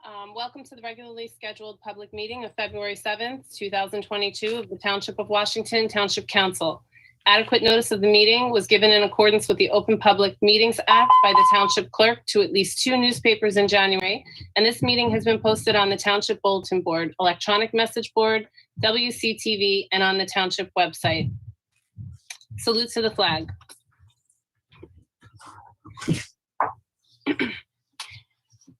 Welcome to the regularly scheduled public meeting of February 7th, 2022 of the Township of Washington Township Council. Adequate notice of the meeting was given in accordance with the Open Public Meetings Act by the Township Clerk to at least 2 newspapers in January, and this meeting has been posted on the Township Bulletin Board, electronic message board, WCTV, and on the Township website. Salute to the flag.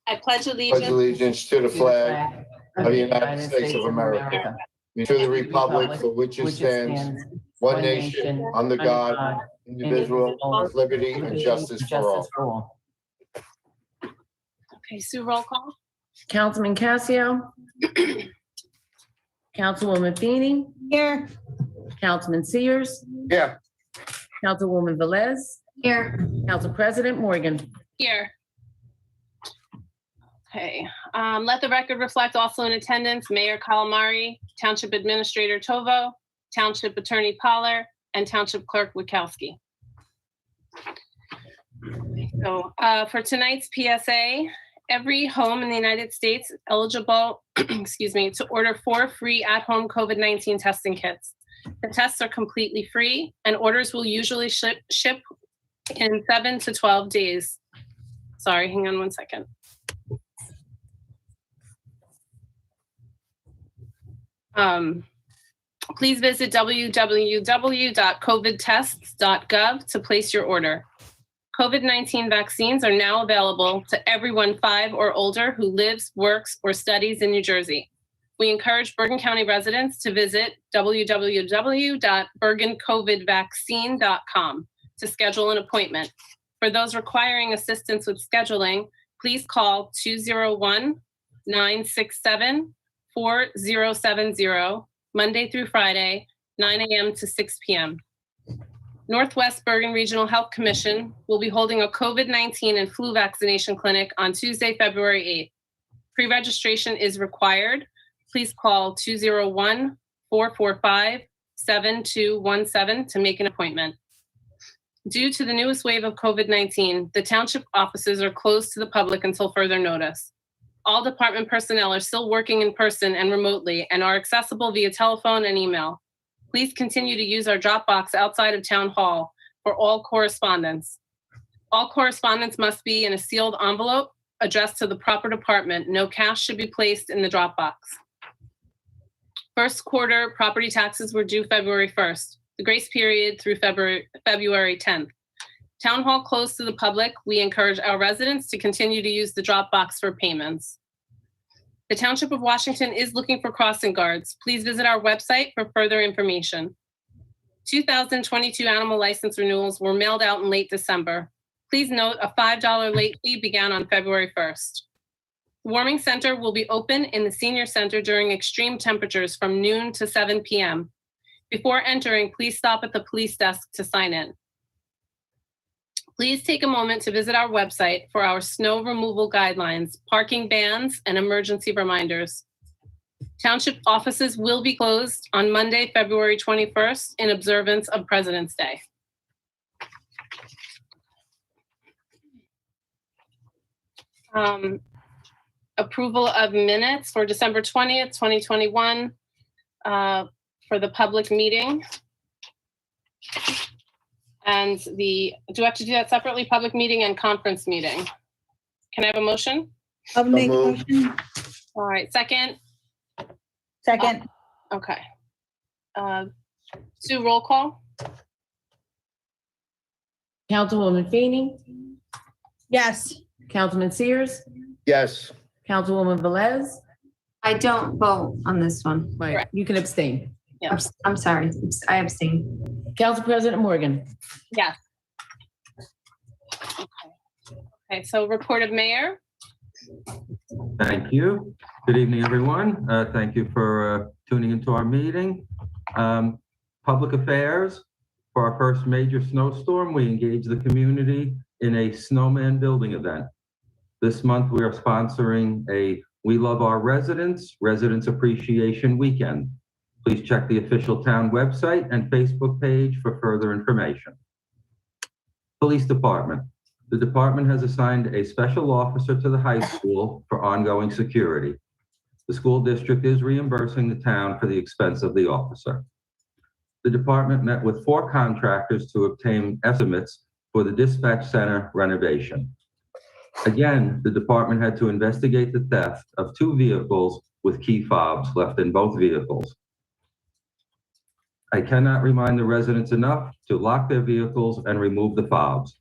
I pledge allegiance to the flag of the United States of America, and to the republic for which it stands, one nation, under God, indivisible, with liberty and justice for all. Okay, Sue, roll call. Councilman Casio. Councilwoman Feeney. Here. Councilman Sears. Yeah. Councilwoman Velez. Here. Council President Morgan. Here. Okay, let the record reflect also in attendance, Mayor Calamari, Township Administrator Tovo, Township Attorney Poller, and Township Clerk Witkowski. So for tonight's PSA, every home in the United States eligible, to order 4 free at-home COVID-19 testing kits. The tests are completely free, and orders will usually ship in 7 to 12 days. Sorry, hang on one second. Please visit www.covidtests.gov to place your order. COVID-19 vaccines are now available to everyone 5 or older who lives, works, or studies in New Jersey. We encourage Bergen County residents to visit www.bergencovidvaccine.com to schedule an appointment. For those requiring assistance with scheduling, please call 201-967-4070, Monday through Friday, 9 a.m. to 6 p.m. Northwest Bergen Regional Health Commission will be holding a COVID-19 and flu vaccination clinic on Tuesday, February 8th. Pre-registration is required. Please call 201-445-7217 to make an appointment. Due to the newest wave of COVID-19, the township offices are closed to the public until further notice. All department personnel are still working in person and remotely and are accessible via telephone and email. Please continue to use our drop box outside of Town Hall for all correspondence. All correspondence must be in a sealed envelope addressed to the proper department. No cash should be placed in the drop box. First quarter property taxes were due February 1st. The grace period through February 10th. Town Hall closed to the public. We encourage our residents to continue to use the drop box for payments. The Township of Washington is looking for crossing guards. Please visit our website for further information. 2022 animal license renewals were mailed out in late December. Please note a $5 late fee began on February 1st. The warming center will be open in the senior center during extreme temperatures from noon to 7 p.m. Before entering, please stop at the police desk to sign in. Please take a moment to visit our website for our snow removal guidelines, parking bans, and emergency reminders. Township offices will be closed on Monday, February 21st in observance of President's Day. Approval of minutes for December 20th, 2021 for the public meeting. And do I have to do that separately? Public meeting and conference meeting. Can I have a motion? I'll make a motion. All right, second. Second. Okay. Sue, roll call. Councilwoman Feeney. Yes. Councilman Sears. Yes. Councilwoman Velez. I don't vote on this one. Right, Correct. you can abstain. Yeah. I'm sorry. I abstain. Council President Morgan. Yes. Okay, so report of mayor. Thank you. Good evening, everyone. Thank you for tuning into our meeting. Public affairs. For our first major snowstorm, we engaged the community in a snowman building event. This month, we are sponsoring a We Love Our Residents Appreciation Weekend. Please check the official town website and Facebook page for further information. Police Department. The department has assigned a special officer to the high school for ongoing security. The school district is reimbursing the town for the expense of the officer. The department met with 4 contractors to obtain estimates for the dispatch center renovation. Again, the department had to investigate the theft of 2 vehicles with key fobs left in both vehicles. I cannot remind the residents enough to lock their vehicles and remove the fobs.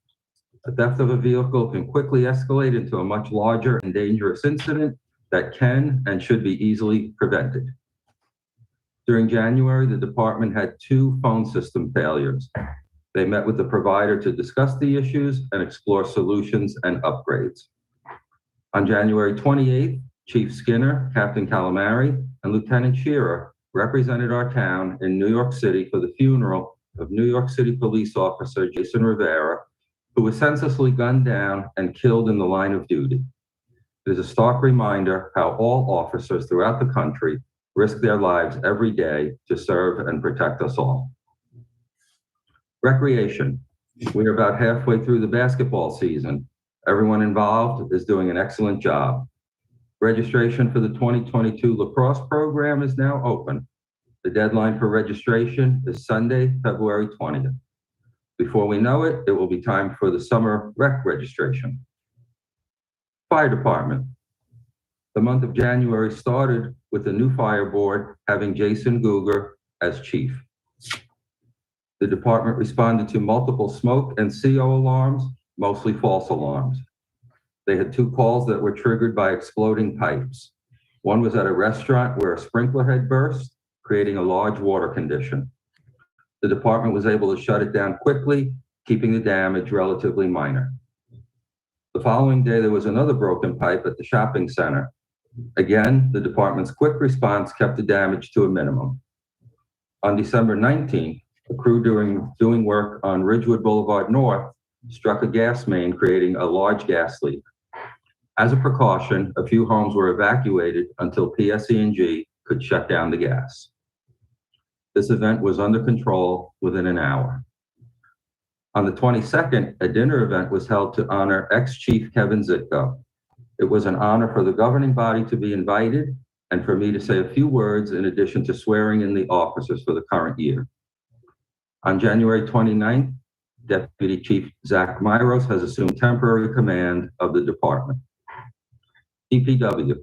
A theft of a vehicle can quickly escalate into a much larger and dangerous incident that can and should be easily prevented. During January, the department had 2 phone system failures. They met with the provider to discuss the issues and explore solutions and upgrades. On January 28th, Chief Skinner, Captain Calamari, and Lieutenant Shearer represented our town in New York City for the funeral of New York City police officer Jason Rivera, who was senselessly gunned down and killed in the line of duty. It is a stark reminder how all officers throughout the country risk their lives every day to serve and protect us all. Recreation. We are about halfway through the basketball season. Everyone involved is doing an excellent job. Registration for the 2022 lacrosse program is now open. The deadline for registration is Sunday, February 20th. Before we know it, it will be time for the summer rec registration. Fire department. The month of January started with the new fire board having Jason Guger as chief. The department responded to multiple smoke and CO alarms, mostly false alarms. They had 2 calls that were triggered by exploding pipes. One was at a restaurant where a sprinkler had burst, creating a large water condition. The department was able to shut it down quickly, keeping the damage relatively minor. The following day, there was another broken pipe at the shopping center. Again, the department's quick response kept the damage to a minimum. On December 19th, a crew doing work on Ridgewood Boulevard North struck a gas main, creating a large gas leak. As a precaution, a few homes were evacuated until PSE&G could shut down the gas. This event was under control within an hour. On the 22nd, a dinner event was held to honor ex-Chief Kevin Zitko. It was an honor for the governing body to be invited and for me to say a few words in addition to swearing in the officers for the current year. On January 29th, Deputy Chief Zach Myros has assumed temporary command of the department. DPW.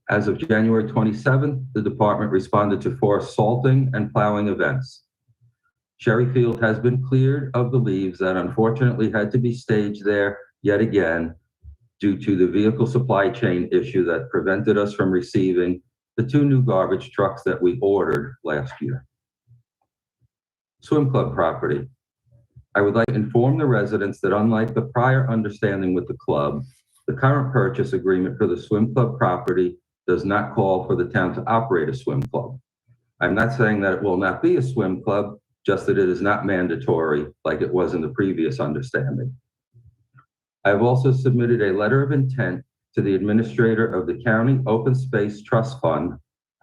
As of January 27th, the department responded to 4 salting and plowing events. Sherry Field has been cleared of the leaves that unfortunately had to be staged there yet again due to the vehicle supply chain issue that prevented us from receiving the 2 new garbage trucks that we ordered last year. Swim club property. I would like to inform the residents that unlike the prior understanding with the club, the current purchase agreement for the swim club property does not call for the town to operate a swim club. I'm not saying that it will not be a swim club, just that it is not mandatory like it was in the previous understanding. I have also submitted a letter of intent to the administrator of the County Open Space Trust Fund,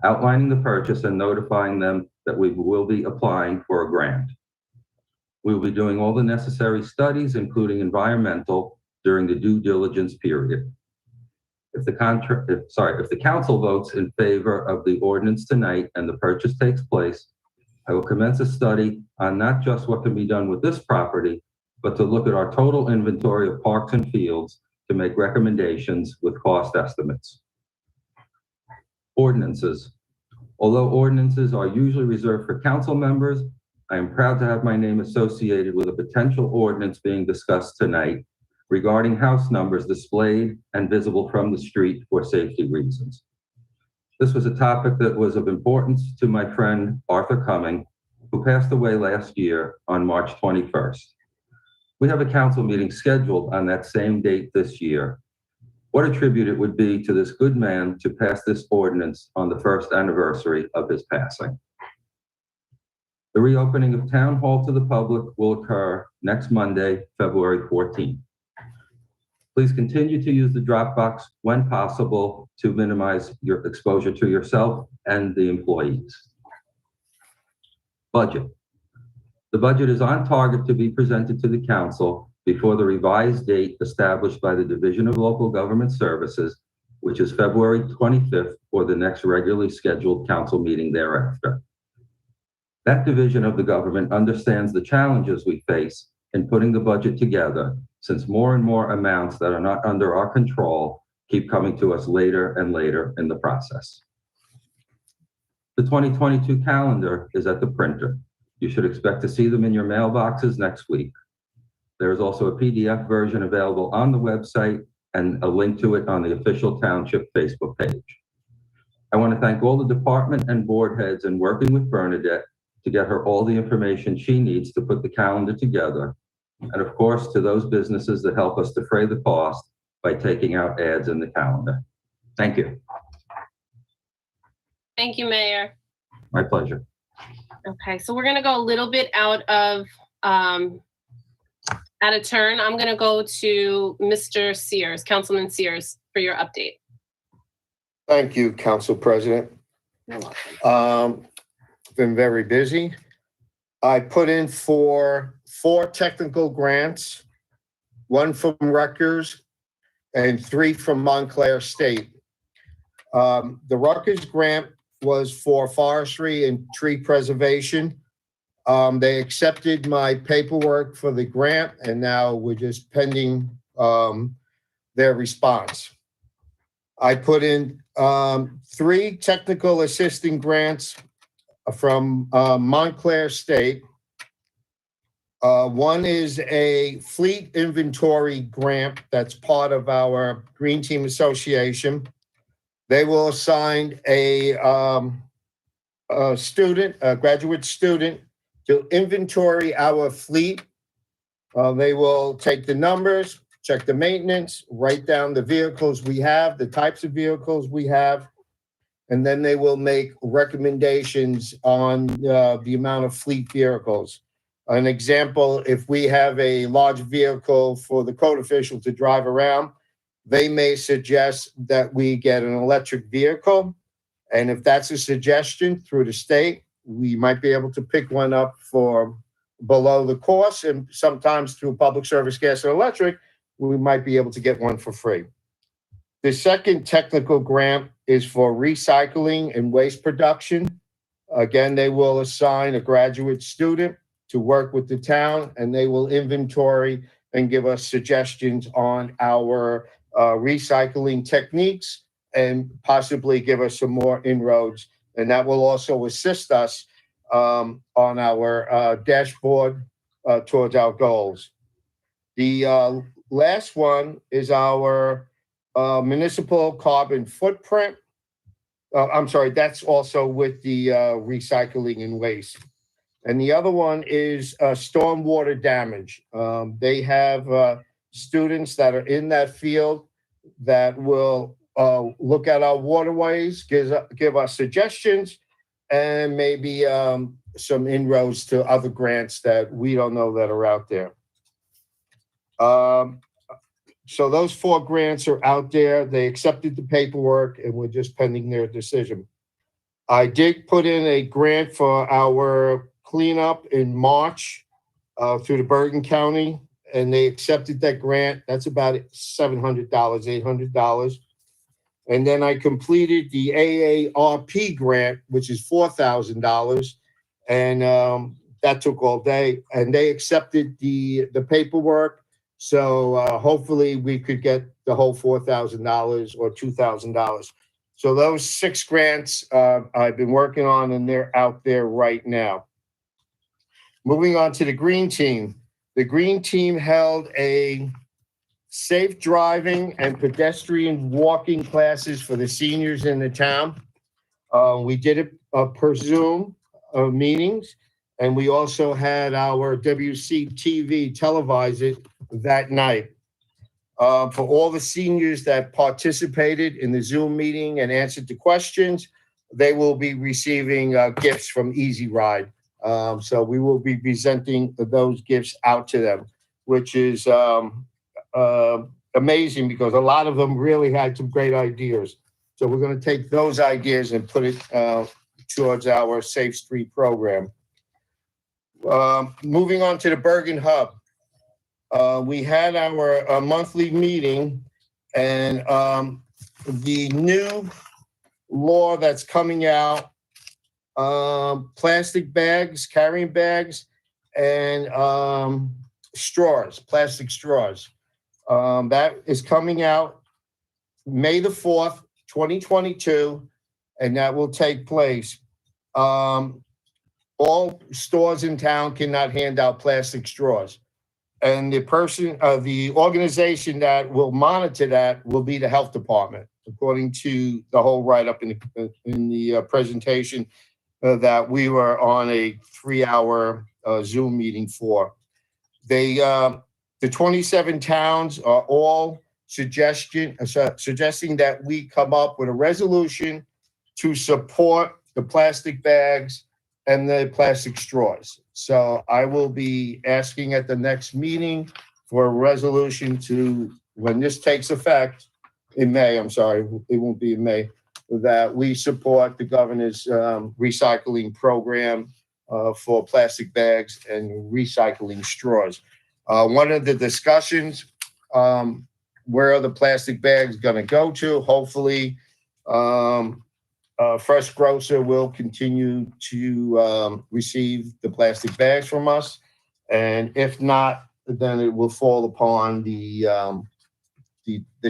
outlining the purchase and notifying them that we will be applying for a grant. We will be doing all the necessary studies, including environmental, during the due diligence period. If the council votes in favor of the ordinance tonight and the purchase takes place, I will commence a study on not just what can be done with this property, but to look at our total inventory of parks and fields to make recommendations with cost estimates. Ordinances. Although ordinances are usually reserved for council members, I am proud to have my name associated with a potential ordinance being discussed tonight regarding house numbers displayed and visible from the street for safety reasons. This was a topic that was of importance to my friend Arthur Cumming, who passed away last year on March 21st. We have a council meeting scheduled on that same date this year. What a tribute it would be to this good man to pass this ordinance on the 1st anniversary of his passing. The reopening of Town Hall to the public will occur next Monday, February 14th. Please continue to use the drop box when possible to minimize your exposure to yourself and the employees. Budget. The budget is on target to be presented to the council before the revised date established by the Division of Local Government Services, which is February 25th, or the next regularly scheduled council meeting thereafter. That division of the government understands the challenges we face in putting the budget together, since more and more amounts that are not under our control keep coming to us later and later in the process. The 2022 calendar is at the printer. You should expect to see them in your mailboxes next week. There is also a PDF version available on the website and a link to it on the official Township Facebook page. I want to thank all the department and board heads in working with Bernadette to get her all the information she needs to put the calendar together. And of course, to those businesses that help us defray the cost by taking out ads in the calendar. Thank you. Thank you, Mayor. My pleasure. Okay, so we're gonna go a little bit out of turn. I'm gonna go to Mr. Sears, Councilman Sears, for your update. Thank you, Council President. You're welcome. Been very busy. I put in for 4 technical grants, 1 from Rutgers and 3 from Montclair State. The Rutgers grant was for forestry and tree preservation. They accepted my paperwork for the grant, and now we're just pending their response. I put in 3 technical assisting grants from Montclair State. One is a fleet inventory grant that's part of our Green Team Association. They will assign a graduate student, to inventory our fleet. They will take the numbers, check the maintenance, write down the vehicles we have, the types of vehicles we have, and then they will make recommendations on the amount of fleet vehicles. An example, if we have a large vehicle for the code official to drive around, they may suggest that we get an electric vehicle. And if that's a suggestion through the state, we might be able to pick one up for below the cost. And sometimes through Public Service Gas and Electric, we might be able to get one for free. The second technical grant is for recycling and waste production. Again, they will assign a graduate student to work with the town, and they will inventory and give us suggestions on our recycling techniques and possibly give us some more inroads. And that will also assist us on our dashboard towards our goals. The last one is our municipal carbon footprint. I'm sorry, that's also with the recycling and waste. And the other one is stormwater damage. They have students that are in that field that will look at our waterways, give us suggestions, and maybe some inroads to other grants that we don't know that are out there. So those 4 grants are out there. They accepted the paperwork, and we're just pending their decision. I did put in a grant for our cleanup in March through the Bergen County, and they accepted that grant. That's about $700, $800. And then I completed the AARP grant, which is $4,000, and that took all day. And they accepted the paperwork. So hopefully we could get the whole $4,000 or $2,000. So those 6 grants I've been working on, and they're out there right now. Moving on to the Green Team. The Green Team held a safe driving and pedestrian walking classes for the seniors in the town. We did it per Zoom meetings, and we also had our WCTV televise it that night. For all the seniors that participated in the Zoom meeting and answered the questions, they will be receiving gifts from Easy Ride. So we will be presenting those gifts out to them, which is amazing because a lot of them really had some great ideas. So we're going to take those ideas and put it towards our Safe Street program. Moving on to the Bergen Hub. We had our monthly meeting, and the new law that's coming out, plastic bags, carrying bags, and straws, plastic straws. That is coming out May the 4th, 2022, and that will take place. All stores in town cannot hand out plastic straws. And the organization that will monitor that will be the health department, according to the whole write-up in the presentation that we were on a 3-hour Zoom meeting for. The 27 towns are all suggesting that we come up with a resolution to support the plastic bags and the plastic straws. So I will be asking at the next meeting for a resolution to, when this takes effect in May, I'm sorry, it won't be in May, that we support the governor's recycling program for plastic bags and recycling straws. One of the discussions, where are the plastic bags going to go to? Hopefully, Fresh Grocer will continue to receive the plastic bags from us. And if not, then it will fall upon the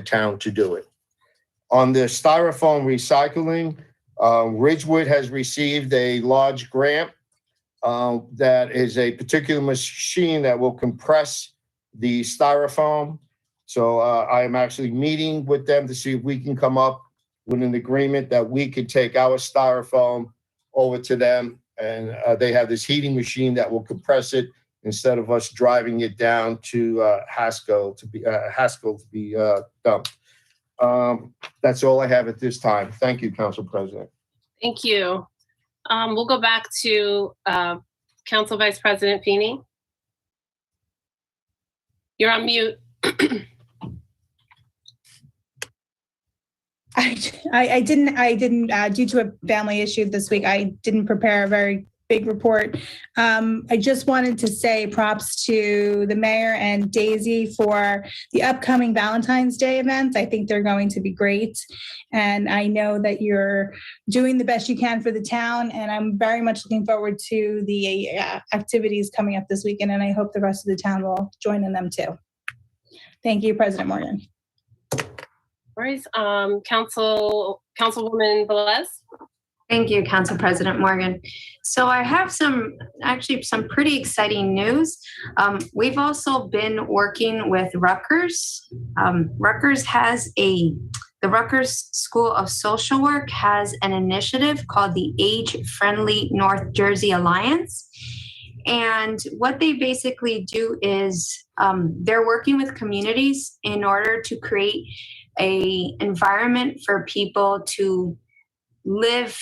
town to do it. On the styrofoam recycling, Ridgewood has received a large grant that is a particular machine that will compress the styrofoam. So I am actually meeting with them to see if we can come up with an agreement that we could take our styrofoam over to them, and they have this heating machine that will compress it instead of us driving it down to Haskell to be dumped. That's all I have at this time. Thank you, Council President. Thank you. We'll go back to Council Vice President Feeney. You're on mute. I didn't due to a family issue this week, I didn't prepare a very big report. I just wanted to say props to the mayor and Daisy for the upcoming Valentine's Day events. I think they're going to be great. And I know that you're doing the best you can for the town. And I'm very much looking forward to the activities coming up this weekend. And I hope the rest of the town will join in them too. Thank you, President Morgan. Worries. Councilwoman Velez. Thank you, Council President Morgan. So I have some pretty exciting news. We've also been working with Rutgers. The Rutgers School of Social Work has an initiative called the Age Friendly North Jersey Alliance. And what they basically do is they're working with communities in order to create an environment for people to live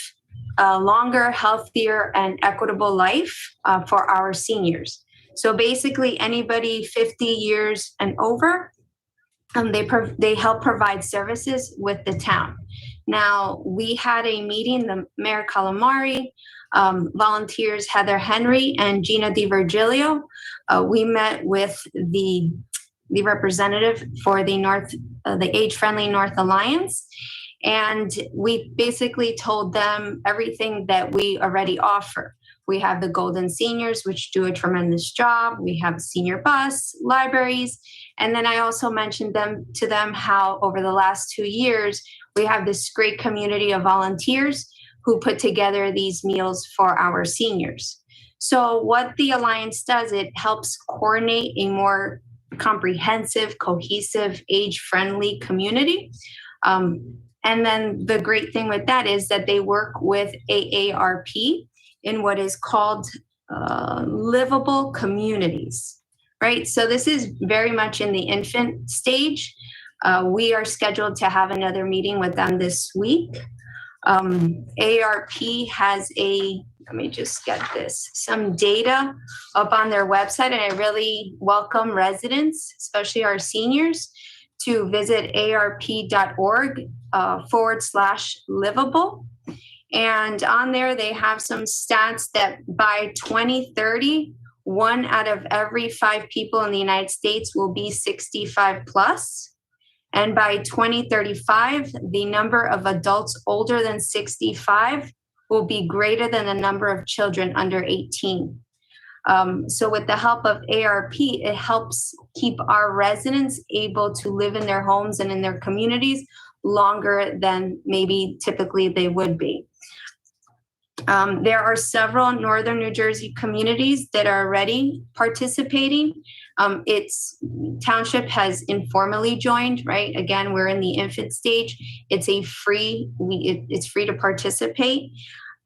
a longer, healthier, and equitable life for our seniors. So basically, anybody 50 years and over, they help provide services with the town. Now, we had a meeting, the Mayor Calamari, volunteers Heather Henry and Gina DiVirgilio. We met with the representative for the Age Friendly North Alliance. And we basically told them everything that we already offer. We have the Golden Seniors, which do a tremendous job. We have a senior bus, libraries. And then I also mentioned to them how over the last 2 years, we have this great community of volunteers who put together these meals for our seniors. So what the Alliance does, it helps coordinate a more comprehensive, cohesive, age-friendly community. And then the great thing with that is that they work with AARP in what is called livable communities, right? So this is very much in the infant stage. We are scheduled to have another meeting with them this week. AARP has let me just get some data up on their website, and I really welcome residents, especially our seniors, to visit arp.org/livable. And on there, they have some stats that by 2030, 1 out of every 5 people in the United States will be 65 plus. And by 2035, the number of adults older than 65 will be greater than the number of children under 18. So with the help of ARP, it helps keep our residents able to live in their homes and in their communities longer than maybe typically they would be. There are several northern New Jersey communities that are already participating. Township has informally joined, right? Again, we're in the infant stage. It's free to participate.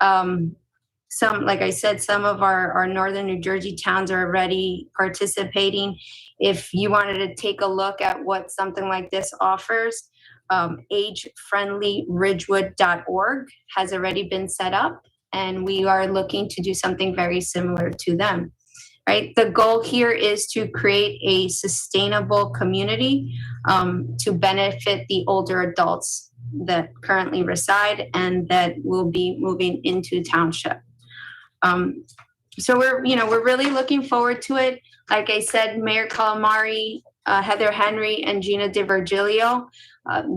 Like I said, some of our northern New Jersey towns are already participating. If you wanted to take a look at what something like this offers, agefriendlyridgewood.org has already been set up, and we are looking to do something very similar to them, right? The goal here is to create a sustainable community to benefit the older adults that currently reside and that will be moving into Township. So we're really looking forward to it. Like I said, Mayor Calamari, Heather Henry, and Gina DiVirgilio,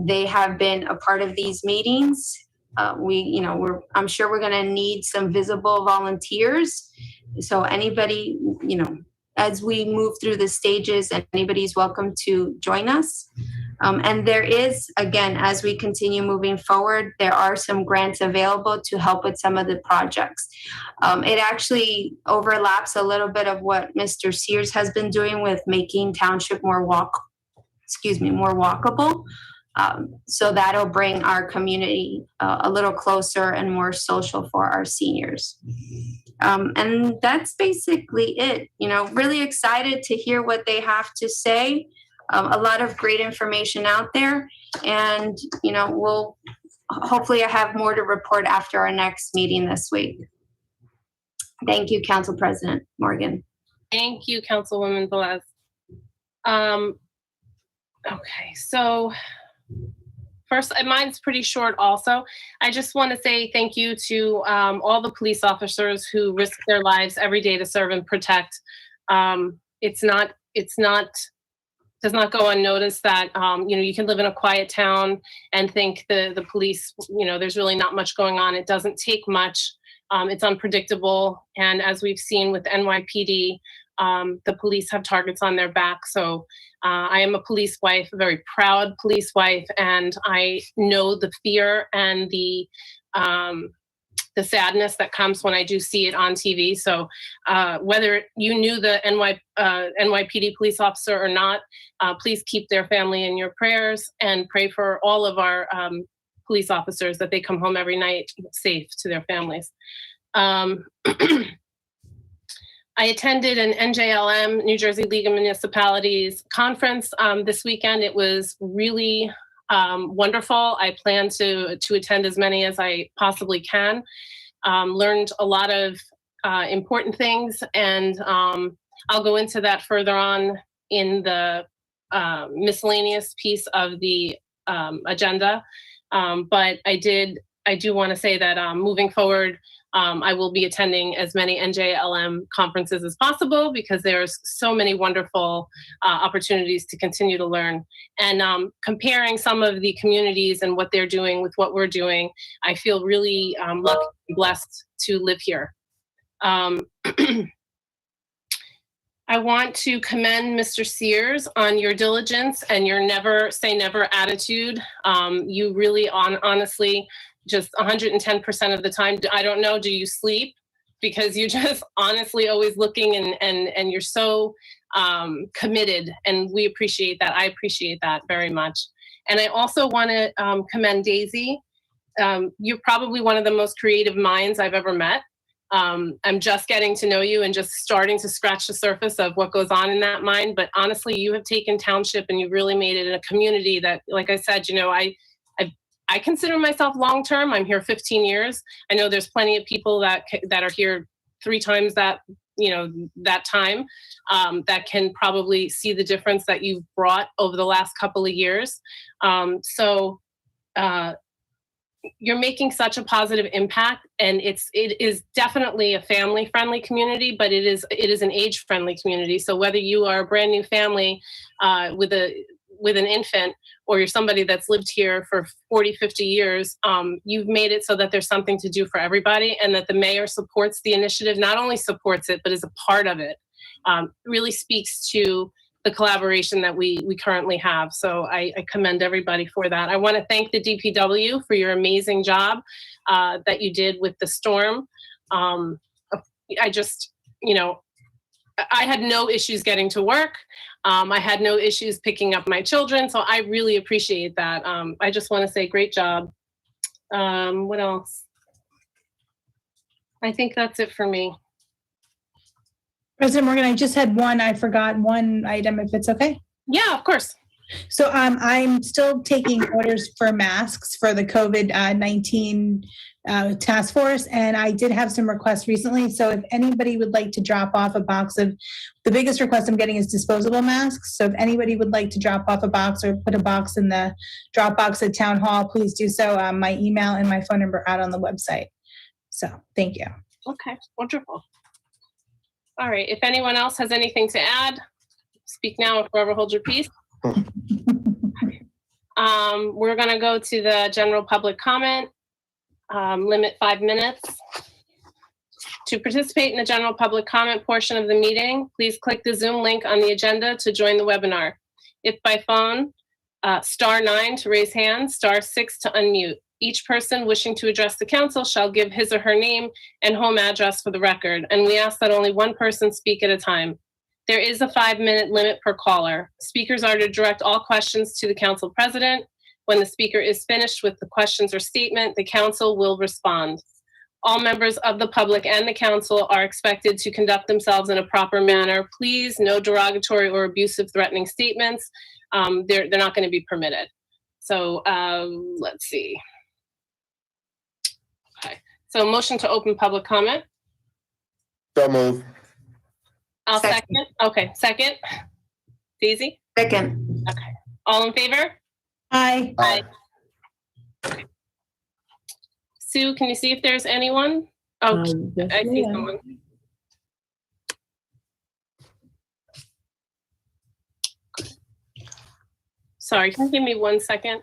they have been a part of these meetings. I'm sure we're going to need some visible volunteers. So anybody, as we move through the stages, anybody's welcome to join us. And there is, again, as we continue moving forward, there are some grants available to help with some of the projects. It actually overlaps a little bit of what Mr. Sears has been doing with making Township more walkable. So that'll bring our community a little closer and more social for our seniors. And that's basically it. Really excited to hear what they have to say. A lot of great information out there. And, we'll hopefully have more to report after our next meeting this week. Thank you, Council President Morgan. Thank you, Councilwoman Velez. Okay, so first, mine's pretty short also. I just want to say thank you to all the police officers who risk their lives every day to serve and protect. Does not go unnoticed that, you can live in a quiet town and think the police, there's really not much going on. It doesn't take much. It's unpredictable. And as we've seen with NYPD, the police have targets on their back. So I am a police wife, a very proud police wife, and I know the fear and the sadness that comes when I do see it on TV. So whether you knew the NYPD police officer or not, please keep their family in your prayers and pray for all of our police officers that they come home every night safe to their families. I attended an NJLM, New Jersey League of Municipalities conference this weekend. It was really wonderful. I plan to attend as many as I possibly can. Learned a lot of important things, and I'll go into that further on in the miscellaneous piece of the agenda. But I do want to say that moving forward, I will be attending as many NJLM conferences as possible because there's so many wonderful opportunities to continue to learn. And comparing some of the communities and what they're doing with what we're doing, I feel really lucky and blessed to live here. I want to commend Mr. Sears on your diligence and your never say never attitude. You really honestly, just 110% of the time, I don't know, do you sleep? Because you're just honestly always looking and you're so committed, and we appreciate that. I appreciate that very much. And I also want to commend Daisy. You're probably one of the most creative minds I've ever met. I'm just getting to know you and just starting to scratch the surface of what goes on in that mind. But honestly, you have taken Township and you've really made it in a community that, like I said, I consider myself long-term. I'm here 15 years. I know there's plenty of people that are here 3 times that, that time, that can probably see the difference that you've brought over the last couple of years. So you're making such a positive impact, and it is definitely a family-friendly community, but it is an age-friendly community. So whether you are a brand new family with an infant, or you're somebody that's lived here for 40, 50 years, you've made it so that there's something to do for everybody, and that the mayor supports the initiative, not only supports it, but is a part of it. Really speaks to the collaboration that we currently have. So I commend everybody for that. I want to thank the DPW for your amazing job that you did with the storm. I just, I had no issues getting to work. I had no issues picking up my children. So I really appreciate that. I just want to say great job. What else? I think that's it for me. President Morgan, I just had I forgot one item, if it's okay. Yeah, of course. So I'm still taking orders for masks for the COVID-19 task force, and I did have some requests recently. So if anybody would like to drop off a box the biggest request I'm getting is disposable masks. So if anybody would like to drop off a box or put a box in the drop box at Town Hall, please do so. My email and my phone number out on the website. So thank you. Okay, wonderful. All right, if anyone else has anything to add, speak now or forever hold your peace. We're going to go to the general public comment, limit 5 minutes. To participate in the general public comment portion of the meeting, please click the Zoom link on the agenda to join the webinar. If by phone, *9 to raise hand, *6 to unmute. Each person wishing to address the council shall give his or her name and home address for the record, and we ask that only one person speak at a time. There is a 5-minute limit per caller. Speakers are to direct all questions to the council president. When the speaker is finished with the questions or statement, the council will respond. All members of the public and the council are expected to conduct themselves in a proper manner. Please, no derogatory or abusive threatening statements. They're not going to be permitted. So let's see. Okay, so motion to open public comment. So move. I'll second. Okay, second. Daisy? Second. Okay. All in favor? Aye. Aye. Sue, can you see if there's anyone? Oh, Yes, I see ma'am. someone. Sorry, can you give me 1 second?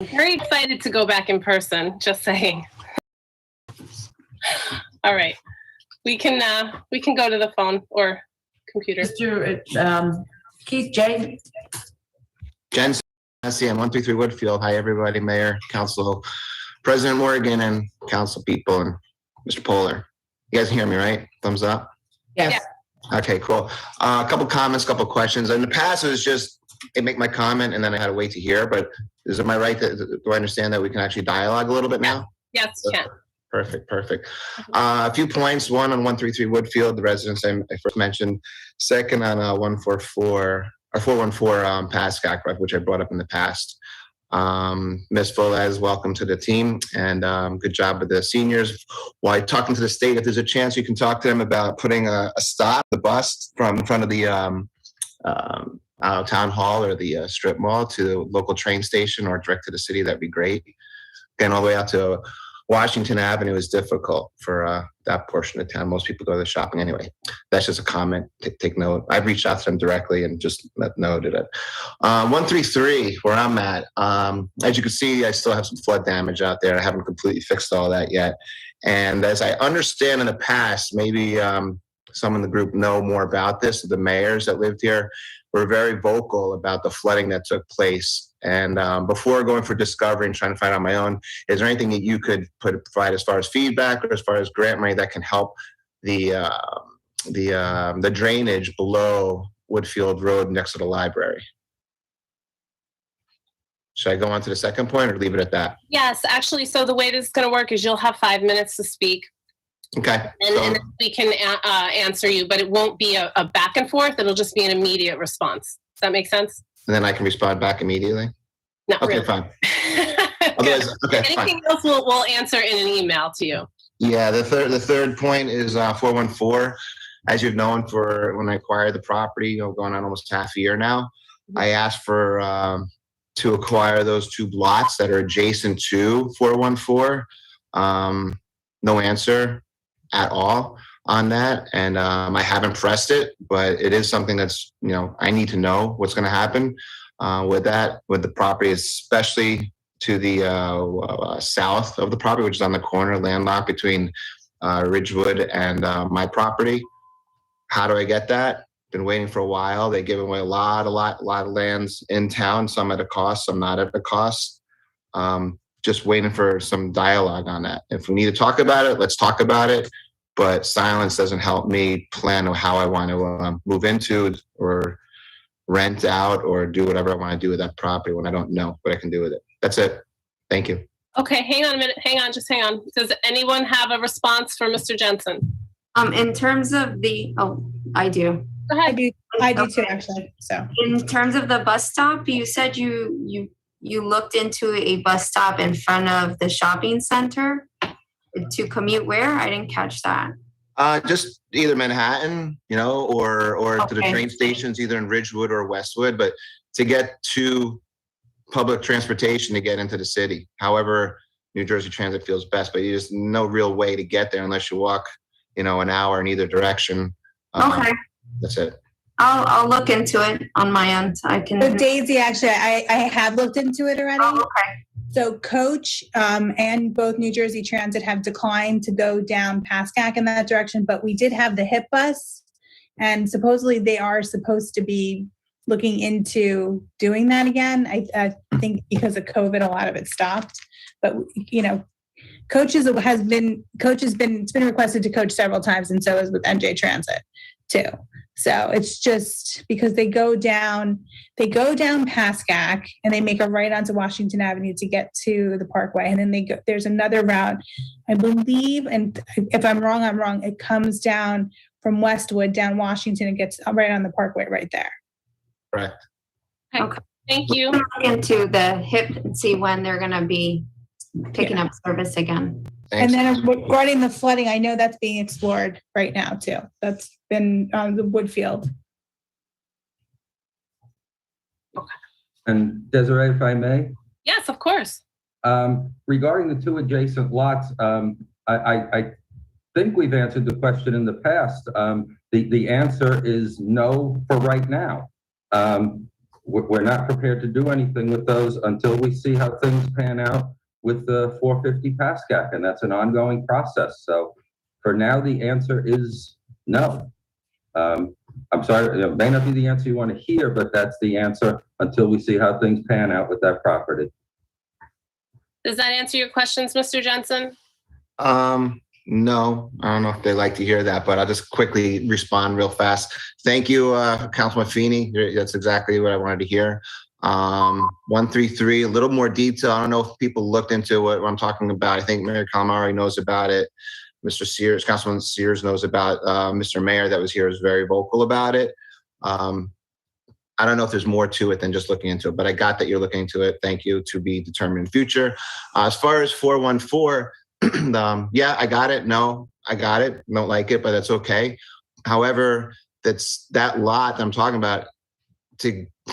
I'm very excited to go back in person, just saying. All right, we can go to the phone or computer. Mr. Keith J. Jen, SCM 133 Woodfield. Hi, everybody, Mayor, Council, President Morgan, and Council people, and Mr. Polar. You guys hear me, right? Thumbs up? Yes. Okay, cool. A couple comments, couple questions. In the past, it was just, I make my comment and then I had to wait to hear, but is it my right do I understand that we can actually dialogue a little bit now? Yes, you can. Perfect. A few points. One on 133 Woodfield, the residence I first mentioned. Second on 414 Pascack, which I brought up in the past. Ms. Velez, welcome to the team, and good job with the seniors. While talking to the state, if there's a chance you can talk to them about putting a stop, the bus from in front of the town hall or the strip mall to the local train station or direct to the city, that'd be great. Getting all the way out to Washington Avenue is difficult for that portion of town. Most people go to the shopping anyway. That's just a comment. Take note. I've reached out to them directly and just noted it. 133, where I'm at. As you can see, I still have some flood damage out there. I haven't completely fixed all that yet. And as I understand in the past, maybe some in the group know more about this. The mayors that lived here were very vocal about the flooding that took place. And before going for discovery and trying to find out on my own, is there anything that you could provide as far as feedback or as far as grant money that can help the drainage below Woodfield Road next to the library? Should I go on to the second point or leave it at that? Yes, actually, so the way this is going to work is you'll have 5 minutes to speak. Okay. And we can answer you, but it won't be a back and forth. It'll just be an immediate response. Does that make sense? And then I can respond back immediately? Not Okay, really. fine. Otherwise, okay, fine. Anything else we'll answer in an email to you. Yeah, the third point is 414. As you've known, for when I acquired the property, going on almost half a year now, I asked for to acquire those 2 lots that are adjacent to 414. No answer at all on that, and I haven't pressed it, but it is something that's I need to know what's going to happen with the property, especially to the south of the property, which is on the corner, landlocked between Ridgewood and my property. How do I get that? Been waiting for a while. They give away a lot of lands in town, some at a cost, some not at a cost. Just waiting for some dialogue on that. If we need to talk about it, let's talk about it. But silence doesn't help me plan how I want to move into or rent out or do whatever I want to do with that property when I don't know what I can do with it. That's it. Thank you. Okay, hang on a minute. Just hang on. Does anyone have a response for Mr. Jensen? In terms of I do. Go ahead. I do too, actually. So In terms of the bus stop, you said you looked into a bus stop in front of the shopping center to commute where? I didn't catch that. Just either Manhattan, or to the Okay. train stations, either in Ridgewood or Westwood, but to get to public transportation to get into the city. However, New Jersey Transit feels best, but there's no real way to get there unless you walk, an hour in either direction. Okay. That's it. I'll look into it on my end. I can. So Daisy, actually, I have looked into it already. Oh, okay. So Coach and both New Jersey Transit have declined to go down Pascack in that direction, but we did have the HIP bus, and supposedly they are supposed to be looking into doing that again. I think because of COVID, a lot of it stopped. But Coach has been requested to coach several times, and so is with NJ Transit too. So it's just because they go down Pascack and they make a right onto Washington Avenue to get to the Parkway. And then there's another route, I believe, and if I'm wrong, I'm wrong. It comes down from Westwood down Washington and gets right on the Parkway right there. Correct. Okay. Thank you. Look into the HIP and see when they're going to be picking up service again. Thanks. And then regarding the flooding, I know that's being explored right now too. That's been on the Woodfield. And Desiree, if I may, Yes, of course. regarding the 2 adjacent lots, I think we've answered the question in the past. The answer is no for right now. We're not prepared to do anything with those until we see how things pan out with the 450 Pascack, and that's an ongoing process. So for now, the answer is no. I'm sorry, it may not be the answer you want to hear, but that's the answer until we see how things pan out with that property. Does that answer your questions, Mr. Jensen? No, I don't know if they like to hear that, but I'll just quickly respond real fast. Thank you, Councilman Feeney. That's exactly what I wanted to hear. 133, a little more detail. I don't know if people looked into what I'm talking about. I think Mayor Calamari knows about it. Mr. Sears, Councilman Sears knows about Mr. Mayor that was here, is very vocal about it. I don't know if there's more to it than just looking into it, but I got that you're looking into it. Thank you. To be determined in future. As far as 414, yeah, I got it. No, I got it. Don't like it, but that's okay. However, that lot that I'm talking about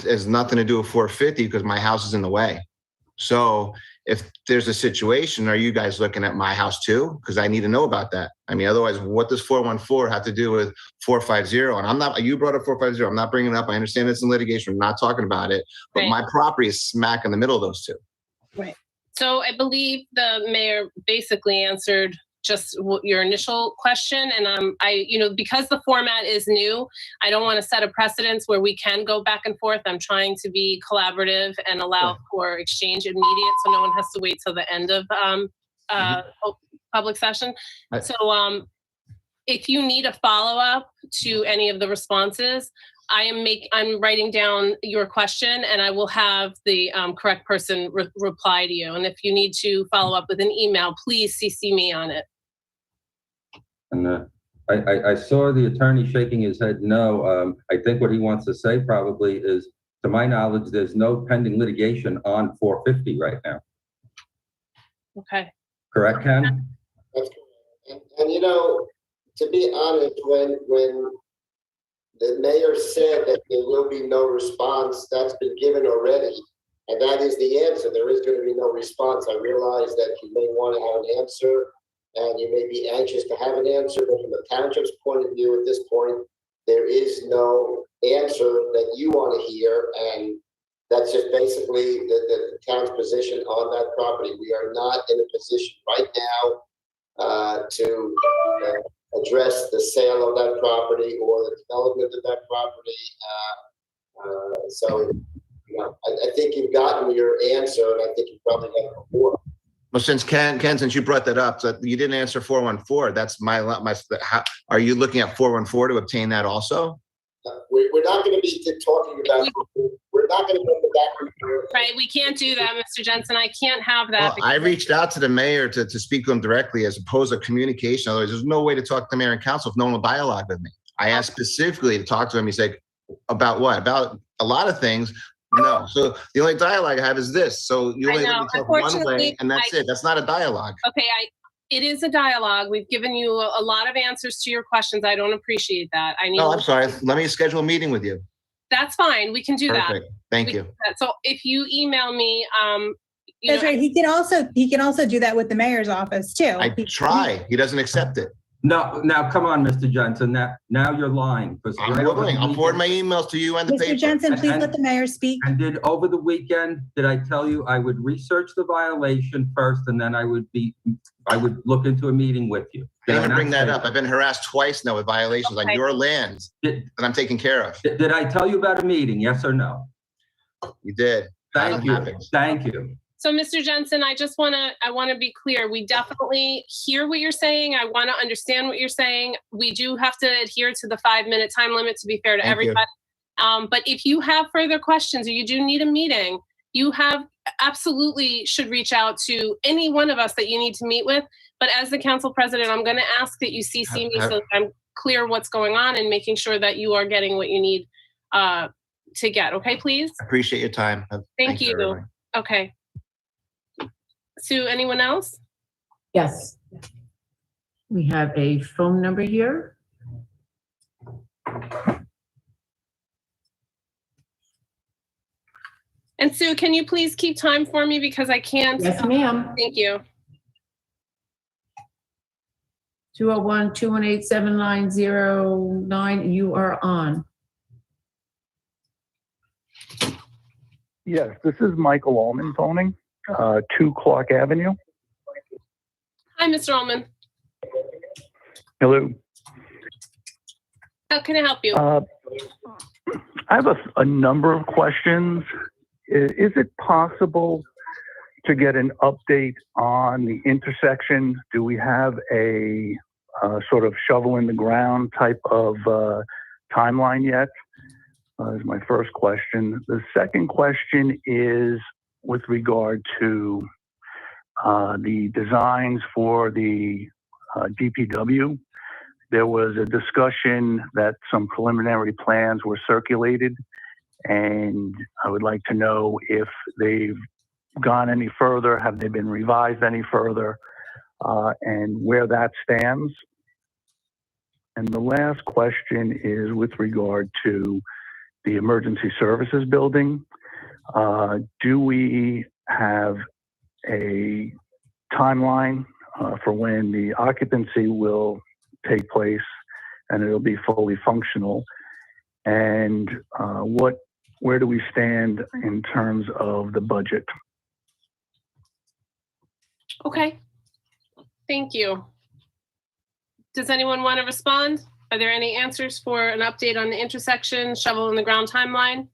has nothing to do with 450 because my house is in the way. So if there's a situation, are you guys looking at my house too? Because I need to know about that. I mean, otherwise, what does 414 have to do with 450? And you brought up 450. I'm not bringing it up. I understand it's in litigation. I'm not talking about it, but Right. my property is smack in the middle of those two. Right. So I believe the mayor basically answered just your initial question. And because the format is new, I don't want to set a precedence where we can go back and forth. I'm trying to be collaborative and allow for exchange immediate, so no one has to wait till the end of public session. Right. So if you need a follow-up to any of the responses, I'm writing down your question, and I will have the correct person reply to you. And if you need to follow up with an email, please CC me on it. And I saw the attorney shaking his head no. I think what he wants to say probably is to my knowledge, there's no pending litigation on 450 right now. Okay. Correct, Ken? That's correct. And you know, to be honest, when the mayor said that there will be no response, that's been given already. And that is the answer. There is going to be no response. I realize that you may want to have an answer and you may be anxious to have an answer, but from the township's point of view at this point, there is no answer that you want to hear. And that's just basically the town's position on that property. We are not in a position right now to address the sale of that property or the development of that property. So, you know, I think you've gotten your answer, and I think you probably got it before. Well, since Ken, since you brought that up, so you didn't answer 414. That's how, are you looking at 414 to obtain that also? We're not going to be talking about. We're not going to put the back and forth. Right, we can't do that, Mr. Jensen. I can't have that. Well, I reached out to the mayor to speak to him directly as opposed to communication. Otherwise, there's no way to talk to the mayor and council if no one will dialogue with me. I asked specifically to talk to him. He said, about what? About a lot of things. No. So the only dialogue I have is this. So you only let me talk one way, and that's it. That's not a dialogue. Okay, it is a dialogue. We've given you a lot of answers to your questions. I don't appreciate that. No, I'm sorry. Let me schedule a meeting with you. That's fine. We can do Perfect. Thank you. that. So if you email me, That's right. He can also do that with the mayor's office too. I try. He doesn't accept it. No, now come on, Mr. Jensen. Now you're lying. I'm willing. I'll forward my emails to you and the paper. Mr. Jensen, please let the mayor speak. And over the weekend, did I tell you I would research the violation first, and then I would look into a meeting with you? Did I bring that up? I've been harassed twice now with violations on your lands that I'm taking care of. Did I tell you about a meeting? Yes or no? You did. Thank you. Thank you. So, Mr. Jensen, I want to be clear. We definitely hear what you're saying. I want to understand what you're saying. We do have to adhere to the 5-minute time limit to be fair to everybody. But if you have further questions or you do need a meeting, you absolutely should reach out to any one of us that you need to meet with. But as the council president, I'm going to ask that you CC me so that I'm clear what's going on and making sure that you are getting what you need to get. Okay, please? I appreciate your time. Thank you. Everybody. Okay. Sue, anyone else? Yes. We have a phone number here. And Sue, can you please keep time for me because I can't? Yes, ma'am. Thank you. 201-218-7909. You are on. Yes, this is Michael Ullman phoning, 2 Clark Avenue. Hi, Mr. Ullman. Hello. How can I help you? I have a number of questions. Is it possible to get an update on the intersection? Do we have a sort of shovel in the ground type of timeline yet? Is my first question. The second question is with regard to the designs for the DPW. There was a discussion that some preliminary plans were circulated, and I would like to know if they've gone any further, have they been revised any further, and where that stands. And the last question is with regard to the emergency services building. Do we have a timeline for when the occupancy will take place and it'll be fully functional? And where do we stand in terms of the budget? Okay. Thank you. Does anyone want to respond? Are there any answers for an update on the intersection, shovel in the ground timeline?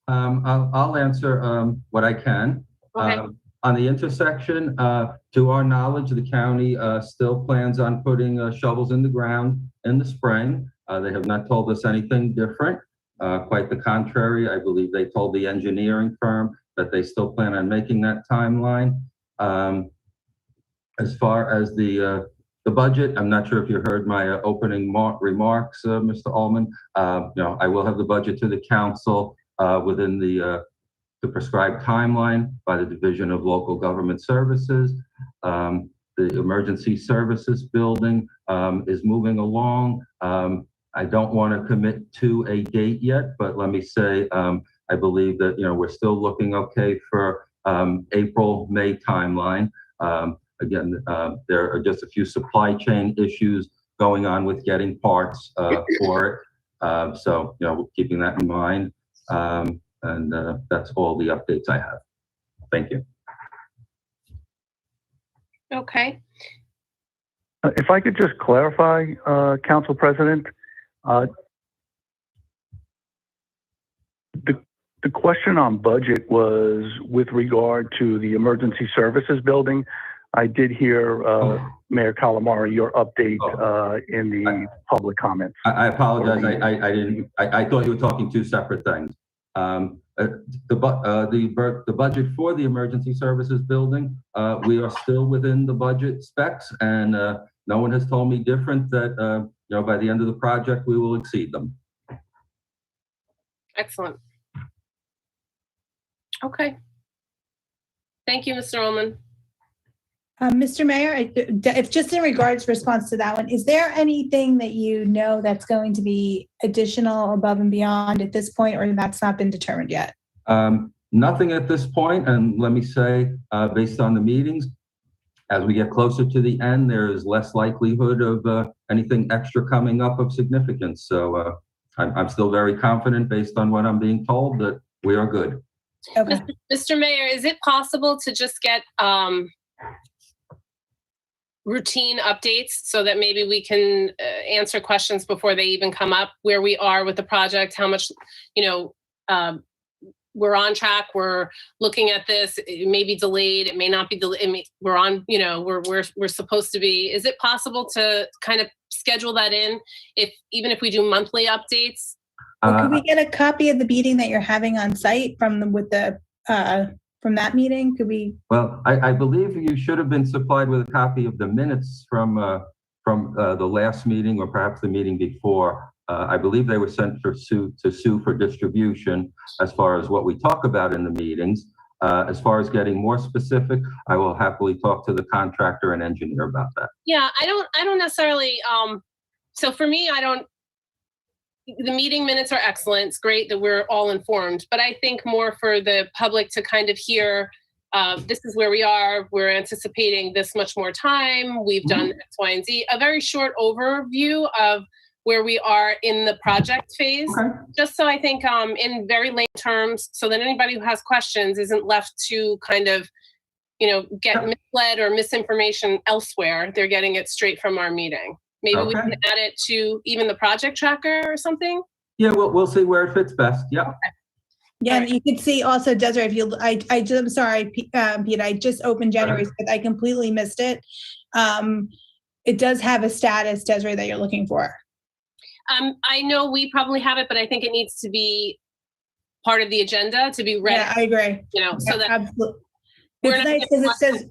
I'll answer what I can. Okay. On the intersection, to our knowledge, the county still plans on putting shovels in the ground in the spring. They have not told us anything different. Quite the contrary, I believe they told the engineering firm that they still plan on making that timeline. As far as the The budget, I'm not sure if you heard my opening remarks, Mr. Ullman. I will have the budget to the council within the prescribed timeline by the Division of Local Government Services. The Emergency Services Building is moving along. I don't want to commit to a date yet, but let me say, I believe that, we're still looking okay for April, May timeline. Again, there are just a few supply chain issues going on with getting parts for it. So, keeping that in mind. And that's all the updates I have. Thank you. Okay. If I could just clarify, Council President, the question on budget was with regard to the Emergency Services Building. I did hear Mayor Calamari, your update in the public comments. I apologize. I thought you were talking two separate things. The budget for the Emergency Services Building, we are still within the budget specs, and no one has told me different that by the end of the project we will exceed them. Excellent. Okay. Thank you, Mr. Ullman. Mr. Mayor, if just in regards to response to that one, is there anything that that's going to be additional above and beyond at this point, or that's not been determined yet? Nothing at this point, and let me say, based on the meetings, as we get closer to the end, there is less likelihood of anything extra coming up of significance. So I'm still very confident, based on what I'm being told, that we are good. Okay. Mr. Mayor, is it possible to just get routine updates so that maybe we can answer questions before they even come up, where we are with the project, how much, we're on track, we're looking at this, it may be delayed, it may not be delayed, we're on, we're supposed to be. Is it possible to kind of schedule that in, even if we do monthly updates? Or could we get a copy of the meeting that you're having on site from that meeting? Could we? Well, I believe you should have been supplied with a copy of the minutes from the last meeting, or perhaps the meeting before. I believe they were sent to Sue for distribution, as far as what we talk about in the meetings. As far as getting more specific, I will happily talk to the contractor and engineer about that. Yeah, I don't necessarily, so for me, the meeting minutes are excellent. It's great that we're all informed, but I think more for the public to kind of hear, this is where we are. We're anticipating this much more time. We've done X, Y, and Z. A very short overview of where we are in the project phase. Okay. Just so I think in very lame terms, so that anybody who has questions isn't left to kind of, get misled or misinformation elsewhere. They're getting it straight from our meeting. Maybe we can add it to even the project tracker or something. Yeah, we'll see where it fits best. Yeah. Okay. Yeah, and you can see also, Desiree, if you, I'm sorry, Pete, I just opened January's, but I completely missed it. It does have a status, Desiree, that you're looking for. I know we probably have it, but I think it needs to be part of the agenda to be ready. Yeah, I agree. So that absolutely. It's nice because it says,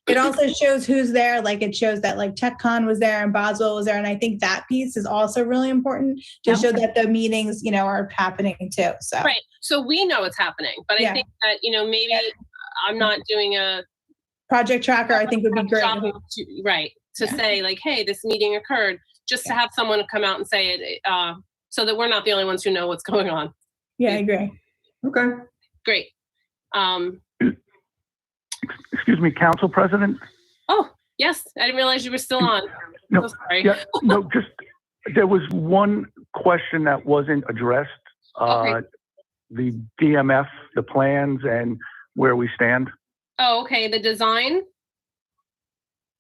it also shows who's there. Like it shows that like TechCon was there and Boswell was there. And I think that piece is also really important to show that the meetings, are happening too. So right. So we know it's happening, but I think that, maybe I'm not doing a project tracker. I think would be great. To say like, hey, this meeting occurred, just to have someone come out and say it, so that we're not the only ones who know what's going on. Yeah, I agree. Okay. Great. Excuse me, Council President? Oh, yes. I didn't realize you were still on. No, so sorry. Yeah, no, just, there was one question that wasn't addressed. The DMF, the plans, and where we stand. Oh, okay. The design?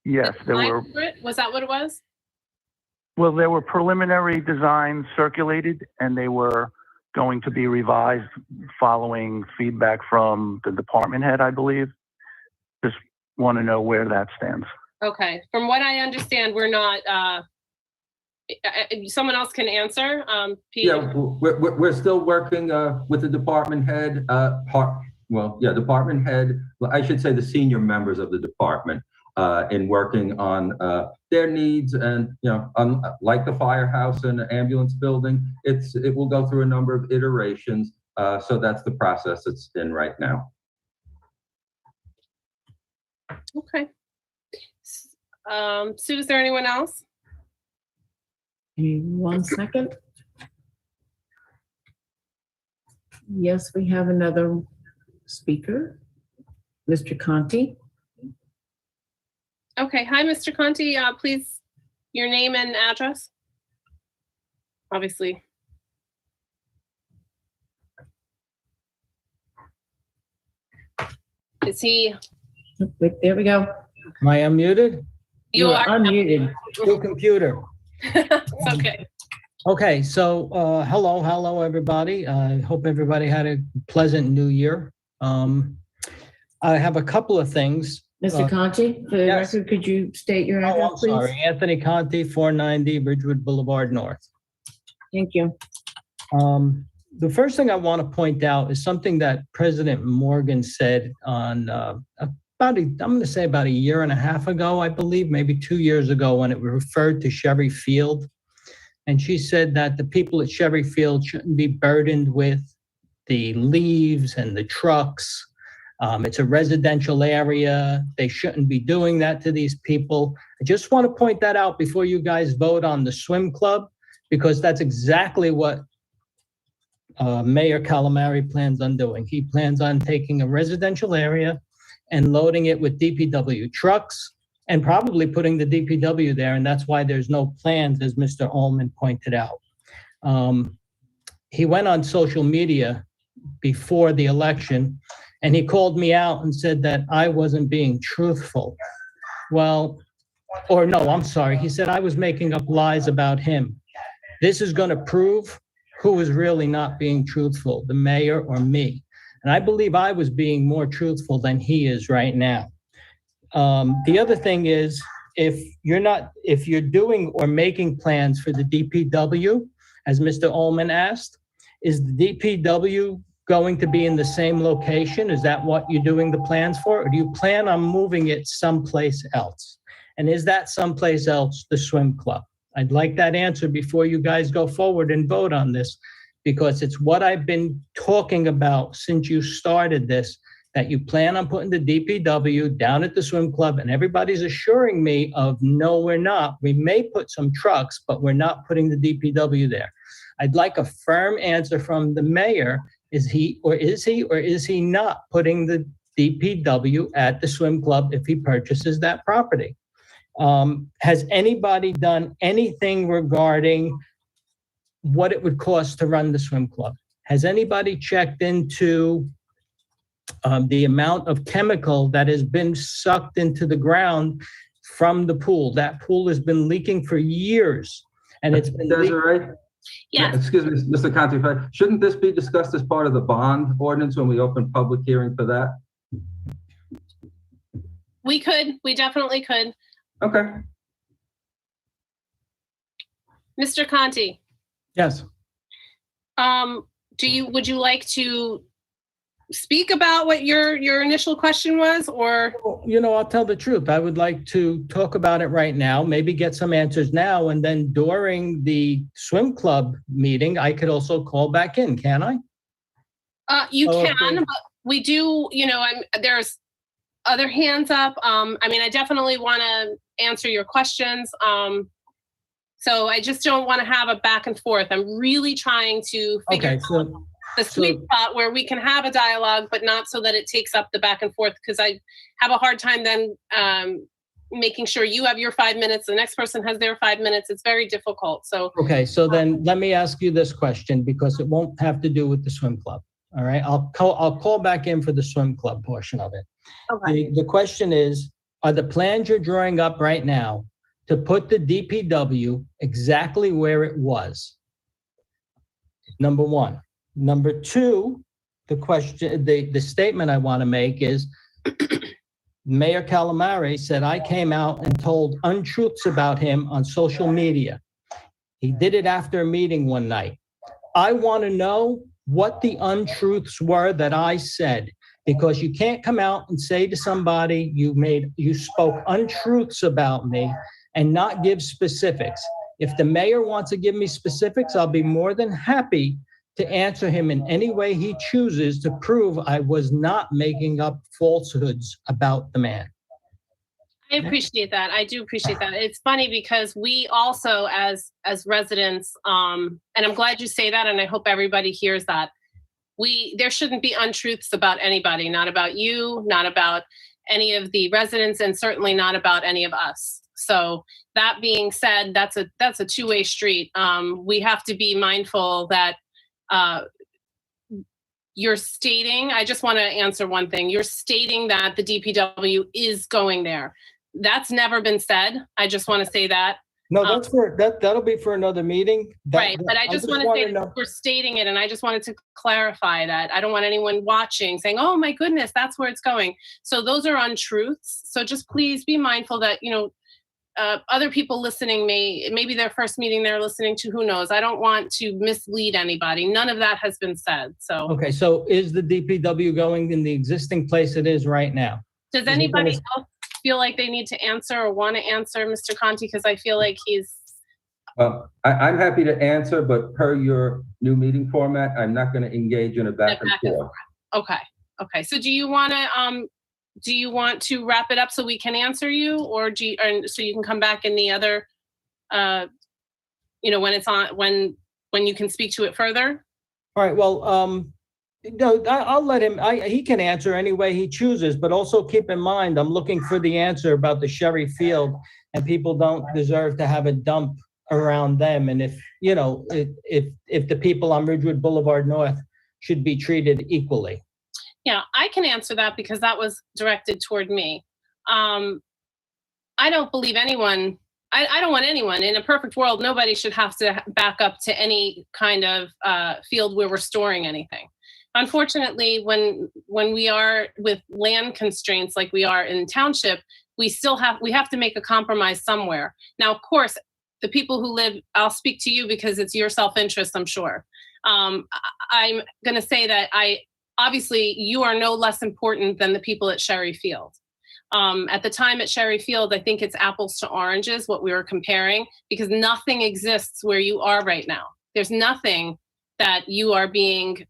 Yes, there were. Was that what it was? Well, there were preliminary designs circulated, and they were going to be revised following feedback from the department head, I believe. Just want to know where that stands. Okay. From what I understand, we're not, someone else can answer. Pete? Yeah, we're still working with the department head, department head, well, I should say the senior members of the department. in working on their needs. And, like the firehouse and the ambulance building, it will go through a number of iterations. So that's the process it's in right now. Okay. Sue, is there anyone else? Give me 1 second. Yes, we have another speaker, Mr. Conti. Okay. Hi, Mr. Conti. Please, your name and address. Obviously. Is he? Wait, there we go. Am I unmuted? You are unmuted. New computer. It's okay. Okay, so hello, everybody. I hope everybody had a pleasant new year. I have a couple of things. Mr. Conti, for the yes. record, could you state your Oh, address, I'm please? sorry, Anthony Conti, 490 Ridgewood Boulevard North. Thank you. The first thing I want to point out is something that President Morgan said on about a year and a half ago, I believe, maybe 2 years ago, when it referred to Sherry Field. And she said that the people at Sherry Field shouldn't be burdened with the leaves and the trucks. It's a residential area. They shouldn't be doing that to these people. I just want to point that out before you guys vote on the swim club, because that's exactly what Mayor Calamari plans on doing. He plans on taking a residential area and loading it with DPW trucks and probably putting the DPW there. And that's why there's no plans, as Mr. Ullman pointed out. He went on social media before the election and he called me out and said that I wasn't being truthful. Well, or no, I'm sorry. He said I was making up lies about him. This is going to prove who is really not being truthful, the mayor or me. And I believe I was being more truthful than he is right now. The other thing is, if you're doing or making plans for the DPW, as Mr. Ullman asked, is the DPW going to be in the same location? Is that what you're doing the plans for? Or do you plan on moving it someplace else? And is that someplace else the swim club? I'd like that answer before you guys go forward and vote on this, because it's what I've been talking about since you started this, that you plan on putting the DPW down at the swim club, and everybody's assuring me of, no, we're not. We may put some trucks, but we're not putting the DPW there. I'd like a firm answer from the mayor. Is he not putting the DPW at the swim club if he purchases that property? Has anybody done anything regarding what it would cost to run the swim club? Has anybody checked into the amount of chemical that has been sucked into the ground from the pool? That pool has been leaking for years, and it's been Desiree? Yes. Excuse me, Mr. Conti, shouldn't this be discussed as part of the bond ordinance when we open public hearing for that? We definitely could. Okay. Mr. Conti, Yes. would you like to speak about what your initial question was, or? I'll tell the truth. I would like to talk about it right now, maybe get some answers now, and then during the swim club meeting, I could also call back in, can I? You can, but we do, there's other hands up. I definitely want to answer your questions. So I just don't want to have a back and forth. I'm really trying to figure out the sweet spot where we can have a dialogue, but not so that it takes up the back and forth, because I have a hard time then making sure you have your 5 minutes, the next person has their 5 minutes. It's very difficult. So okay, so then let me ask you this question, because it won't have to do with the swim club. All right, I'll call back in for the swim club portion of it. okay. The question is, are the plans you're drawing up right now to put the DPW exactly where it was? Number one. Number two, the statement I want to make is, Mayor Calamari said I came out and told untruths about him on social media. He did it after a meeting one night. I want to know what the untruths were that I said. because you can't come out and say to somebody, you spoke untruths about me and not give specifics. If the mayor wants to give me specifics, I'll be more than happy to answer him in any way he chooses to prove I was not making up falsehoods about the man. I appreciate that. I do appreciate that. It's funny because we also, as residents, and I'm glad you say that, and I hope everybody hears that, there shouldn't be untruths about anybody, not about you, not about any of the residents, and certainly not about any of us. So that being said, that's a two-way street. We have to be mindful that you're stating, I just want to answer one thing. You're stating that the DPW is going there. That's never been said. I just want to say that. No, that'll be for another meeting. Right, but I just want to say that we're stating it, and I just wanted to clarify that. I don't want anyone watching saying, oh my goodness, that's where it's going. So those are untruths. So just please be mindful that, other people listening maybe their first meeting they're listening to, who knows? I don't want to mislead anybody. None of that has been said, so. Okay, so is the DPW going in the existing place it is right now? Does anybody else feel like they need to answer or want to answer, Mr. Conti? Because I feel like he's... I'm happy to answer, but per your new meeting format, I'm not going to engage in a back and forth. Okay. So do you want to wrap it up so we can answer you, or so you can come back in the other, when it's on, when you can speak to it further? All right, well, no, I'll let him, he can answer any way he chooses, but also keep in mind, I'm looking for the answer about the Sherry Field, and people don't deserve to have a dump around them. And if the people on Ridgewood Boulevard North should be treated equally. Yeah, I can answer that because that was directed toward me. I don't believe anyone, I don't want anyone, in a perfect world, nobody should have to back up to any kind of field where we're storing anything. Unfortunately, when we are with land constraints like we are in Township, we have to make a compromise somewhere. Now, of course, the people who live, I'll speak to you because it's your self-interest, I'm sure. I'm going to say that obviously you are no less important than the people at Sherry Field. At the time at Sherry Field, I think it's apples to oranges, what we were comparing, because nothing exists where you are right now. There's nothing that you are being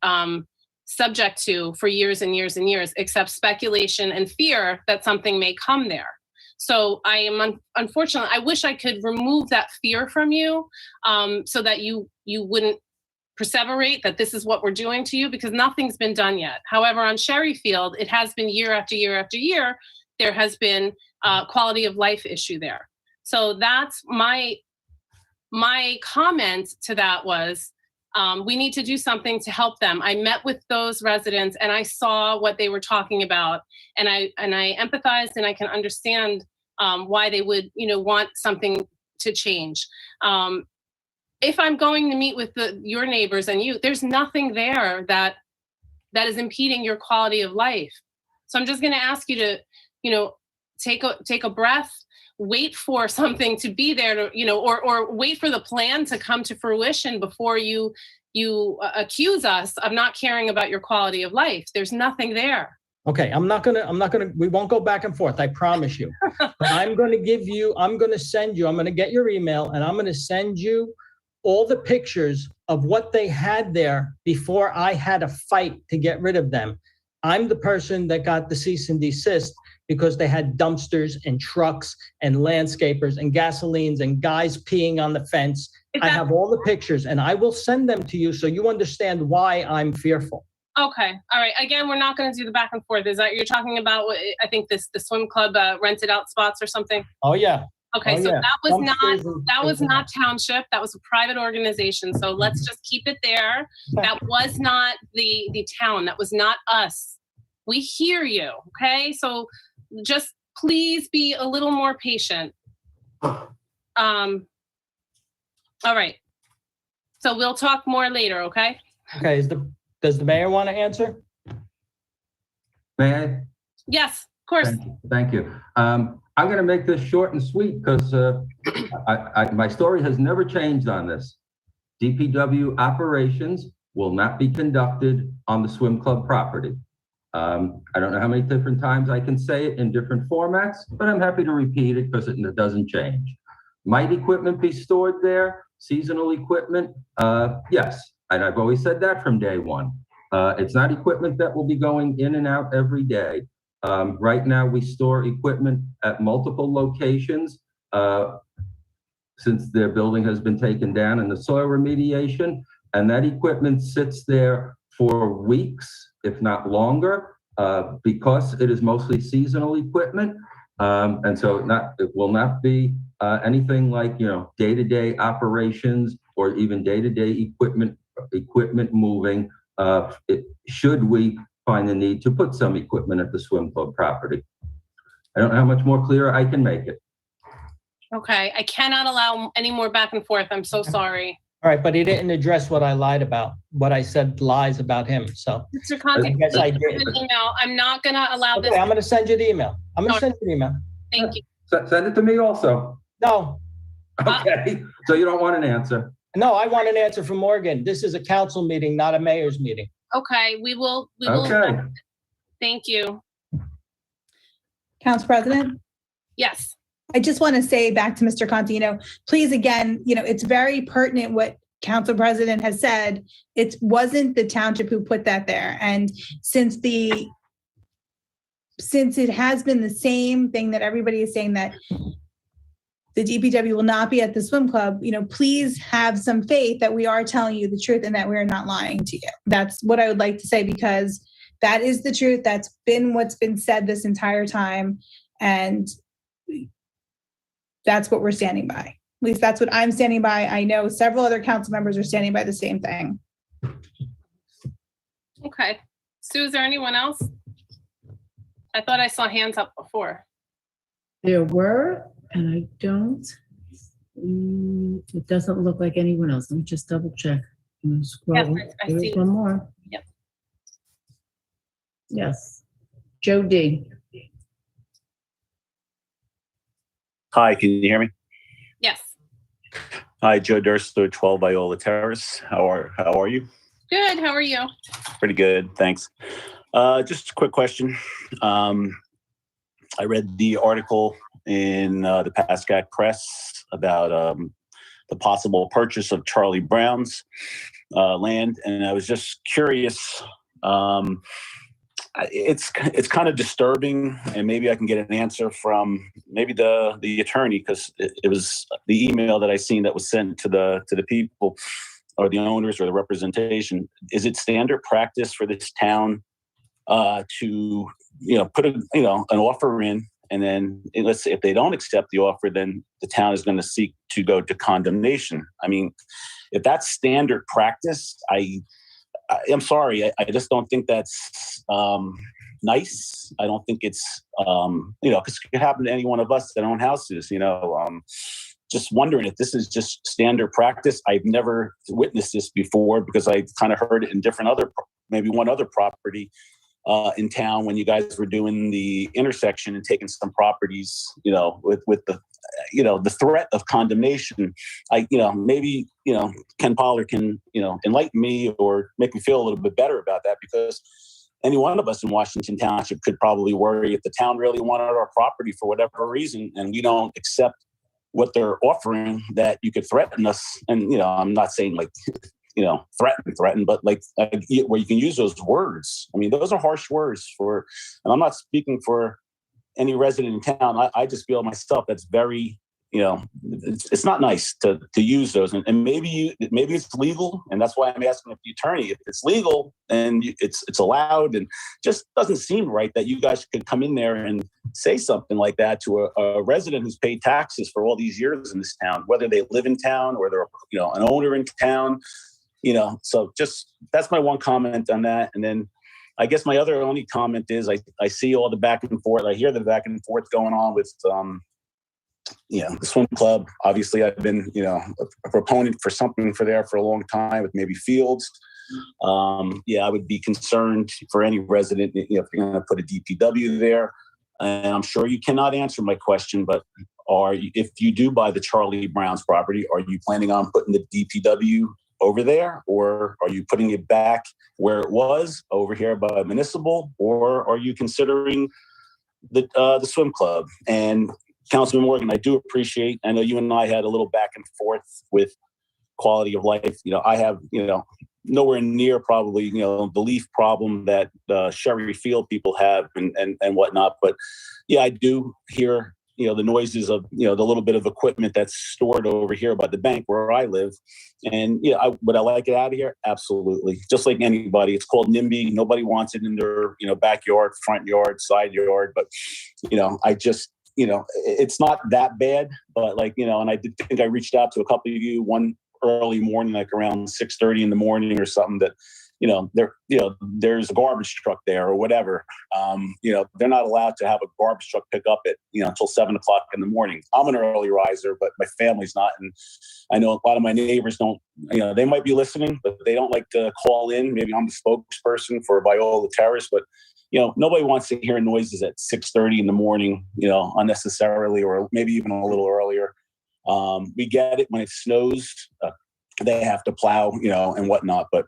subject to for years and years and years, except speculation and fear that something may come there. So I am unfortunately, I wish I could remove that fear from you, so that you wouldn't perseverate that this is what we're doing to you, because nothing's been done yet. However, on Sherry Field, it has been year after year after year, there has been a quality of life issue there. So that's my comment to that was, we need to do something to help them. I met with those residents and I saw what they were talking about, and I empathized, and I can understand why they would, want something to change. If I'm going to meet with your neighbors and you, there's nothing there that is impeding your quality of life. So I'm just going to ask you to, take a breath, wait for something to be there to, or wait for the plan to come to fruition before you accuse us of not caring about your quality of life. There's nothing there. Okay, we won't go back and forth, I promise you. But I'm going to get your email, and I'm going to send you all the pictures of what they had there before I had a fight to get rid of them. I'm the person that got the cease and desist because they had dumpsters and trucks and landscapers and gasolines and guys peeing on the fence. I have all the pictures, and I will send them to you so you understand why I'm fearful. Okay. All right. Again, we're not going to do the back and forth. Is that you're talking about? I think the swim club rented out spots or something. Oh yeah. Okay. So that was not Township. That was a private organization. So let's just keep it there. That was not the town. That was not us. We hear you. Okay. So just please be a little more patient. All right. So we'll talk more later. Okay. Okay. Does the mayor want to answer? May I? Yes, of course. Thank you. I'm going to make this short and sweet because my story has never changed on this. DPW operations will not be conducted on the swim club property. I don't know how many different times I can say it in different formats, but I'm happy to repeat it because it doesn't change. Might equipment be stored there? Seasonal equipment? Yes. And I've always said that from day one. It's not equipment that will be going in and out every day. Right now, we store equipment at multiple locations since their building has been taken down in the soil remediation, and that equipment sits there for weeks, if not longer, because it is mostly seasonal equipment. And so it will not be anything like, day-to-day operations or even day-to-day equipment moving. Should we find the need to put some equipment at the swim club property. I don't know how much more clear I can make it. Okay, I cannot allow any more back and forth. I'm so sorry. All right, but he didn't address what I lied about, what I said lies about him, so. Mr. Conti, I guess I did. an email. I'm not gonna allow this. Okay, I'm gonna send you the email. Thank you. Send it to me also. No, Okay, so you don't want an answer. no, I want an answer from Morgan. This is a council meeting, not a mayor's meeting. Okay, we will. Okay. Thank you. Council President? Yes. I just want to say back to Mr. Conti, please, again, it's very pertinent what Council President has said. It wasn't the township who put that there. And since it has been the same thing that everybody is saying, that the DPW will not be at the swim club, please have some faith that we are telling you the truth and that we are not lying to you. That's what I would like to say, because that is the truth. That's been what's been said this entire time. And that's what we're standing by. At least that's what I'm standing by. I know several other council members are standing by the same thing. Okay. Sue, is there anyone else? I thought I saw hands up before. There were, and I don't, it doesn't look like anyone else. Let me just double check. I'm gonna scroll. Yes, I There's see. one more. Yep. Yes. Joe D. Hi, can you hear me? Yes. Hi, Joe Durster, 12 Viola Terrace. How are you? Good. How are you? Pretty good, thanks. Just a quick question. I read the article in the Pascack Press about the possible purchase of Charlie Brown's land, and I was just curious. It's kind of disturbing, and maybe I can get an answer from maybe the attorney, because it was the email that I seen that was sent to the people or the owners or the representation. Is it standard practice for this town to put an offer in, and then let's say if they don't accept the offer, then the town is going to seek to go to condemnation? I mean, if that's standard practice, I'm sorry. I just don't think that's nice. I don't think it's, because it could happen to any one of us that own houses, just wondering if this is just standard practice. I've never witnessed this before, because I kind of heard it in maybe one other property in town when you guys were doing the intersection and taking some properties, with the threat of condemnation. Maybe Ken Pollard can enlighten me or make me feel a little bit better about that, because any one of us in Washington Township could probably worry if the town really wanted our property for whatever reason and we don't accept what they're offering, that you could threaten us. And I'm not saying like threaten, but like where you can use those words. I mean, those are harsh words and I'm not speaking for any resident in town. I just feel myself that's very, it's not nice to use those. And maybe it's legal, and that's why I'm asking the attorney if it's legal and it's allowed, and just doesn't seem right that you guys could come in there and say something like that to a resident who's paid taxes for all these years in this town, whether they live in town or they're an owner in town. So just that's my one comment on that. And then I guess my only comment is I see all the back and forth. I hear the back and forth going on with the swim club. Obviously, I've been a proponent for something for a long time with maybe fields. I would be concerned for any resident if you're going to put a DPW there. And I'm sure you cannot answer my question, but if you do buy the Charlie Brown's property, are you planning on putting the DPW over there, or are you putting it back where it was over here by municipal, or are you considering the swim club? And Councilman Morgan, I do appreciate, I know you and I had a little back and forth with quality of life. I have, nowhere near probably, the leaf problem that Sherry Field people have and whatnot. But yeah, I do hear, the noises of, the little bit of equipment that's stored over here by the bank where I live. And would I like it out of here? Absolutely. Just like anybody. It's called NIMBY. Nobody wants it in their, backyard, front yard, side yard. But, I just, it's not that bad. But and I did think I reached out to a couple of you one early morning, like around 6:30 in the morning or something, that there's a garbage truck there or whatever. They're not allowed to have a garbage truck pick up at until 7 o'clock in the morning. I'm an early riser, but my family's not, and I know a lot of my neighbors don't. They might be listening, but they don't like to call in. Maybe I'm the spokesperson for Viola Terrace, but nobody wants to hear noises at 6:30 in the morning, unnecessarily, or maybe even a little earlier. We get it when it snows, they have to plow, and whatnot. But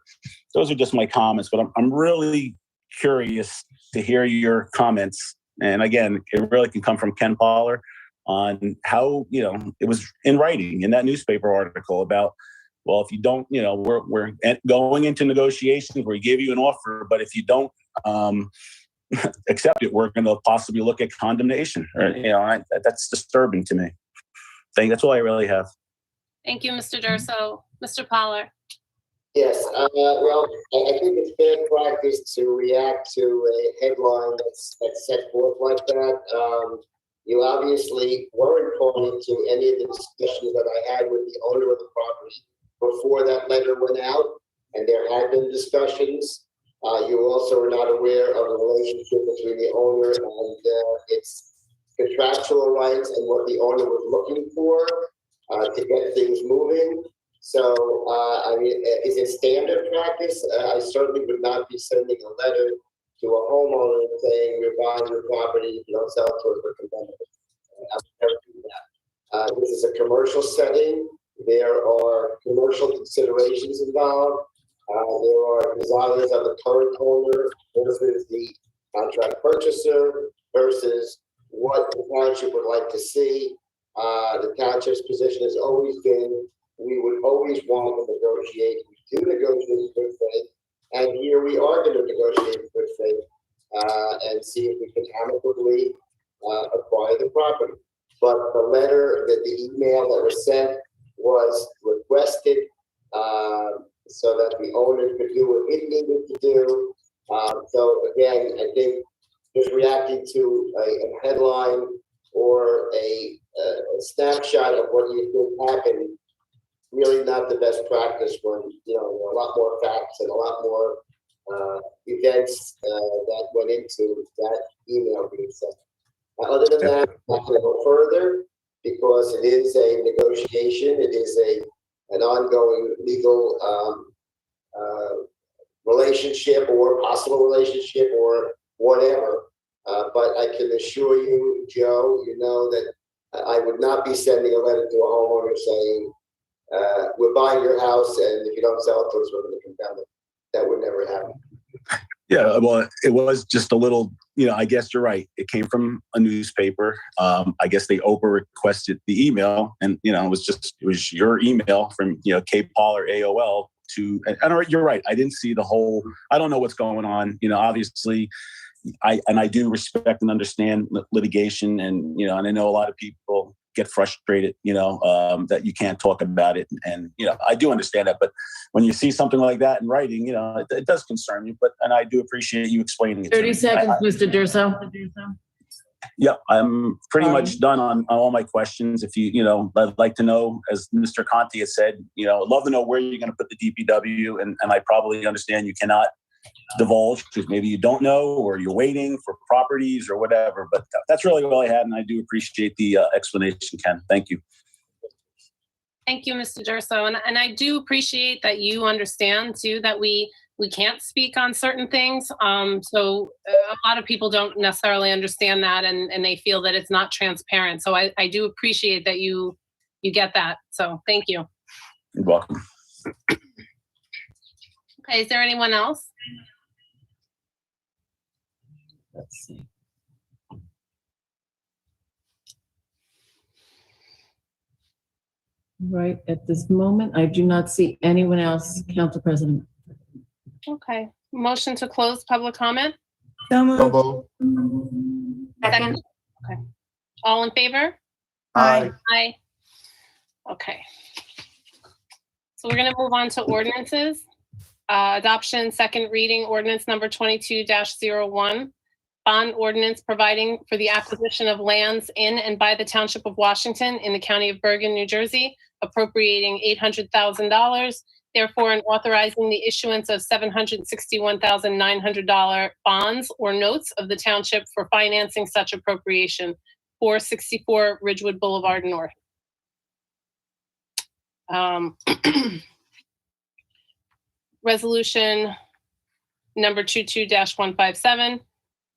those are just my comments. But I'm really curious to hear your comments. And again, it really can come from Ken Poller on how, it was in writing in that newspaper article about, well, if you don't, we're going into negotiations where we give you an offer, but if you don't accept it, we're going to possibly look at condemnation. Or, that's disturbing to me. That's all I really have. Thank you, Mr. Durso. Mr. Poller. Yes, well, I think it's bad practice to react to a headline that's set forth like that. You obviously weren't party to any of the discussions that I had with the owner of the property before that letter went out, and there had been discussions. You also are not aware of the relationship between the owner and its contractual rights and what the owner was looking for to get things moving. So, is it standard practice? I certainly would not be sending a letter to a homeowner saying, we're buying your property, if you don't sell it to us, we're condemning it. I would never do that. This is a commercial setting. There are commercial considerations involved. There are desires of the current owner versus the contract purchaser versus what the township would like to see. The township's position has always been, we would always want to negotiate. We do negotiate in good faith, and here we are going to negotiate in good faith and see if we can amicably acquire the property. But the letter, the email that was sent was requested so that the owner could do what it needed to do. So again, I think just reacting to a headline or a snapshot of what you think happened, really not the best practice when, a lot more facts and a lot more events that went into that email being sent. Other than that, I'm not going to go further because it is a negotiation. It is an ongoing legal relationship or possible relationship or whatever. But I can assure you, Joe, that I would not be sending a letter to a homeowner saying, we're buying your house, and if you don't sell it to us, we're going to condemn it. That would never happen. Yeah, well, it was just a little, I guess you're right. It came from a newspaper. I guess they requested the email, and, it was your email from, K. Poller AOL to, and you're right. I didn't see the whole, I don't know what's going on. Obviously, I do respect and understand litigation, and, and I know a lot of people get frustrated, that you can't talk about it. And, I do understand that. But when you see something like that in writing, it does concern you. And I do appreciate you explaining it. 30 seconds, Mr. Durso. Yeah, I'm pretty much done on all my questions. If I'd like to know, as Mr. Conti has said, I'd love to know where you're going to put the DPW. And I probably understand you cannot divulge because maybe you don't know or you're waiting for properties or whatever. But that's really all I had, and I do appreciate the explanation, Ken. Thank you. Thank you, Mr. Durso. And I do appreciate that you understand too that we can't speak on certain things. So a lot of people don't necessarily understand that, and they feel that it's not transparent. So I do appreciate that you get that. So thank you. You're welcome. Okay, is there anyone else? Let's see. Right at this moment, I do not see anyone else, Council President. Okay, motion to close public comment? So So moved. moved. Second. Okay. All in favor? Aye. Aye. Okay. So we're gonna move on to ordinances. Adoption, second reading, ordinance number 22-01. Bond ordinance providing for the acquisition of lands in and by the Township of Washington in the County of Bergen, New Jersey, appropriating $800,000, therefore, and authorizing the issuance of $761,900 bonds or notes of the township for financing such appropriation, 464 Ridgewood Boulevard North. Resolution number 22-157,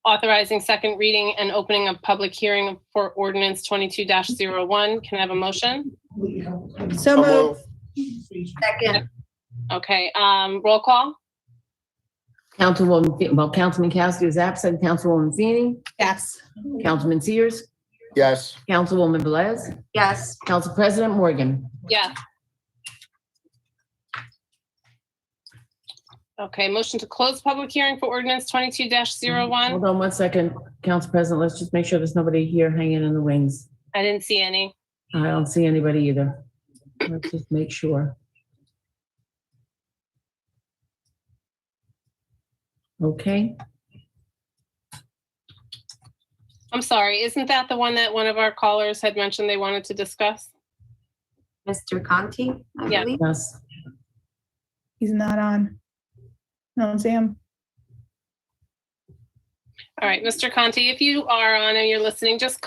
authorizing second reading and opening of public hearing for ordinance 22-01. Can I have a motion? So So moved. moved. Second. Okay, roll call? Councilman Cassidy is absent. Councilwoman Feeney, Yes. Councilman Sears, Yes. Councilwoman Velez, Yes. Council President Morgan. Yes. Okay, motion to close public hearing for ordinance 22-01. Hold on one second, Council President. Let's just make sure there's nobody here hanging in the wings. I didn't see any. I don't see anybody either. Let's just make sure. Okay, I'm sorry, isn't that the one that one of our callers had mentioned they wanted to discuss? Mr. Conti, I Yeah. believe. yes. He's not on. I don't see him. All right, Mr. Conti, if you are on and you're listening, just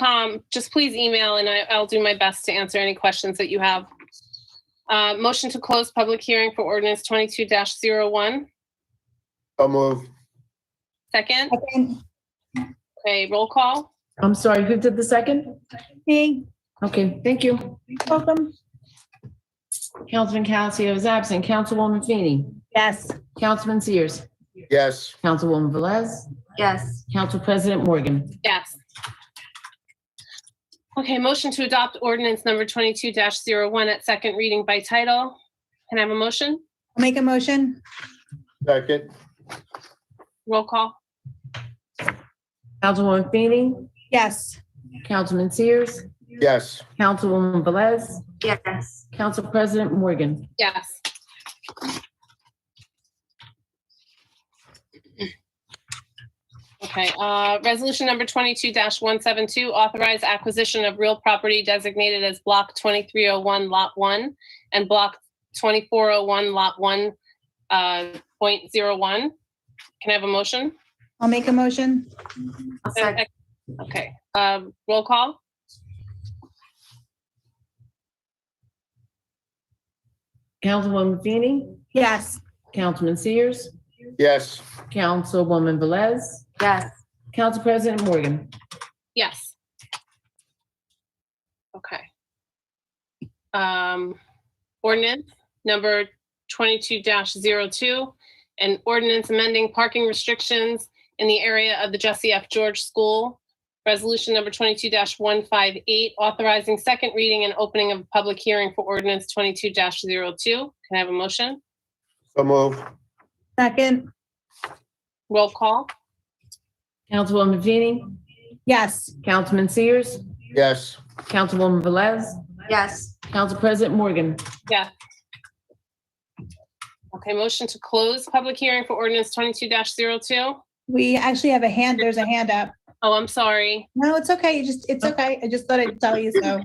please email and I'll do my best to answer any questions that you have. Motion to close public hearing for ordinance 22-01. So moved. Second, Second. okay, roll call? I'm sorry, who did the second? Me. Okay, thank you. Welcome. Councilman Cassidy is absent. Councilwoman Feeney, Yes. Councilman Sears, Yes. Councilwoman Velez, Yes. Council President Morgan. Yes. Okay, motion to adopt ordinance number 22-01 at second reading by title. Can I have a motion? I'll make a motion. Second. Roll call? Councilwoman Feeney, Yes. Councilman Sears, Yes. Councilwoman Velez, Yes. Council President Morgan. Yes. Okay, resolution number 22-172, authorize acquisition of real property designated as block 2301 lot 1 and block 2401 lot 1, .01. Can I have a motion? I'll make a motion. I'll second. Okay, roll call? Councilwoman Feeney, Yes. Councilman Sears, Yes. Councilwoman Velez, Yes. Council President Morgan. Yes. Okay. Ordinance number 22-02, an ordinance amending parking restrictions in the area of the Jesse F. George School. Resolution number 22-158, authorizing second reading and opening of a public hearing for ordinance 22-02. Can I have a motion? So moved. Second. Roll call? Councilwoman Feeney, Yes. Councilman Sears, Yes. Councilwoman Velez, Yes. Council President Morgan. Yeah. Okay, motion to close public hearing for ordinance 22-02. We actually have a hand. There's a hand up. Oh, I'm sorry. No, it's okay. It's okay. I just thought I'd tell you so.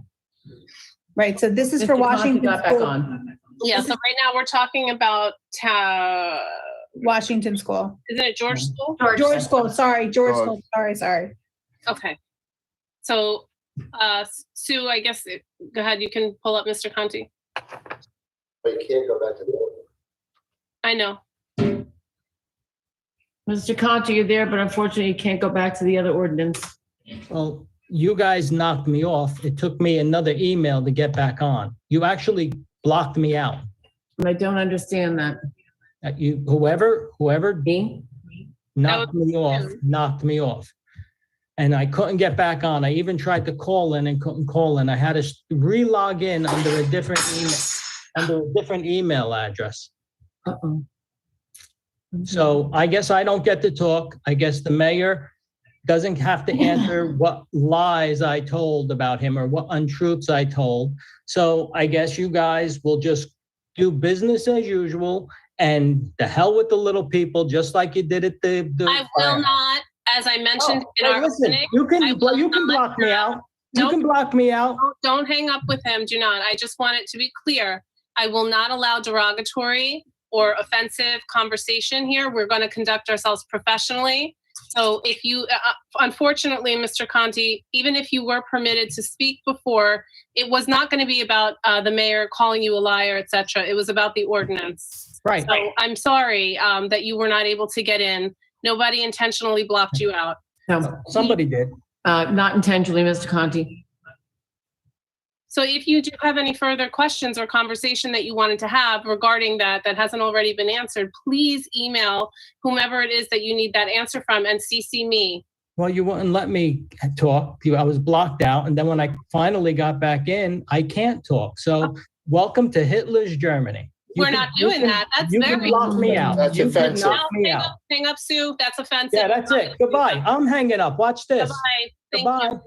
Right. So this is for Mr. Conti Washington got back School. on. Yeah, so right now we're talking about, Washington School. isn't it George School? George School. Sorry. George George. School. Sorry. Okay. So, Sue, I guess, go ahead, you can pull up Mr. Conti. But you can't go back to the order. I know. Mr. Conti, you're there, but unfortunately you can't go back to the other ordinance. Well, you guys knocked me off. It took me another email to get back on. You actually blocked me out. I don't understand that. Whoever Me? knocked me off. And I couldn't get back on. I even tried to call in and couldn't call in. I had to re-log in under a different email address. Uh-oh. So I guess I don't get to talk. I guess the mayor doesn't have to answer what lies I told about him or what untruths I told. So I guess you guys will just do business as usual and the hell with the little people, just like you did at the I will not, as I mentioned in our opening. You can I will not block me out. You Nope. can block me out. Don't hang up with him. Do not. I just want it to be clear. I will not allow derogatory or offensive conversation here. We're going to conduct ourselves professionally. So if you, unfortunately, Mr. Conti, even if you were permitted to speak before, it was not going to be about the mayor calling you a liar, et cetera. It was about the ordinance. Right. So I'm sorry that you were not able to get in. Nobody intentionally blocked you out. No, Somebody did. not intentionally, Mr. Conti. So if you do have any further questions or conversation that you wanted to have regarding that hasn't already been answered, please email whomever it is that you need that answer from and CC me. Well, you wouldn't let me talk. I was blocked out. And then when I finally got back in, I can't talk. So welcome to Hitler's Germany. We're not doing that. That's you can very. block me out. That's You can offensive. knock me out. Hang up, Sue. That's offensive. Yeah, that's it. Goodbye. I'm hanging up. Watch this. Goodbye. Thank Goodbye. you.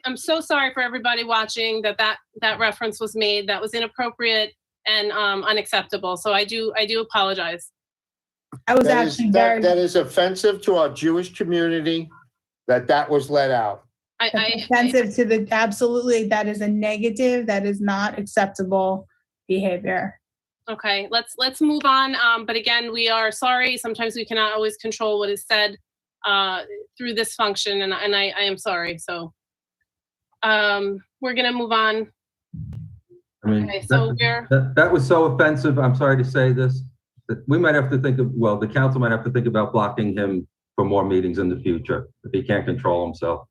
I'm so sorry for everybody watching that reference was made. That was inappropriate and unacceptable. So I do apologize. I was actually very That is offensive to our Jewish community, that was let out. offensive to the, absolutely, that is a negative. That is not acceptable behavior. Okay, let's move on. But again, we are sorry. Sometimes we cannot always control what is said through this function, and I am sorry. So we're gonna move on. I mean, Okay, so that was so offensive. I'm sorry to say this, that we might have to think of, well, the council might have to think about blocking him for more meetings in the future if he can't control himself.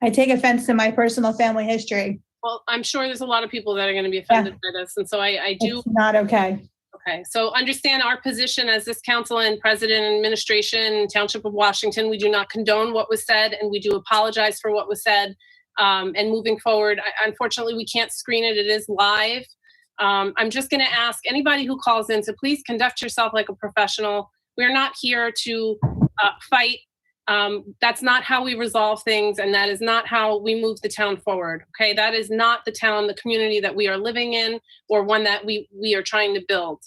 I take offense to my personal family history. Well, I'm sure there's a lot of people that are going to be offended by this, and so I do. It's not okay. Okay, so understand our position as this council and president and administration, Township of Washington. We do not condone what was said, and we do apologize for what was said. And moving forward, unfortunately, we can't screen it. It is live. I'm just going to ask anybody who calls in to please conduct yourself like a professional. We're not here to fight. That's not how we resolve things, and that is not how we move the town forward. Okay, that is not the town, the community that we are living in, or one that we are trying to build.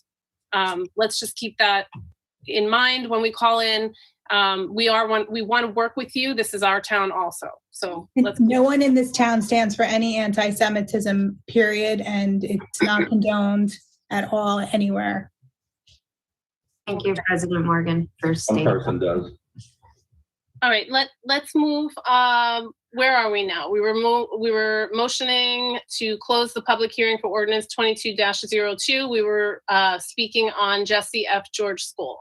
Let's just keep that in mind when we call in. We want to work with you. This is our town also. So no one in this town stands for any anti-Semitism, period, and it's not condoned at all anywhere. Thank you, President Morgan, for One stating. person does. all right. Let's move. Where are we now? We were motioning to close the public hearing for ordinance 22-02. We were speaking on Jesse F. George School.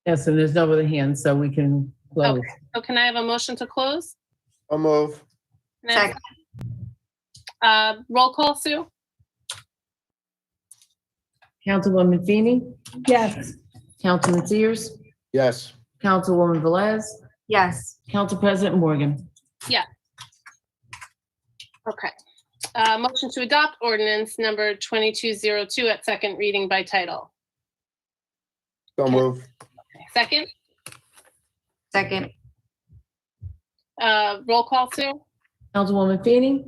Yes, and there's no other hands, so we can close. Okay. So can I have a motion to close? I'll move. Second. Roll call, Sue? Councilwoman Feeney, Yes. Councilman Sears, Yes. Councilwoman Velez, Yes. Council President Morgan. Okay. Motion to adopt ordinance number 2202 at second reading by title. So move. Second, Second. roll call, Sue? Councilwoman Feeney,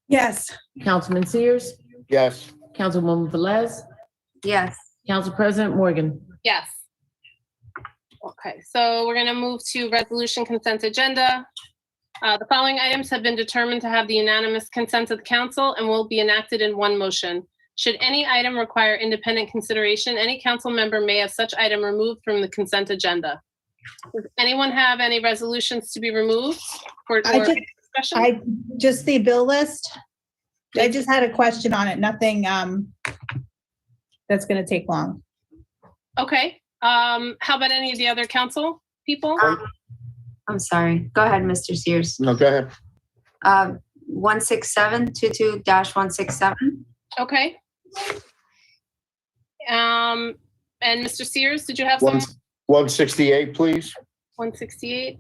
Yes. Councilman Sears, Yes. Councilwoman Velez, Yes. Council President Morgan. Yes. Okay, so we're going to move to resolution consent agenda. The following items have been determined to have the unanimous consent of the council and will be enacted in one motion. Should any item require independent consideration, any council member may have such item removed from the consent agenda. Does anyone have any resolutions to be removed for discussion? Just the bill list. I just had a question on it. Nothing that's going to take long. Okay, how about any of the other council people? I'm sorry. Go ahead, Mr. Sears. No, go ahead. 16722-167. Okay. And Mr. Sears, did you have some? 168, please. 168.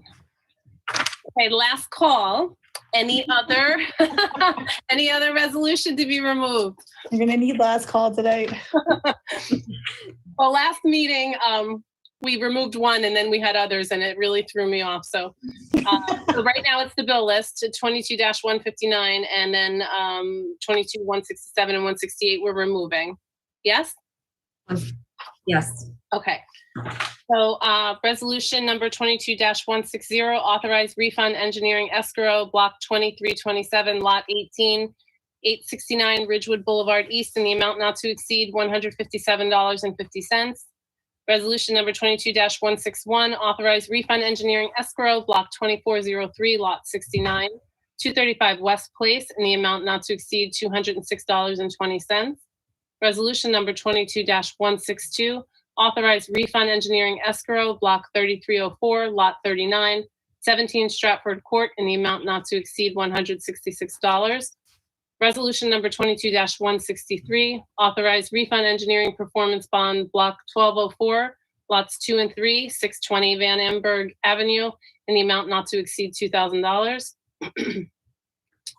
Okay, last call. Any other, any other resolution to be removed? You're gonna need last call today. Well, last meeting, we removed one and then we had others and it really threw me off. So, so right now it's the bill list, 22-159 and then 22, 167 and 168 we're removing. Yes? Yes. Okay. So resolution number 22-160, authorized refund engineering escrow, block 2327, lot 18, 869 Ridgewood Boulevard East in the amount not to exceed $157.50. Resolution number 22-161, authorized refund engineering escrow, block 2403, lot 69, 235 West Place in the amount not to exceed $206.20. Resolution number 22-162, authorized refund engineering escrow, block 3304, lot 39, 17 Stratford Court in the amount not to exceed $166. Resolution number 22-163, authorized refund engineering performance bond, block 1204, lots 2 and 3, 620 Van Amberg Avenue in the amount not to exceed $2,000.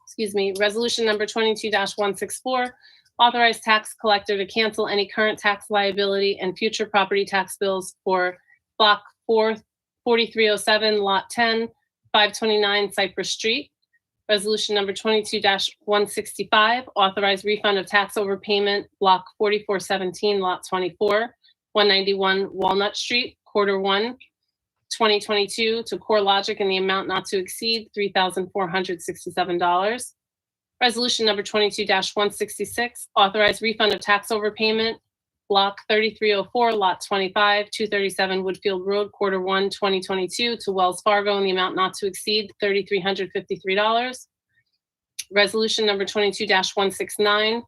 Excuse me. Resolution number 22-164, authorized tax collector to cancel any current tax liability and future property tax bills for block 4307, lot 10, 529 Cypress Street. Resolution number 22-165, authorized refund of tax overpayment, block 4417, lot 24, 191 Walnut Street, quarter 1, 2022 to CoreLogic in the amount not to exceed $3,467. Resolution number 22-166, authorized refund of tax overpayment, block 3304, lot 25, 237 Woodfield Road, quarter 1, 2022 to Wells Fargo in the amount not to exceed $3,353. Resolution number 22-169,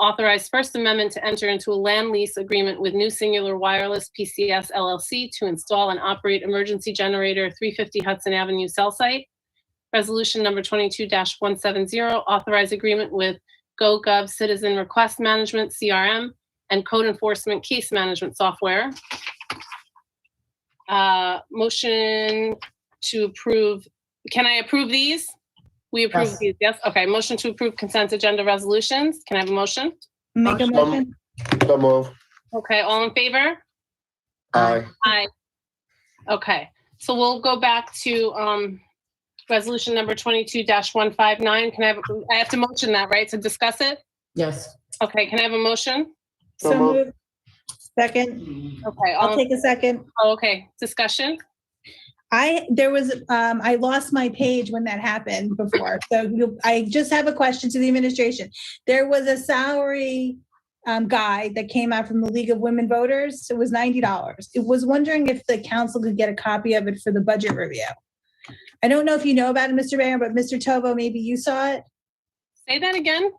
authorized First Amendment to enter into a land lease agreement with New Singular Wireless PCS LLC to install and operate emergency generator 350 Hudson Avenue cell site. Resolution number 22-170, authorized agreement with GoGov Citizen Request Management, CRM, and Code Enforcement Case Management Software. Motion to approve. Can I approve these? We approve Yes. these, yes? Okay, motion to approve consent agenda resolutions. Can I have a motion? Make a motion. So move. Okay, all in favor? Aye. Aye. Okay, so we'll go back to resolution number 22-159. Can I have to motion that, right, to discuss it? Yes. Okay, can I have a motion? So moved. Second. Okay, I'll take a second. okay, discussion? I lost my page when that happened before. So I just have a question to the administration. There was a salary guide that came out from the League of Women Voters. It was $90. It was wondering if the council could get a copy of it for the budget review. I don't know if you know about it, Mr. Mayor, but Mr. Tovo, maybe you saw it. Say that again?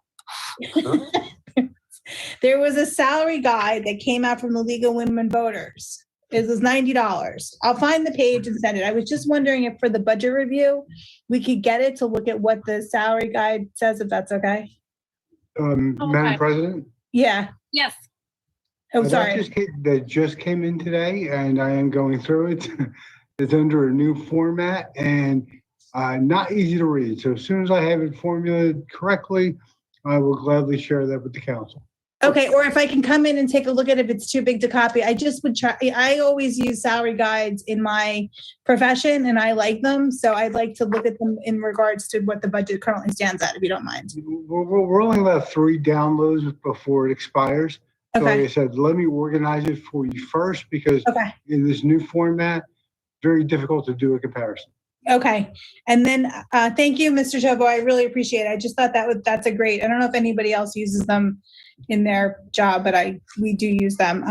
There was a salary guide that came out from the League of Women Voters. It was $90. I'll find the page and send it. I was just wondering if for the budget review, we could get it to look at what the salary guide says, if that's okay. Madam President? Yeah. Yes. Oh, sorry. That just came in today and I am going through it. It's under a new format and not easy to read. So as soon as I have it formulated correctly, I will gladly share that with the council. Okay, or if I can come in and take a look at it, if it's too big to copy, I just would try. I always use salary guides in my profession and I like them. So I'd like to look at them in regards to what the budget currently stands at, if you don't mind. We're only allowed 3 downloads before it expires. So Okay. like I said, let me organize it for you first because Okay. in this new format, very difficult to do a comparison. Okay. And then thank you, Mr. Tobo. I really appreciate it. I just thought that's a great, I don't know if anybody else uses them in their job, but we do use them.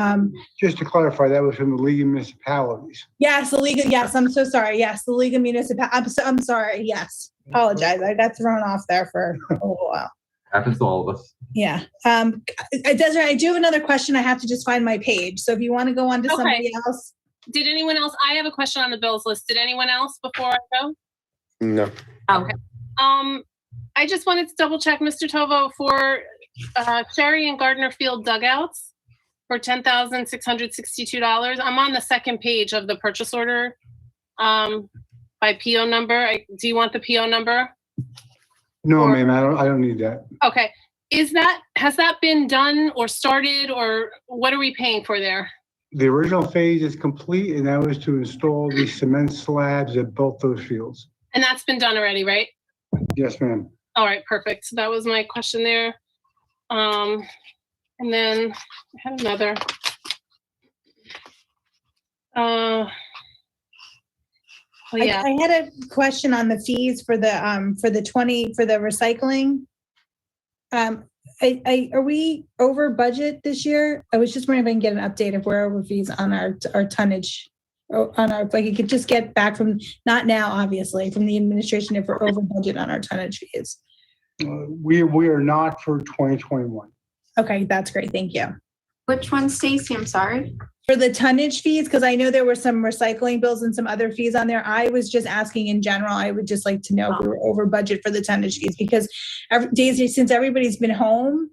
Just to clarify, that was from the League of Municipalities. Yes, the League of, yes, I'm so sorry. Yes, the League of Municipalities. I'm sorry. Yes. Apologize. I got thrown off there for a little while. Happens to all of us. Yeah. Desiree, I do have another question. I have to just find my page. So if you want to go on to somebody else. Did anyone else? I have a question on the bills list. Did anyone else before I go? No. Okay. I just wanted to double check, Mr. Tovo, for Cherry and Gardner Field dugouts. for $10,662. I'm on the second page of the purchase order by PO number. Do you want the PO number? No, Or- ma'am, I don't need that. Okay. Has that been done or started, or what are we paying for there? The original phase is complete, and that was to install the cement slabs at both those fields. And that's been done already, right? Yes, ma'am. All right, perfect. So that was my question there. And then I had another. Oh yeah. I had a question on the fees for the recycling. Are we over budget this year? I was just wondering if I can get an update if we're over fees on our tonnage. If I could just get back from, not now, obviously, from the administration, if we're over budget on our tonnage fees. We are not for 2021. Okay, that's great. Thank you. Which one, Stacy? I'm sorry. For the tonnage fees, because I know there were some recycling bills and some other fees on there. I was just asking in general. I would just like to know if we were over budget for the tonnage fees, because Daisy, since everybody's been home,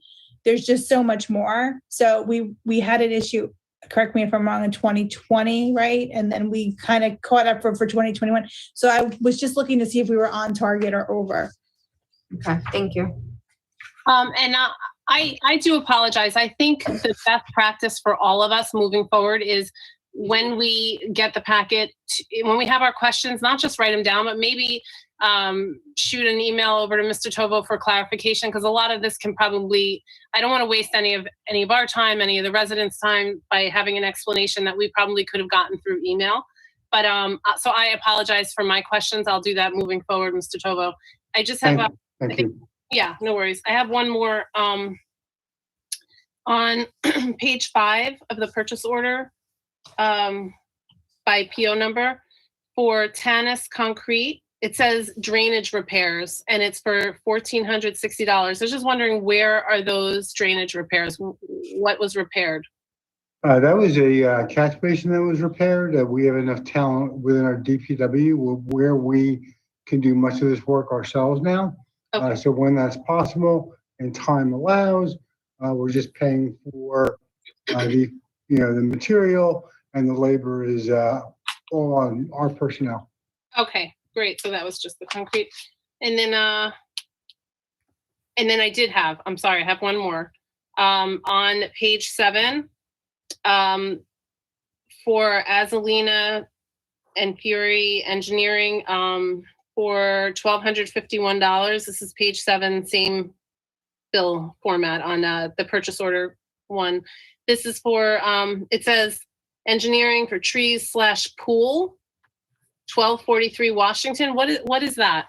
there's just so much more. So we had an issue, correct me if I'm wrong, in 2020, right? And then we kind of caught up for 2021. So I was just looking to see if we were on target or over. Okay, thank you. And I do apologize. I think the best practice for all of us moving forward is when we get the packet, when we have our questions, not just write them down, but maybe shoot an email over to Mr. Tovo for clarification, because a lot of this can probably, I don't want to waste any of our time, any of the residents' time by having an explanation that we probably could have gotten through email. But so I apologize for my questions. I'll do that moving forward, Mr. Tovo. I just have Thank you. yeah, no worries. I have one more on page 5 of the purchase order by PO number for Tanis Concrete. It says drainage repairs, and it's for $1,460. I was just wondering, where are those drainage repairs? What was repaired? That was a catch basin that was repaired. We have enough talent within our DPW where we can do much of this work ourselves now. Okay. So when that's possible and time allows, we're just paying for the material, and the labor is all on our personnel. Okay, great. So that was just the concrete. And then I did have, I'm sorry, I have one more. On page 7, for Azalina and Fury Engineering, for $1,251. This is page 7, same bill format on the purchase order one. This is for, it says engineering for trees/pool, 1243 Washington. What is that?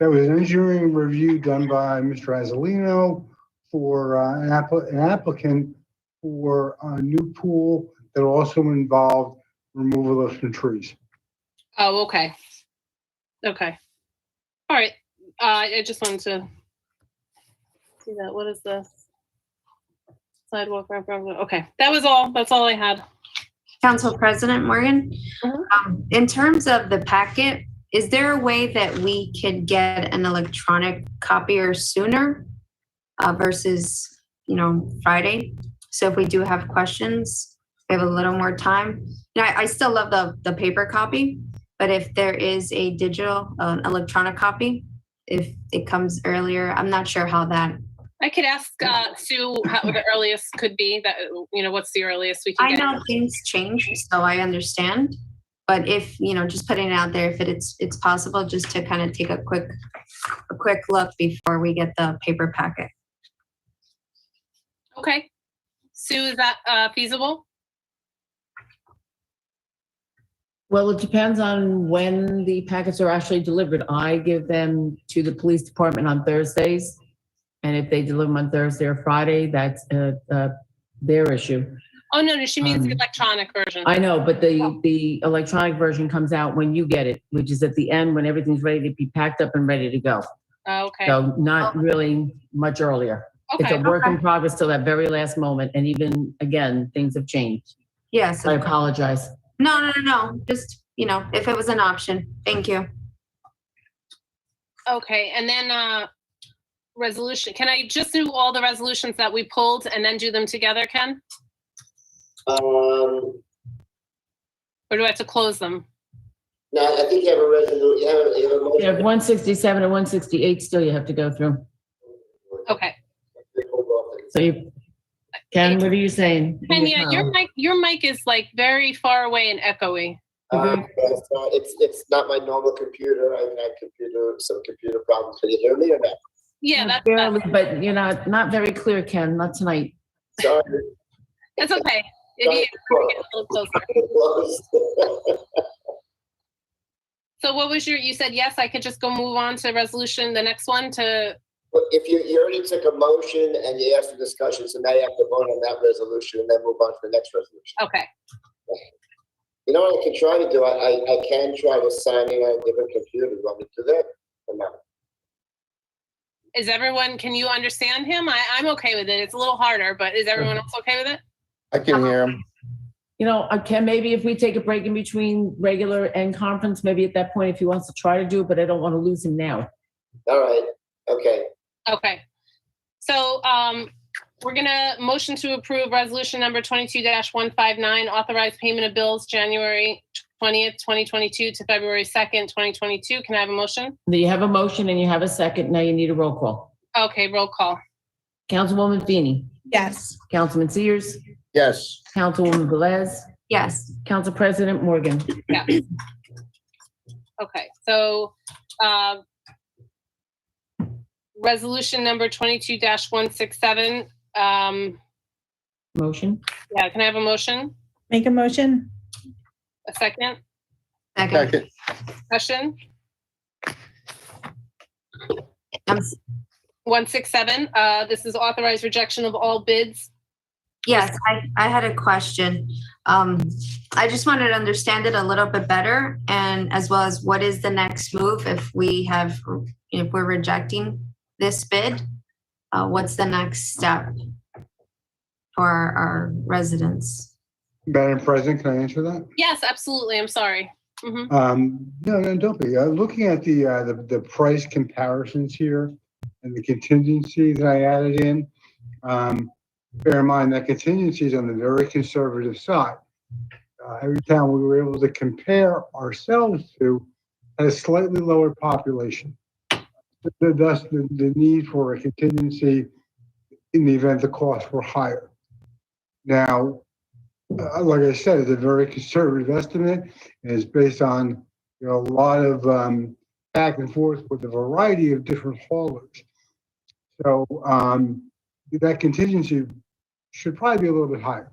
That was an engineering review done by Mr. Azalino for an applicant for a new pool that also involved removal of some trees. Oh, okay. Okay. All right. I just wanted to see that. What is the sidewalk? Okay. That was all. That's all I had. Council President Morgan, in terms of the packet, is there a way that we could get an electronic copier sooner versus, Friday? So if we do have questions, we have a little more time. I still love the paper copy, but if there is a digital, electronic copy, if it comes earlier, I'm not sure how that. I could ask Sue how the earliest could be. That what's the earliest we can I get? know things change, so I understand. But if just putting it out there, if it's possible, just to kind of take a quick look before we get the paper packet. Okay, Sue, is that feasible? Well, it depends on when the packets are actually delivered. I give them to the police department on Thursdays. And if they deliver them on Thursday or Friday, that's their issue. Oh, no, she means the electronic version. I know, but the electronic version comes out when you get it, which is at the end when everything's ready to be packed up and ready to go. Okay. So not really much earlier. Okay. It's a work in progress till that very last moment. And even, again, things have changed. Yes. I apologize. No. Just, if it was an option. Thank you. Okay, and then resolution. Can I just do all the resolutions that we pulled and then do them together, Ken? Or do I have to close them? No, I think you have a resolution, you have a You motion. have 167 and 168 still you have to go through. Okay. So you, Ken, what are you saying? Kenya, your mic is like very far away and echoey. It's not my normal computer. I've had some computer problems. Can you hear me or not? Yeah, that's Barely, but you're not very clear, Ken, not tonight. Sorry. It's okay. If you get a little closer. So what was you said yes, I could just go move on to resolution, the next one to. But if you already took a motion and you asked for discussion, so now you have to vote on that resolution and then move on to the next resolution. Okay. You know what I can try to do? I can try to sign in on a different computer. You want me to do that or not? Is everyone, can you understand him? I'm okay with it. It's a little harder, but is everyone else okay with it? I can hear him. You know, Ken, maybe if we take a break in between regular and conference, maybe at that point, if he wants to try to do it, but I don't want to lose him now. All right. Okay. Okay. So we're gonna motion to approve resolution number 22-159, authorize payment of bills January 20th, 2022 to February 2nd, 2022. Can I have a motion? You have a motion and you have a second. Now you need a roll call. Okay, roll call. Councilwoman Feeney. Yes. Councilman Sears. Yes. Councilwoman Velez. Yes. Council President Morgan. Yeah. Okay, so resolution number 22-167. Motion. Yeah, can I have a motion? Make a motion. A second? Second. Question? Um, 167, this is authorized rejection of all bids. Yes, I had a question. I just wanted to understand it a little bit better, and as well as what is the next move if we're rejecting this bid? What's the next step for our residents? Madam President, can I answer that? Yes, absolutely. I'm sorry. Mhm. No, don't be. Looking at the price comparisons here and the contingency that I added in, bear in mind that contingency is on the very conservative side. Every town we were able to compare ourselves to had a slightly lower population. Thus, the need for a contingency in the event the costs were higher. Now, like I said, it's a very conservative estimate, and it's based on a lot of back and forth with a variety of different haulers. So that contingency should probably be a little bit higher.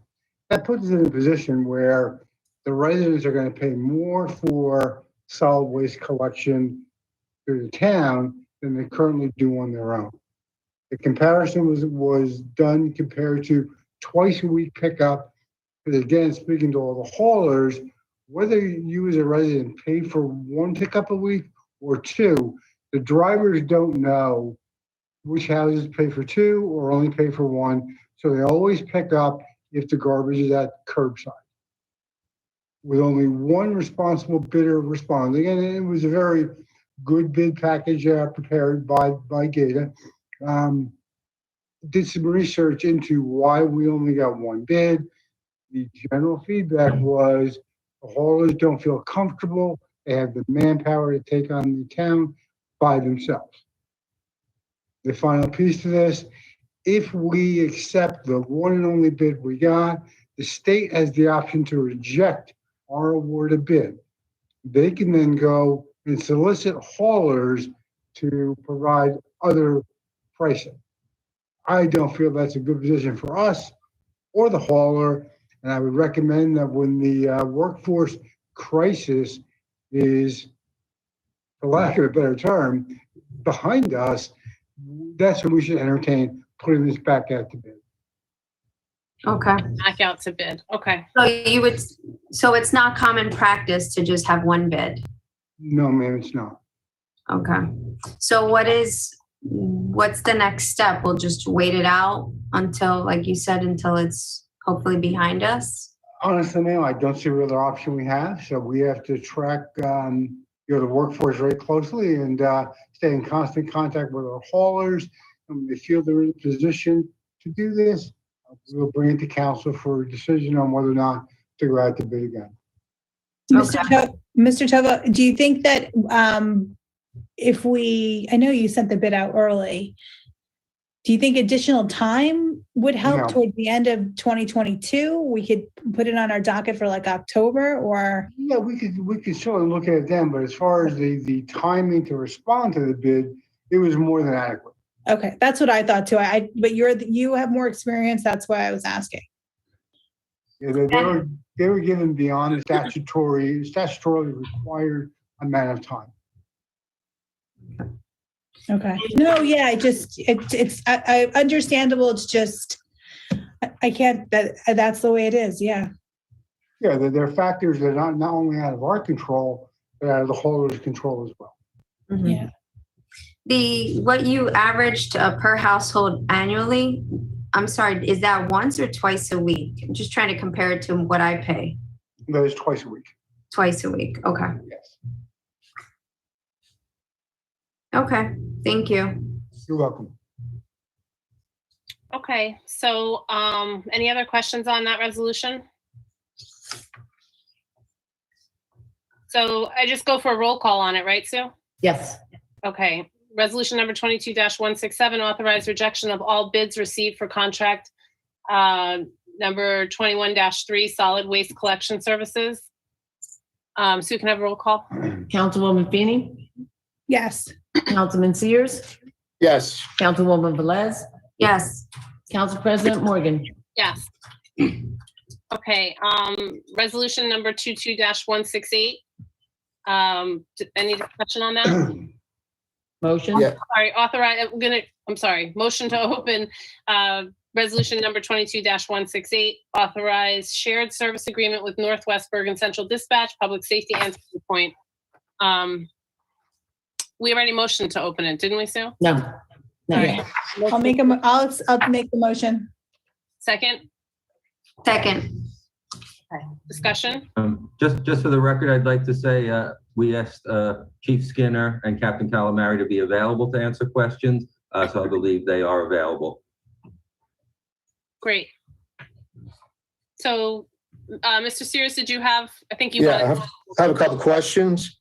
That puts us in a position where the residents are going to pay more for solid waste collection through the town than they currently do on their own. The comparison was done compared to twice a week pickup. But again, speaking to all the haulers, whether you as a resident pay for one pickup a week or two, the drivers don't know which houses pay for two or only pay for one. So they always pick up if the garbage is at curbside. With only one responsible bidder responding, and it was a very good bid package prepared by Gata. Did some research into why we only got one bid. The general feedback was the haulers don't feel comfortable. They have the manpower to take on the town by themselves. The final piece to this, if we accept the one and only bid we got, the state has the option to reject our awarded bid. They can then go and solicit haulers to provide other pricing. I don't feel that's a good position for us or the hauler, and I would recommend that when the workforce crisis is, for lack of a better term, behind us, that's when we should entertain putting this back out to bid. Okay. Back out to bid. Okay. So it's not common practice to just have one bid? No, ma'am, it's not. Okay. So what's the next step? We'll just wait it out until, like you said, until it's hopefully behind us? Honestly, ma'am, I don't see what other option we have. So we have to track the workforce very closely and stay in constant contact with our haulers. And when they feel they're in a position to do this, we'll bring it to council for a decision on whether or not to go out to bid again. Mr. Tova, do you think that I know you sent the bid out early. Do you think additional time would help No. toward the end of 2022? We could put it on our docket for like October or? Yeah, we could certainly look at it then, but as far as the timing to respond to the bid, it was more than adequate. Okay, that's what I thought too. But you have more experience. That's why I was asking. Yeah, they were given beyond the statutorily required amount of time. Okay. No, yeah, it's understandable. It's just, I can't, that's the way it is. Yeah. Yeah, there are factors that are not only out of our control, but out of the hauler's control as well. Yeah. What you averaged per household annually, I'm sorry, is that once or twice a week? I'm just trying to compare it to what I pay. That is twice a week. Twice a week, okay. Yes. Okay, thank you. You're welcome. Okay, so any other questions on that resolution? So I just go for a roll call on it, right, Sue? Yes. Okay, resolution number 22-167, authorize rejection of all bids received for contract number 21-3, solid waste collection services. Sue, can I have a roll call? Councilwoman Feeney, Yes. Councilman Sears, Yes. Councilwoman Velez, Yes, Council President Morgan. Yes. Okay, resolution number 22-168. Any discussion on that? Motion? Yeah. Sorry, motion to open, resolution number 22-168, authorize shared service agreement with Northwest Bergen Central Dispatch, Public Safety Answering Point. We already motioned to open it, didn't we, Sue? No. Not Alright. yet. I'll make the motion. Second, discussion? Just for the record, I'd like to say, we asked Chief Skinner and Captain Calamari to be available to answer questions, so I believe they are available. Great. So, Mr. Sears, did you have, I think you Yeah, wanted. I have a couple questions.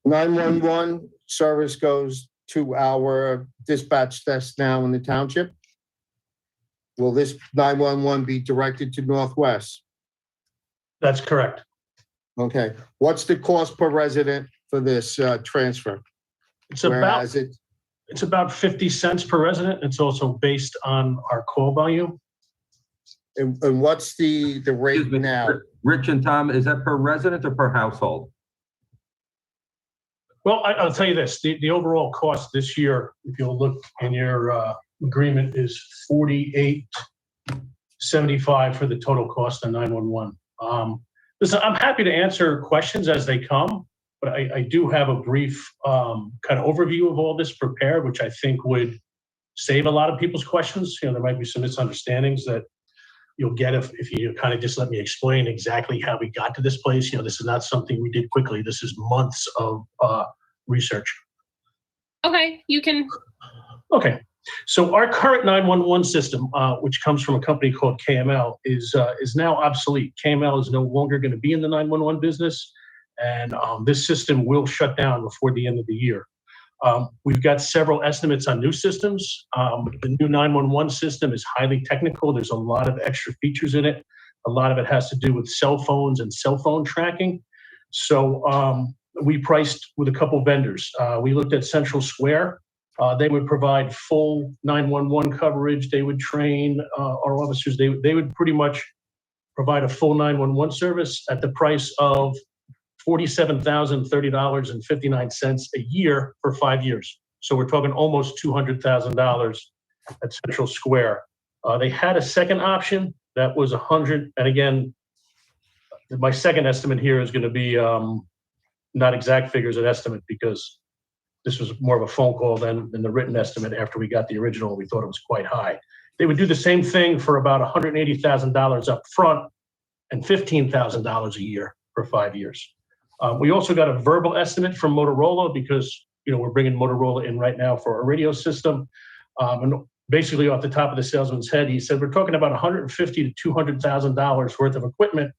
911 service goes to our dispatch desk now in the township. Will this 911 be directed to Northwest? That's correct. Okay. What's the cost per resident for this transfer? It's Whereas about 50 cents per resident. It's also based on our call volume. and what's the rate Excuse me, now? Rich and Tom, is that per resident or per household? Well, I'll tell you this, the overall cost this year, if you'll look in your agreement, is $48.75 for the total cost of 911. Listen, I'm happy to answer questions as they come, but I do have a brief kind of overview of all this prepared, which I think would save a lot of people's questions. There might be some misunderstandings that you'll get if you kind of just let me explain exactly how we got to this place. This is not something we did quickly. This is months of research. Okay, you can. Okay. So our current 911 system, which comes from a company called KML, is now obsolete. KML is no longer going to be in the 911 business, and this system will shut down before the end of the year. We've got several estimates on new systems. The new 911 system is highly technical. There's a lot of extra features in it. A lot of it has to do with cell phones and cell phone tracking. So we priced with a couple vendors. We looked at Central Square. They would provide full 911 coverage. They would train our officers. They would pretty much provide a full 911 service at the price of $47,030.59 a year for 5 years. So we're talking almost $200,000 at Central Square. They had a second option that was $100,000. And again, my second estimate here is going to be not exact figures, an estimate, because this was more of a phone call than the written estimate. After we got the original, we thought it was quite high. They would do the same thing for about $180,000 up front and $15,000 a year for 5 years. We also got a verbal estimate from Motorola because, we're bringing Motorola in right now for a radio system. And basically off the top of the salesman's head, he said, we're talking about $150,000 to $200,000 worth of equipment,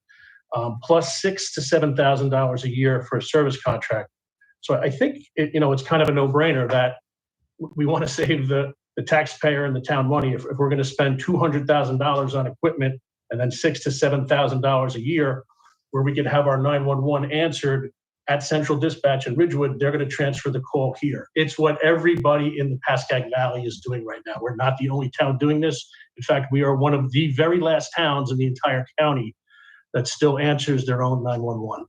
plus $6,000 to $7,000 a year for a service contract. So I think, it's kind of a no-brainer that we want to save the taxpayer and the town money. If we're going to spend $200,000 on equipment and then $6,000 to $7,000 a year, where we could have our 911 answered at Central Dispatch in Ridgewood, they're going to transfer the call here. It's what everybody in the Pascack Valley is doing right now. We're not the only town doing this. In fact, we are one of the very last towns in the entire county that still answers their own 911.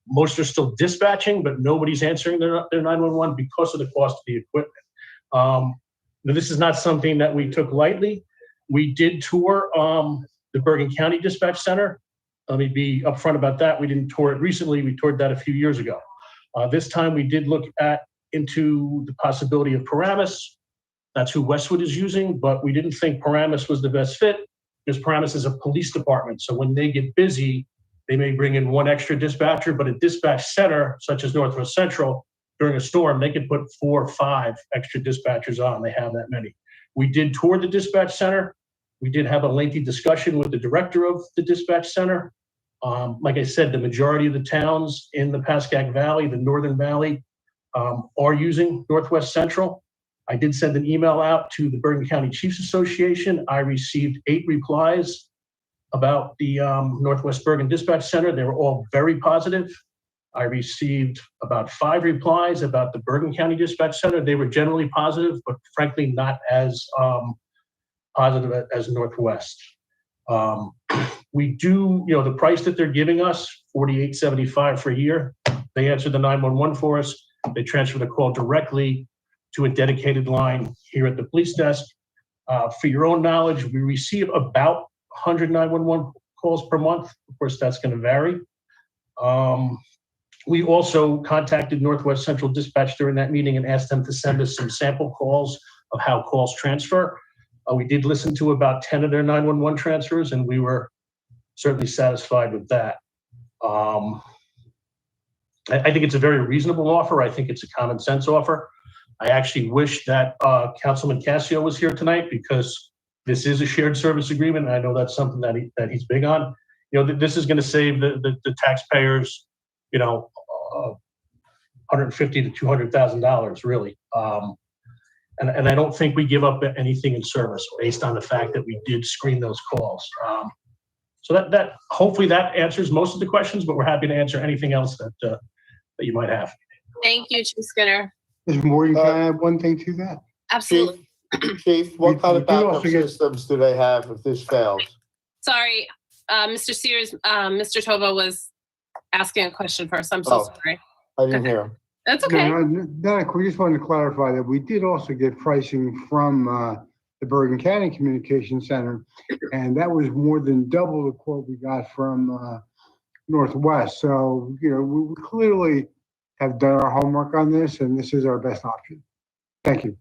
Most are still dispatching, but nobody's answering their 911 because of the cost of the equipment. Now, this is not something that we took lightly. We did tour the Bergen County Dispatch Center. Let me be upfront about that. We didn't tour it recently. We toured that a few years ago. This time we did look into the possibility of Paramus. That's who Westwood is using, but we didn't think Paramus was the best fit because Paramus is a police department. So when they get busy, they may bring in one extra dispatcher, but a dispatch center, such as Northwest Central, during a storm, they could put 4 or 5 extra dispatchers on. They have that many. We did tour the dispatch center. We did have a lengthy discussion with the director of the dispatch center. Like I said, the majority of the towns in the Pascack Valley, the Northern Valley, are using Northwest Central. I did send an email out to the Bergen County Chiefs Association. I received 8 replies about the Northwest Bergen Dispatch Center. They were all very positive. I received about 5 replies about the Bergen County Dispatch Center. They were generally positive, but frankly not as positive as Northwest. We do, the price that they're giving us, $48.75 for a year. They answer the 911 for us. They transfer the call directly to a dedicated line here at the police desk. For your own knowledge, we receive about 100 911 calls per month. Of course, that's going to vary. We also contacted Northwest Central Dispatch during that meeting and asked them to send us some sample calls of how calls transfer. We did listen to about 10 of their 911 transfers, and we were certainly satisfied with that. I think it's a very reasonable offer. I think it's a common sense offer. I actually wish that Councilman Cascio was here tonight because this is a shared service agreement. And I know that's something that he's big on. This is going to save the taxpayers, $150,000 to $200,000 really. And I don't think we give up anything in service based on the fact that we did screen those calls. So that hopefully that answers most of the questions, but we're happy to answer anything else that you might have. Thank you, Chief Skinner. Mr. Morgan, can I add one thing to that? Absolutely. Chief, what kind of We do also backup get- systems do they have if this fails? Sorry, Mr. Sears, Mr. Tova was asking a question first. I'm so sorry. I didn't hear him. That's okay. We just wanted to clarify that we did also get pricing from the Bergen County Communication Center, and that was more than double the quote we got from Northwest. So, we clearly have done our homework on this, and this is our best option. Thank you.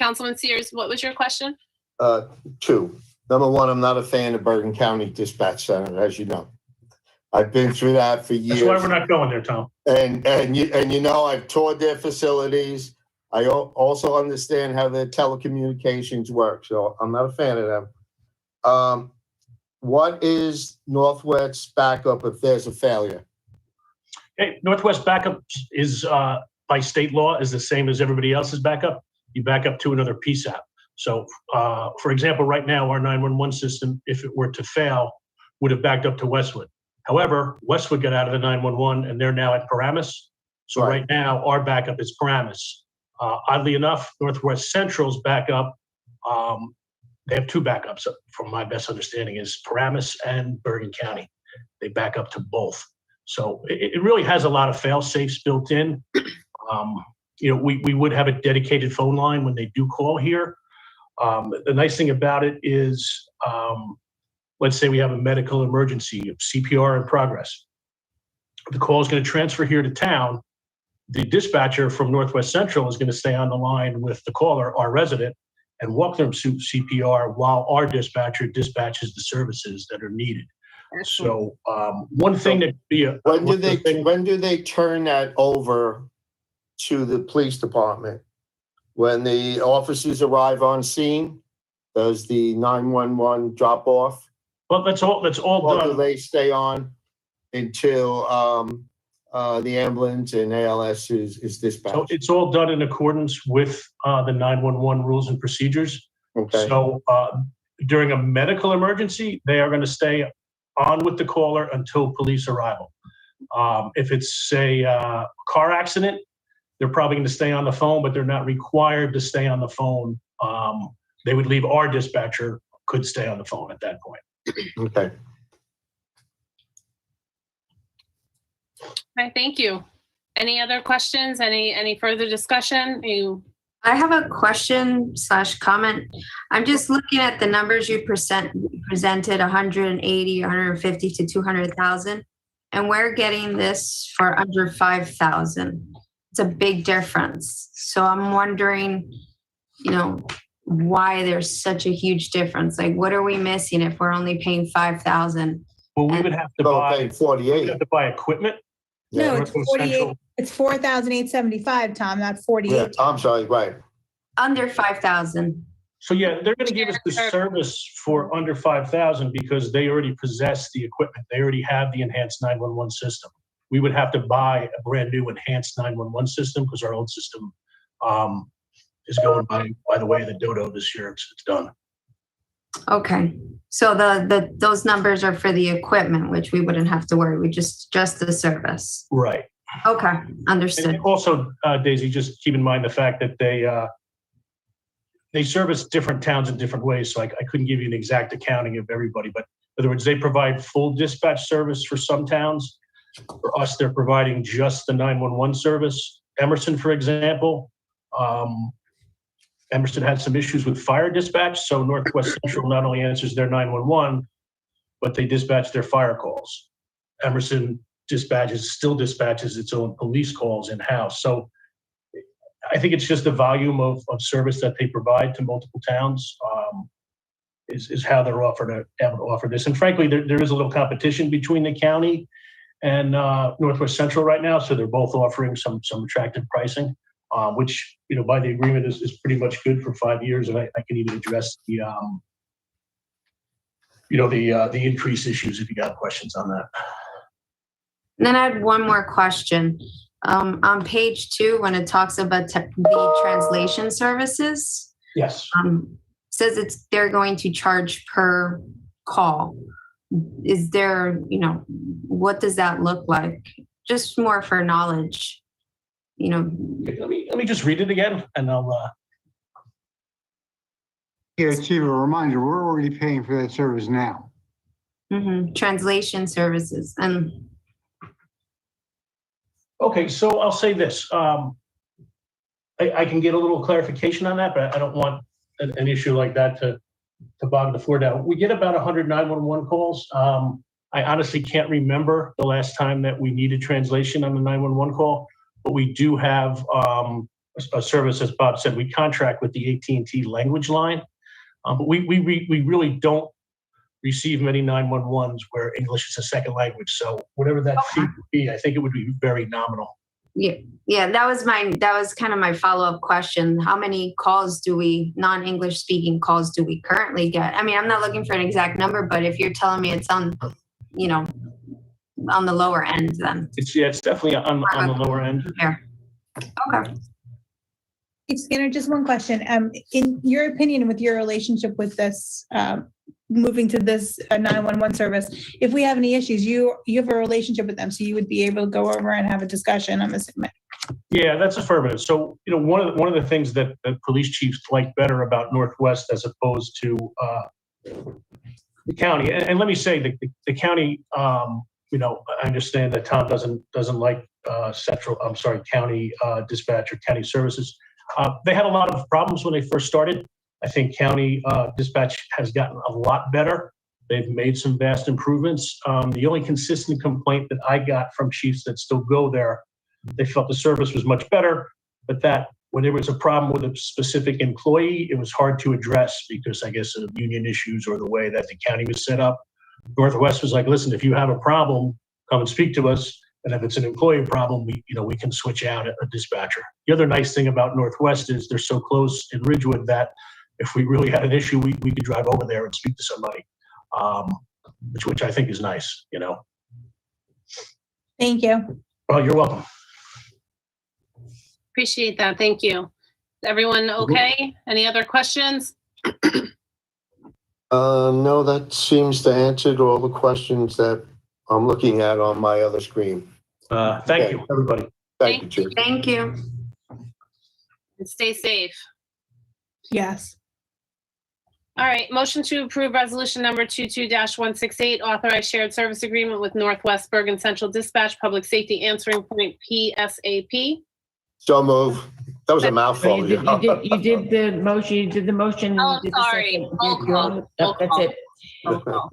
Councilman Sears, what was your question? 2. Number 1, I'm not a fan of Bergen County Dispatch Center, as you know. I've been through that for years. That's why we're not going there, Tom. And I've toured their facilities. I also understand how their telecommunications work, so I'm not a fan of them. What is Northwest's backup if there's a failure? Hey, Northwest backup is by state law is the same as everybody else's backup. You back up to another PSAP. So, for example, right now our 911 system, if it were to fail, would have backed up to Westwood. However, Westwood got out of the 911 and they're now at Paramus. So right now our backup is Paramus. Oddly enough, Northwest Central's backup, they have 2 backups from my best understanding is Paramus and Bergen County. They back up to both. So it really has a lot of fail safes built in. We would have a dedicated phone line when they do call here. The nice thing about it is, let's say we have a medical emergency, CPR in progress. The call is going to transfer here to town. The dispatcher from Northwest Central is going to stay on the line with the caller, our resident, and walk them through CPR while our dispatcher dispatches the services that are needed. So one thing that could be When do they turn that over to the police department? When the officers arrive on scene, does the 911 drop off? Well, that's all Or do done. they stay on until the ambulance and ALS is dispatched? So it's all done in accordance with the 911 rules and procedures. Okay. So during a medical emergency, they are going to stay on with the caller until police arrival. If it's, say, a car accident, they're probably going to stay on the phone, but they're not required to stay on the phone. They would leave. Our dispatcher could stay on the phone at that point. Okay. Okay, thank you. Any other questions? Any further discussion? I have a question / comment. I'm just looking at the numbers you presented, 180, 150 to 200,000, and we're getting this for under 5,000. It's a big difference. So I'm wondering, why there's such a huge difference. Like, what are we missing if we're only paying 5,000? Well, we would have to buy 48. We'd have to buy equipment. No, Yeah. it's 48. It's 4,875, Tom, not 48. Yeah, I'm sorry, right. Under 5,000. So yeah, they're going to give us the service for under 5,000 because they already possess the equipment. They already have the enhanced 911 system. We would have to buy a brand new enhanced 911 system because our old system is going by the way of the dodo this year. It's done. Okay. So those numbers are for the equipment, which we wouldn't have to worry. We just the service. Right. Okay. Understood. And also, Daisy, just keep in mind the fact that they service different towns in different ways. So I couldn't give you an exact accounting of everybody, but in other words, they provide full dispatch service for some towns. For us, they're providing just the 911 service. Emerson, for example, Emerson had some issues with fire dispatch. So Northwest Central not only answers their 911, but they dispatch their fire calls. Emerson still dispatches its own police calls in-house. So I think it's just the volume of service that they provide to multiple towns is how they're able to offer this. And frankly, there is a little competition between the county and Northwest Central right now. So they're both offering some attractive pricing, which, by the agreement is pretty much good for 5 years. And I can even address the increase issues if you got questions on that. And then I had one more question. On page 2, when it talks about the translation services, yes, says they're going to charge per call. Is there, what does that look like? Just more for knowledge, Let me just read it again, and I'll. Yeah, Chief, a reminder, we're already paying for that service now. Translation services and. Okay, so I'll say this. I can get a little clarification on that, but I don't want an issue like that to bog the floor down. We get about 100 911 calls. I honestly can't remember the last time that we needed translation on the 911 call, but we do have a service, as Bob said, we contract with the AT&T language line, but we really don't receive many 911s where English is a second language. So whatever that fee would be, I think it would be very nominal. Yeah, that was kind of my follow-up question. How many calls non-English speaking calls do we currently get? I mean, I'm not looking for an exact number, but if you're telling me it's on, on the lower end, then. It's definitely on the lower end. Yeah. Okay. Skinner, just one question. In your opinion, with your relationship with this, moving to this 911 service, if we have any issues, you have a relationship with them, so you would be able to go over and have a discussion, I'm assuming. Yeah, that's affirmative. So, one of the things that police chiefs like better about Northwest as opposed to the county, and let me say the county, I understand that Tom doesn't like county dispatch or county services. They had a lot of problems when they first started. I think county dispatch has gotten a lot better. They've made some vast improvements. The only consistent complaint that I got from chiefs that still go there, they felt the service was much better, but that when there was a problem with a specific employee, it was hard to address because I guess of union issues or the way that the county was set up. Northwest was like, listen, if you have a problem, come and speak to us. And if it's an employee problem, we can switch out a dispatcher. The other nice thing about Northwest is they're so close in Ridgewood that if we really had an issue, we could drive over there and speak to somebody, which I think is nice, Thank you. Oh, you're welcome. Appreciate that. Thank you. Is everyone okay? Any other questions? No, that seems to answer all the questions that I'm looking at on my other screen. Thank you, everybody. Thank you, Chief. Thank you. And stay safe. Yes. All right, motion to approve resolution number 22-168, authorize shared service agreement with Northwest Bergen Central Dispatch Public Safety Answering Point, PSAP. So move. That was a mouthful. You did the motion, you did the motion. Oh, you did the sorry. second. Roll call. Roll That's call. it. Roll call.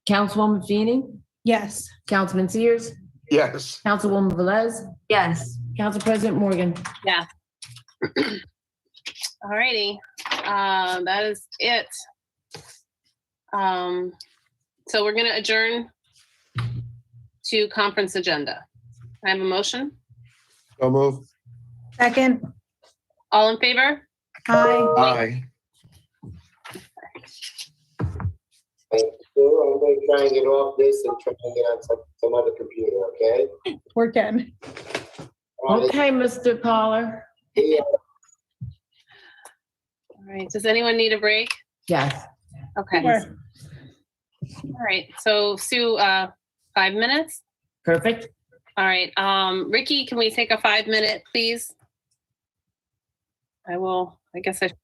Councilwoman Feeney, Yes. Councilman Sears, Yes. Councilwoman Velez, Yes. Council President Morgan. Yeah. All righty, that is it. So we're gonna adjourn to conference agenda. I have a motion. So move. Second. All in favor? Aye. Aye. I'm going to try and get off this and try and get on some other computer, okay? We're good. Okay, Mr. Caller. Yeah. All right, does anyone need a break? Yes. Okay. Sure. All right, so Sue, 5 minutes? Perfect. All right, Ricky, can we take a 5-minute, please? I guess I should.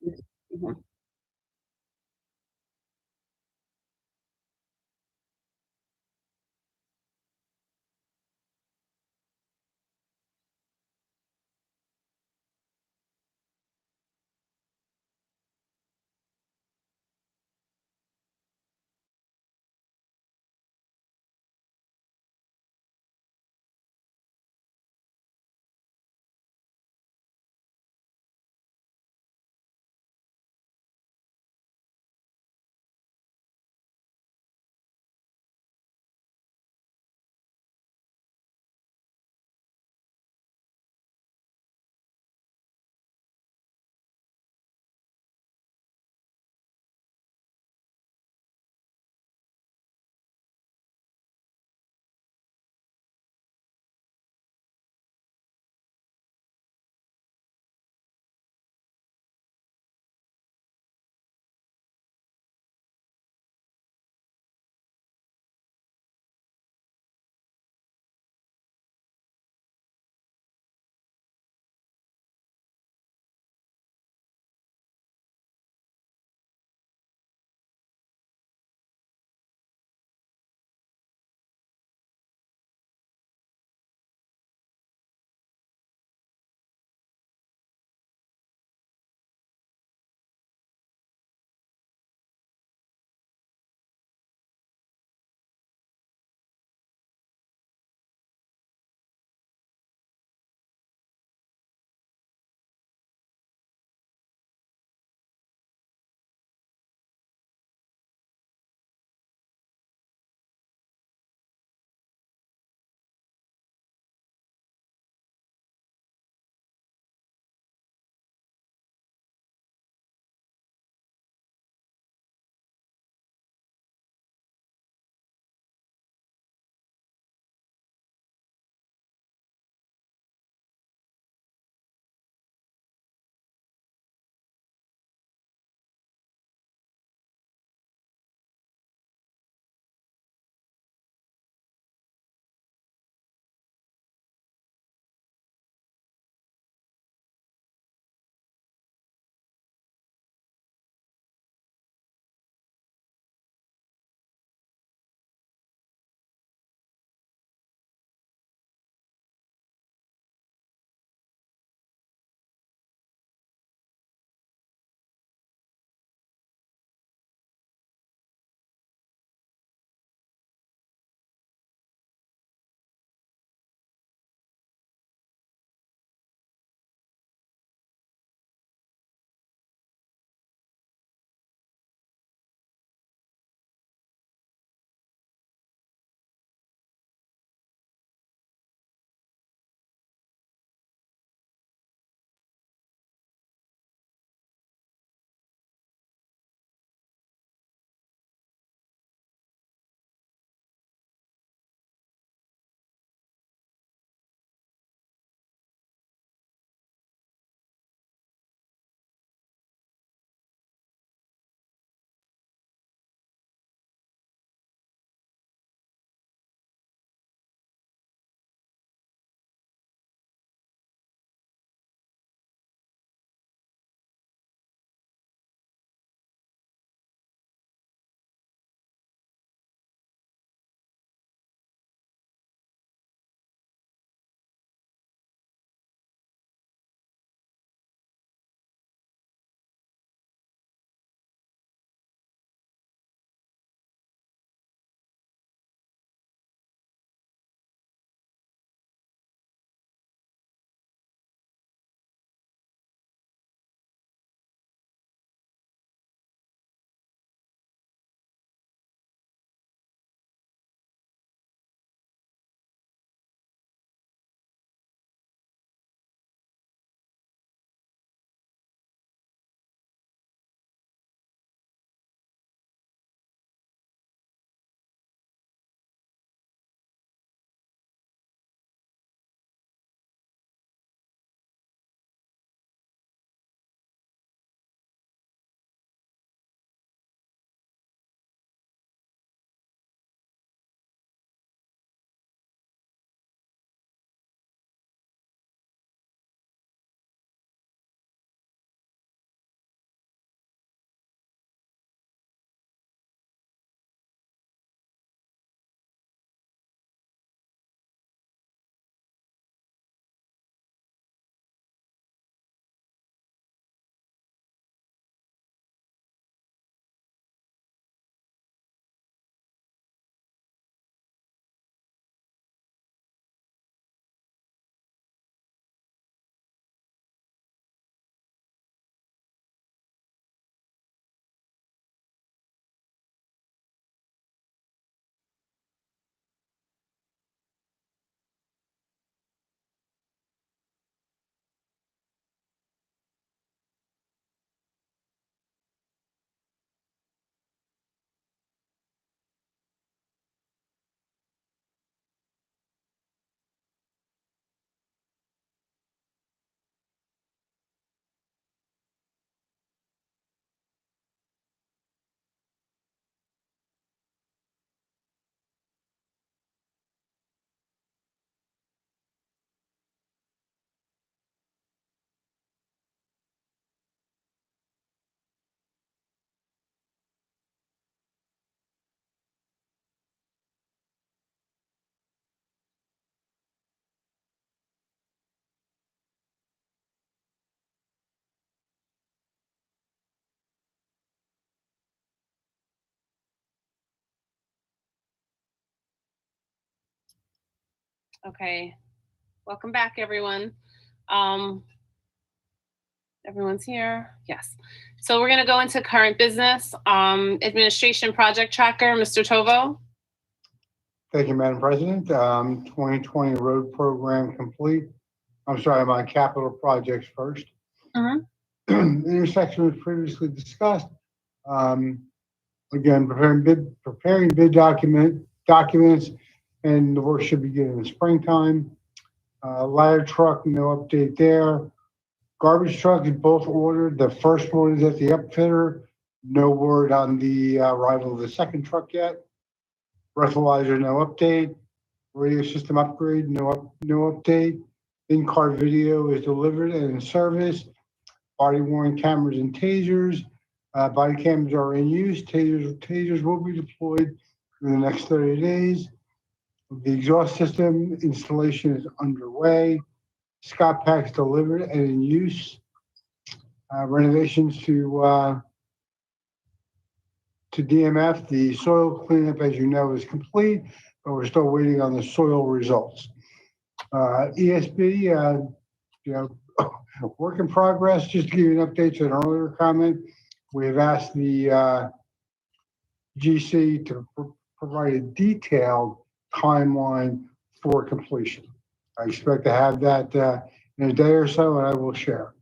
Okay, welcome back, everyone. Everyone's here, yes. So we're gonna go into current business. Administration project tracker, Mr. Tovo. Thank you, Madam President. 2020 road program complete. I'm sorry, my capital projects first. Intersection was previously discussed. Again, preparing bid documents, and the work should begin in the springtime. Ladder truck, no update there. Garbage trucks both ordered. The first one is at the upfitter. No word on the arrival of the second truck yet. Breathalyzer, no update. Radio system upgrade, no update. In-car video is delivered and in service. Body worn cameras and tasers. Body cameras are in use. Tasers will be deployed in the next 30 days. The exhaust system installation is underway. Scott packs delivered and in use. Renovations to DMF. The soil cleanup, as you know, is complete, but we're still waiting on the soil results. ESB, work in progress. Just to give you an update to an earlier comment, we have asked the GC to provide a detailed timeline for completion. I expect to have that in a day or so, and I will share.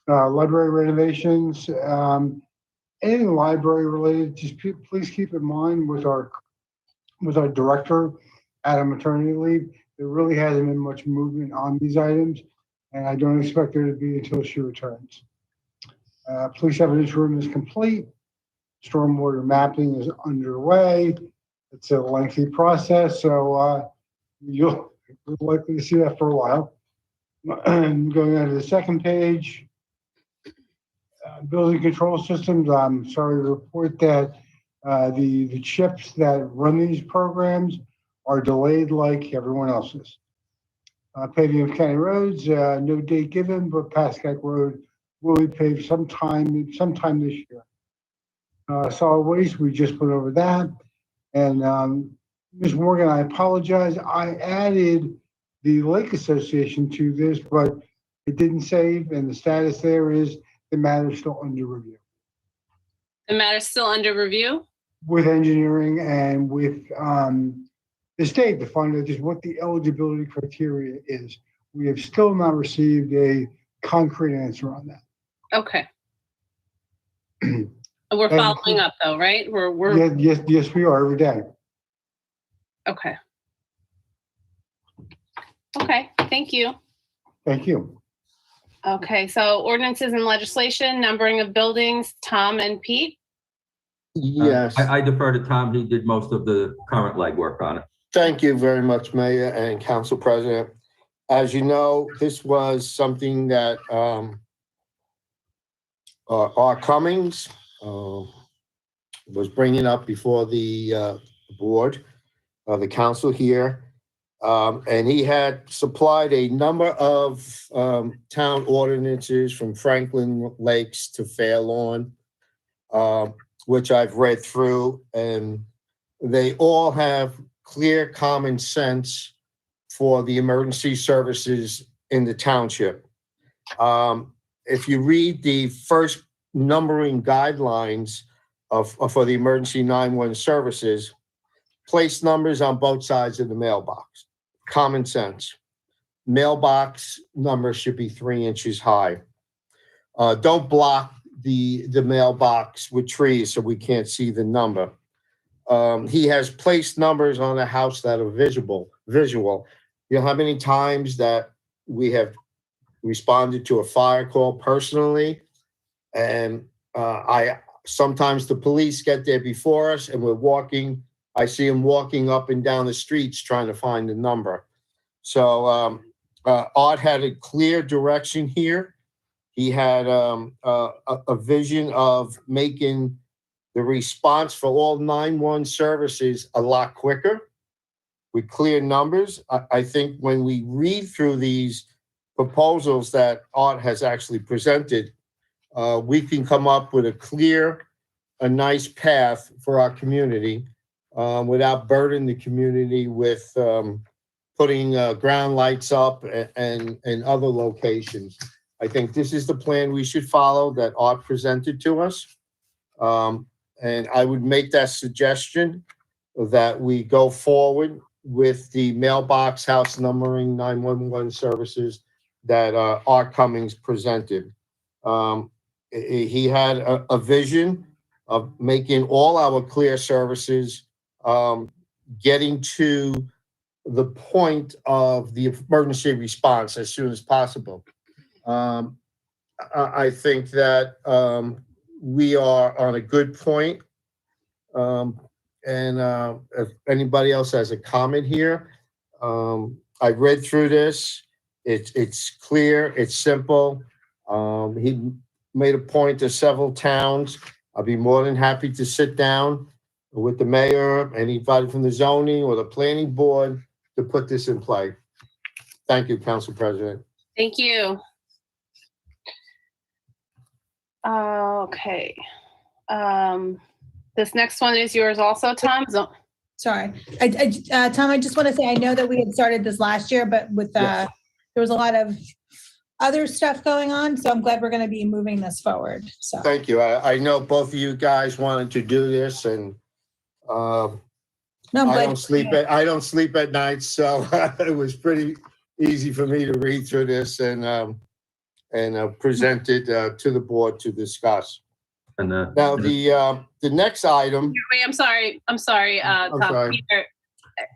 Library renovations, anything library related, just please keep in mind with our director at maternity leave, there really hasn't been much movement on these items, and I don't expect there to be until she returns. Police evidence room is complete. Stormwater mapping is underway. It's a lengthy process, so you'll likely to see that for a while. And going on to the second page, building control systems. I'm sorry to report that the chips that run these programs are delayed like everyone else's. Paving of county roads, no date given, but Pascack Road will be paved sometime this year. Solid waste, we just went over that. And Ms. Morgan, I apologize. I added the Lake Association to this, but it didn't save, and the status there is the matter is still under review. The matter's still under review? With engineering and with the state to find out just what the eligibility criteria is. We have still not received a concrete answer on that. Okay. We're following up though, right? Yes, we are every day. Okay. Okay, thank you. Thank you. Okay, so ordinances and legislation, numbering of buildings, Tom and Pete. Yes. I defer to Tom. He did most of the current legwork on it. Thank you very much, Mayor and Council President. As you know, this was something that R. Cummings was bringing up before the board, the council here. And he had supplied a number of town ordinances from Franklin Lakes to Fairlawn, which I've read through, and they all have clear common sense for the emergency services in the township. If you read the first numbering guidelines for the emergency 911 services, place numbers on both sides of the mailbox. Common sense. Mailbox number should be 3 inches high. Don't block the mailbox with trees so we can't see the number. He has placed numbers on the house that are visual. You know how many times that we have responded to a fire call personally, and sometimes the police get there before us, and we're walking. I see them walking up and down the streets trying to find the number. So Art had a clear direction here. He had a vision of making the response for all 911 services a lot quicker with clear numbers. I think when we read through these proposals that Art has actually presented, we can come up with a nice path for our community without burdening the community with putting ground lights up and other locations. I think this is the plan we should follow that Art presented to us. And I would make that suggestion that we go forward with the mailbox house numbering 911 services that Art Cummings presented. He had a vision of making all our clear services getting to the point of the emergency response as soon as possible. I think that we are on a good point. If anybody else has a comment here, I read through this. It's clear, it's simple. He made a point to several towns. I'll be more than happy to sit down with the mayor, anybody from the zoning or the planning board to put this in play. Thank you, Council President. Thank you. Okay. This next one is yours also, Tom. Sorry. Tom, I just want to say, I know that we had started this last year, but with Yes. there was a lot of other stuff going on. So I'm glad we're going to be moving this forward. So Thank you. I know both of you guys wanted to do this, and no, I I'm glad. don't sleep at night, so it was pretty easy for me to read through this and present it to the board to discuss. And Now, the next item. Wait, I'm sorry, Tom. sorry. Peter.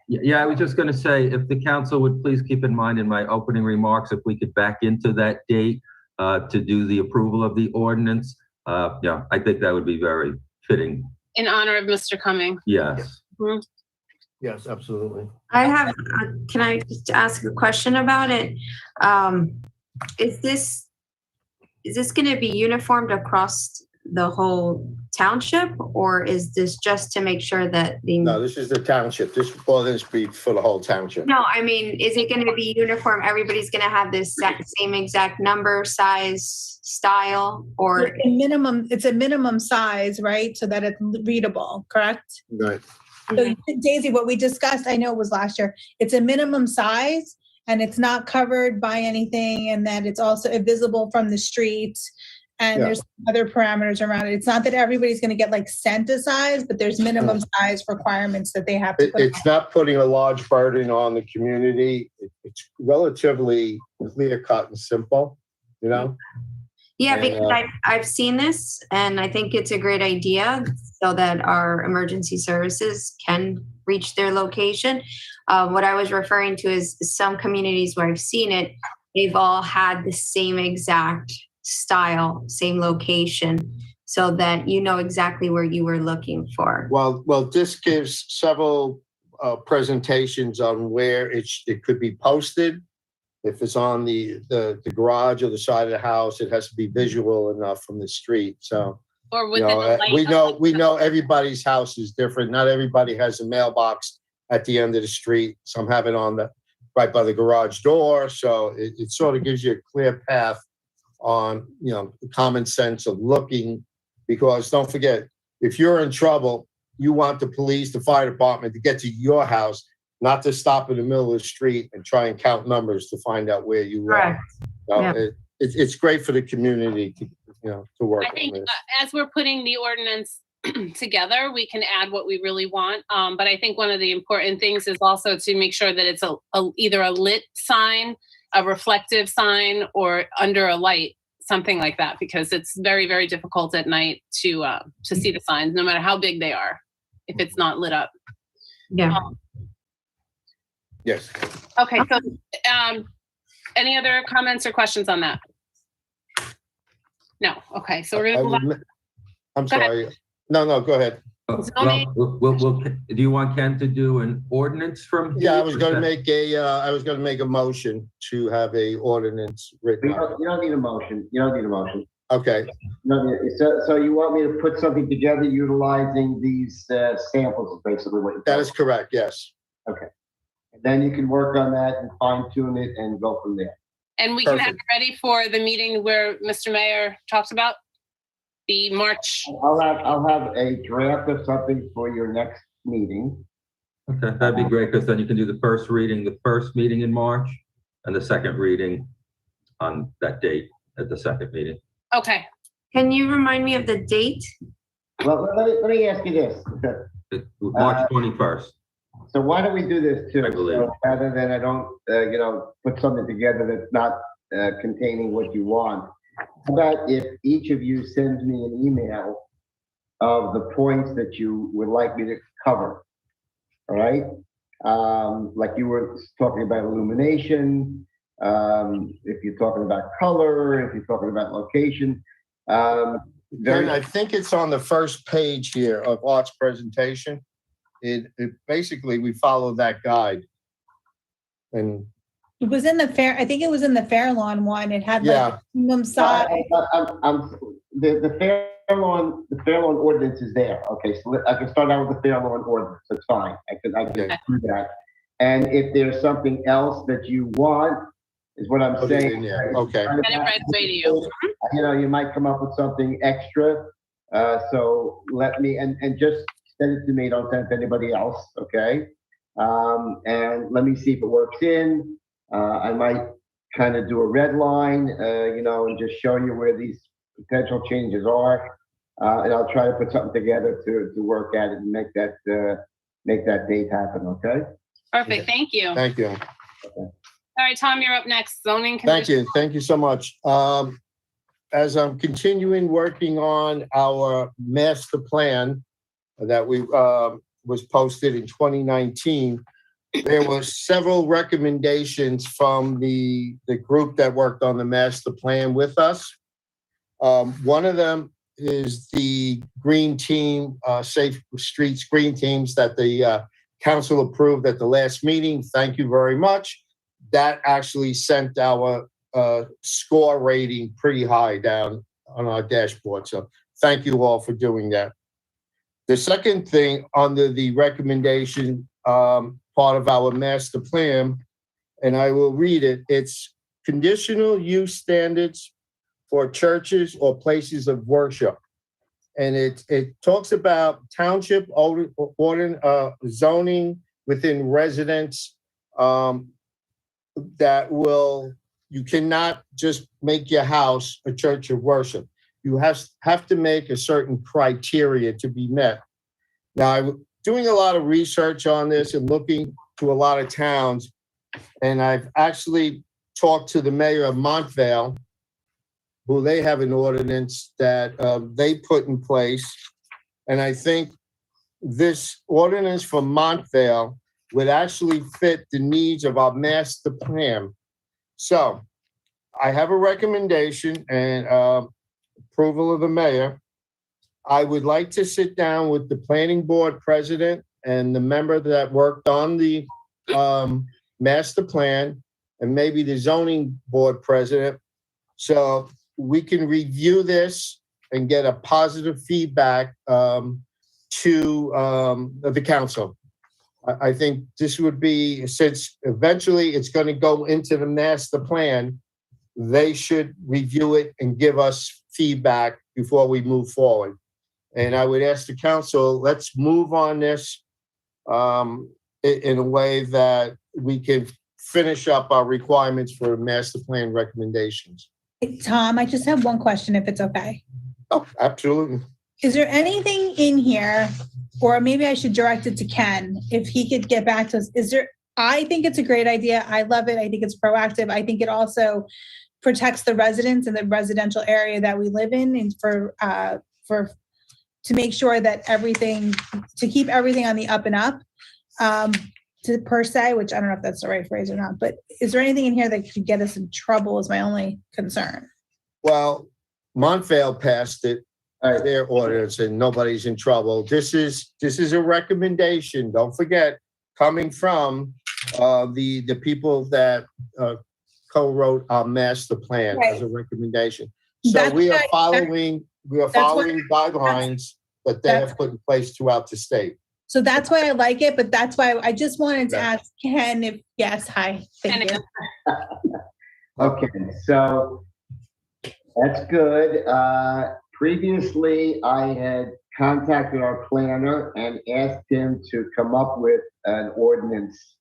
yeah, I was just going to say, if the council would please keep in mind in my opening remarks, if we could back into that date to do the approval of the ordinance. Yeah, I think that would be very fitting. In honor of Mr. Cumming. Yes. Mhm. Yes, absolutely. I have, can I just ask a question about it? Is this going to be uniformed across the whole township, or is this just to make sure that No, this is the township. This ordinance be for the whole township. No, I mean, is it going to be uniform? Everybody's going to have this same exact number, size, style, or? It's a minimum size, right? So that it's readable, correct? Right. So Daisy, what we discussed, I know it was last year, it's a minimum size and it's not covered by anything, and that it's also visible from the street. And there's other parameters around it. It's not that everybody's going to get like Santa size, but there's minimum size requirements that they have to put. It's not putting a large burden on the community. It's relatively clear cut and simple, you know? Yeah, And, because I've seen this, and I think it's a great idea so that our emergency services can reach their location. What I was referring to is some communities where I've seen it, they've all had the same exact style, same location, so that you know exactly where you were looking for. Well, this gives several presentations on where it could be posted. If it's on the garage or the side of the house, it has to be visual enough from the street. So, Or within the light. we know everybody's house is different. Not everybody has a mailbox at the end of the street. Some have it on right by the garage door. So it sort of gives you a clear path on, the common sense of looking, because don't forget, if you're in trouble, you want the police, the fire department to get to your house, not to stop in the middle of the street and try and count numbers to find out where you are. So it's great for the community to work I think on this. as we're putting the ordinance together, we can add what we really want. But I think one of the important things is also to make sure that it's either a lit sign, a reflective sign, or under a light, something like that, because it's very, very difficult at night to see the signs, no matter how big they are, if it's not lit up. Yeah. Yes. Okay, so any other comments or questions on that? No. Okay, so we're gonna move on. I'm Go ahead. sorry. No, go ahead. Zoning. Well, do you want Ken to do an ordinance from? Yeah, I here? was going to make a motion to have a ordinance written. You don't need a motion. Okay. So you want me to put something together utilizing these samples, is basically what you're That is correct. Yes. Okay. And then you can work on that and fine tune it and go from there. And we can have it ready for the meeting where Mr. Mayor talks about the March. I'll have a draft of something for your next meeting. Okay, that'd be great, because then you can do the first reading, the first meeting in March, and the second reading on that date at the second meeting. Okay. Can you remind me of the date? Well, let me ask you this. March 21st. So why don't we do this too? I believe. So rather than I don't, put something together that's not containing what you want. How about if each of you sends me an email of the points that you would like me to cover? All right? Like you were talking about illumination, if you're talking about color, if you're talking about location. Ken, I think it's on the first page here of Art's presentation. It basically, we follow that guide. And It was in the I think it was in the Fairlawn one. It had like minimum size. The Fairlawn ordinance is there. Okay, so I can start out with the Fairlawn ordinance. That's fine. I can do that. And if there's something else that you want, is what I'm saying. Okay. Get it right away to you. You might come up with something extra. So let me, and just send it to me. Don't send it to anybody else. Okay. And let me see if it works in. I might kind of do a red line, and just show you where these potential changes are. And I'll try to put something together to work at it and make that date happen. Okay. Perfect. Thank you. thank you. Okay. All right, Tom, you're up next. Zoning. Thank you. Thank you so much. As I'm continuing working on our master plan that we was posted in 2019, there were several recommendations from the group that worked on the master plan with us. One of them is the green team, Safe Streets Green Teams that the council approved at the last meeting. Thank you very much. That actually sent our score rating pretty high down on our dashboard. So thank you all for doing that. The second thing under the recommendation part of our master plan, and I will read it, it's conditional use standards for churches or places of worship. And it talks about township zoning within residents that you cannot just make your house a church of worship. You have to make a certain criteria to be met. Now, I'm doing a lot of research on this and looking to a lot of towns, and I've actually talked to the mayor of Montvale, who they have an ordinance that they put in place. And I think this ordinance for Montvale would actually fit the needs of our master plan. So I have a recommendation and approval of the mayor. I would like to sit down with the planning board president and the member that worked on the master plan and maybe the zoning board president. So we can review this and get a positive feedback to the council. I think this would be, since eventually it's going to go into the master plan, they should review it and give us feedback before we move forward. And I would ask the council, let's move on this in a way that we can finish up our requirements for master plan recommendations. Tom, I just have one question, if it's okay. Oh, absolutely. Is there anything in here, or maybe I should direct it to Ken, if he could get back to us? I think it's a great idea. I love it. I think it's proactive. I think it also protects the residents in the residential area that we live in, and to make sure that to keep everything on the up and up, per se, which I don't know if that's the right phrase or not, but is there anything in here that could get us in trouble is my only concern. Well, Montvale passed it, their ordinance, and nobody's in trouble. This is a recommendation. Don't forget, coming from the people that co-wrote our master plan as a recommendation. So we are following guidelines that they have put in place throughout the state. So that's why I like it, but that's why I just wanted to ask Ken if, yes, hi, thank you. Okay, so that's good. Previously, I had contacted our planner and asked him to come up with an ordinance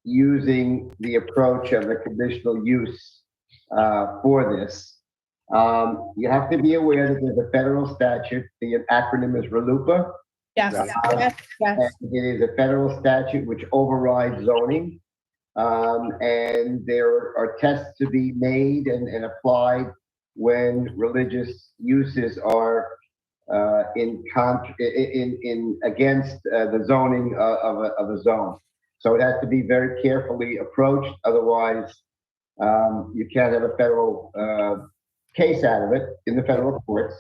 using the approach of the conditional use for this. You have to be aware that there's a federal statute. The acronym is RLUIPA. Yes, yes, yes. And it is a federal statute which overrides zoning. And there are tests to be made and applied when religious uses are against the zoning of a zone. So it has to be very carefully approached. Otherwise, you can't have a federal case out of it in the federal courts.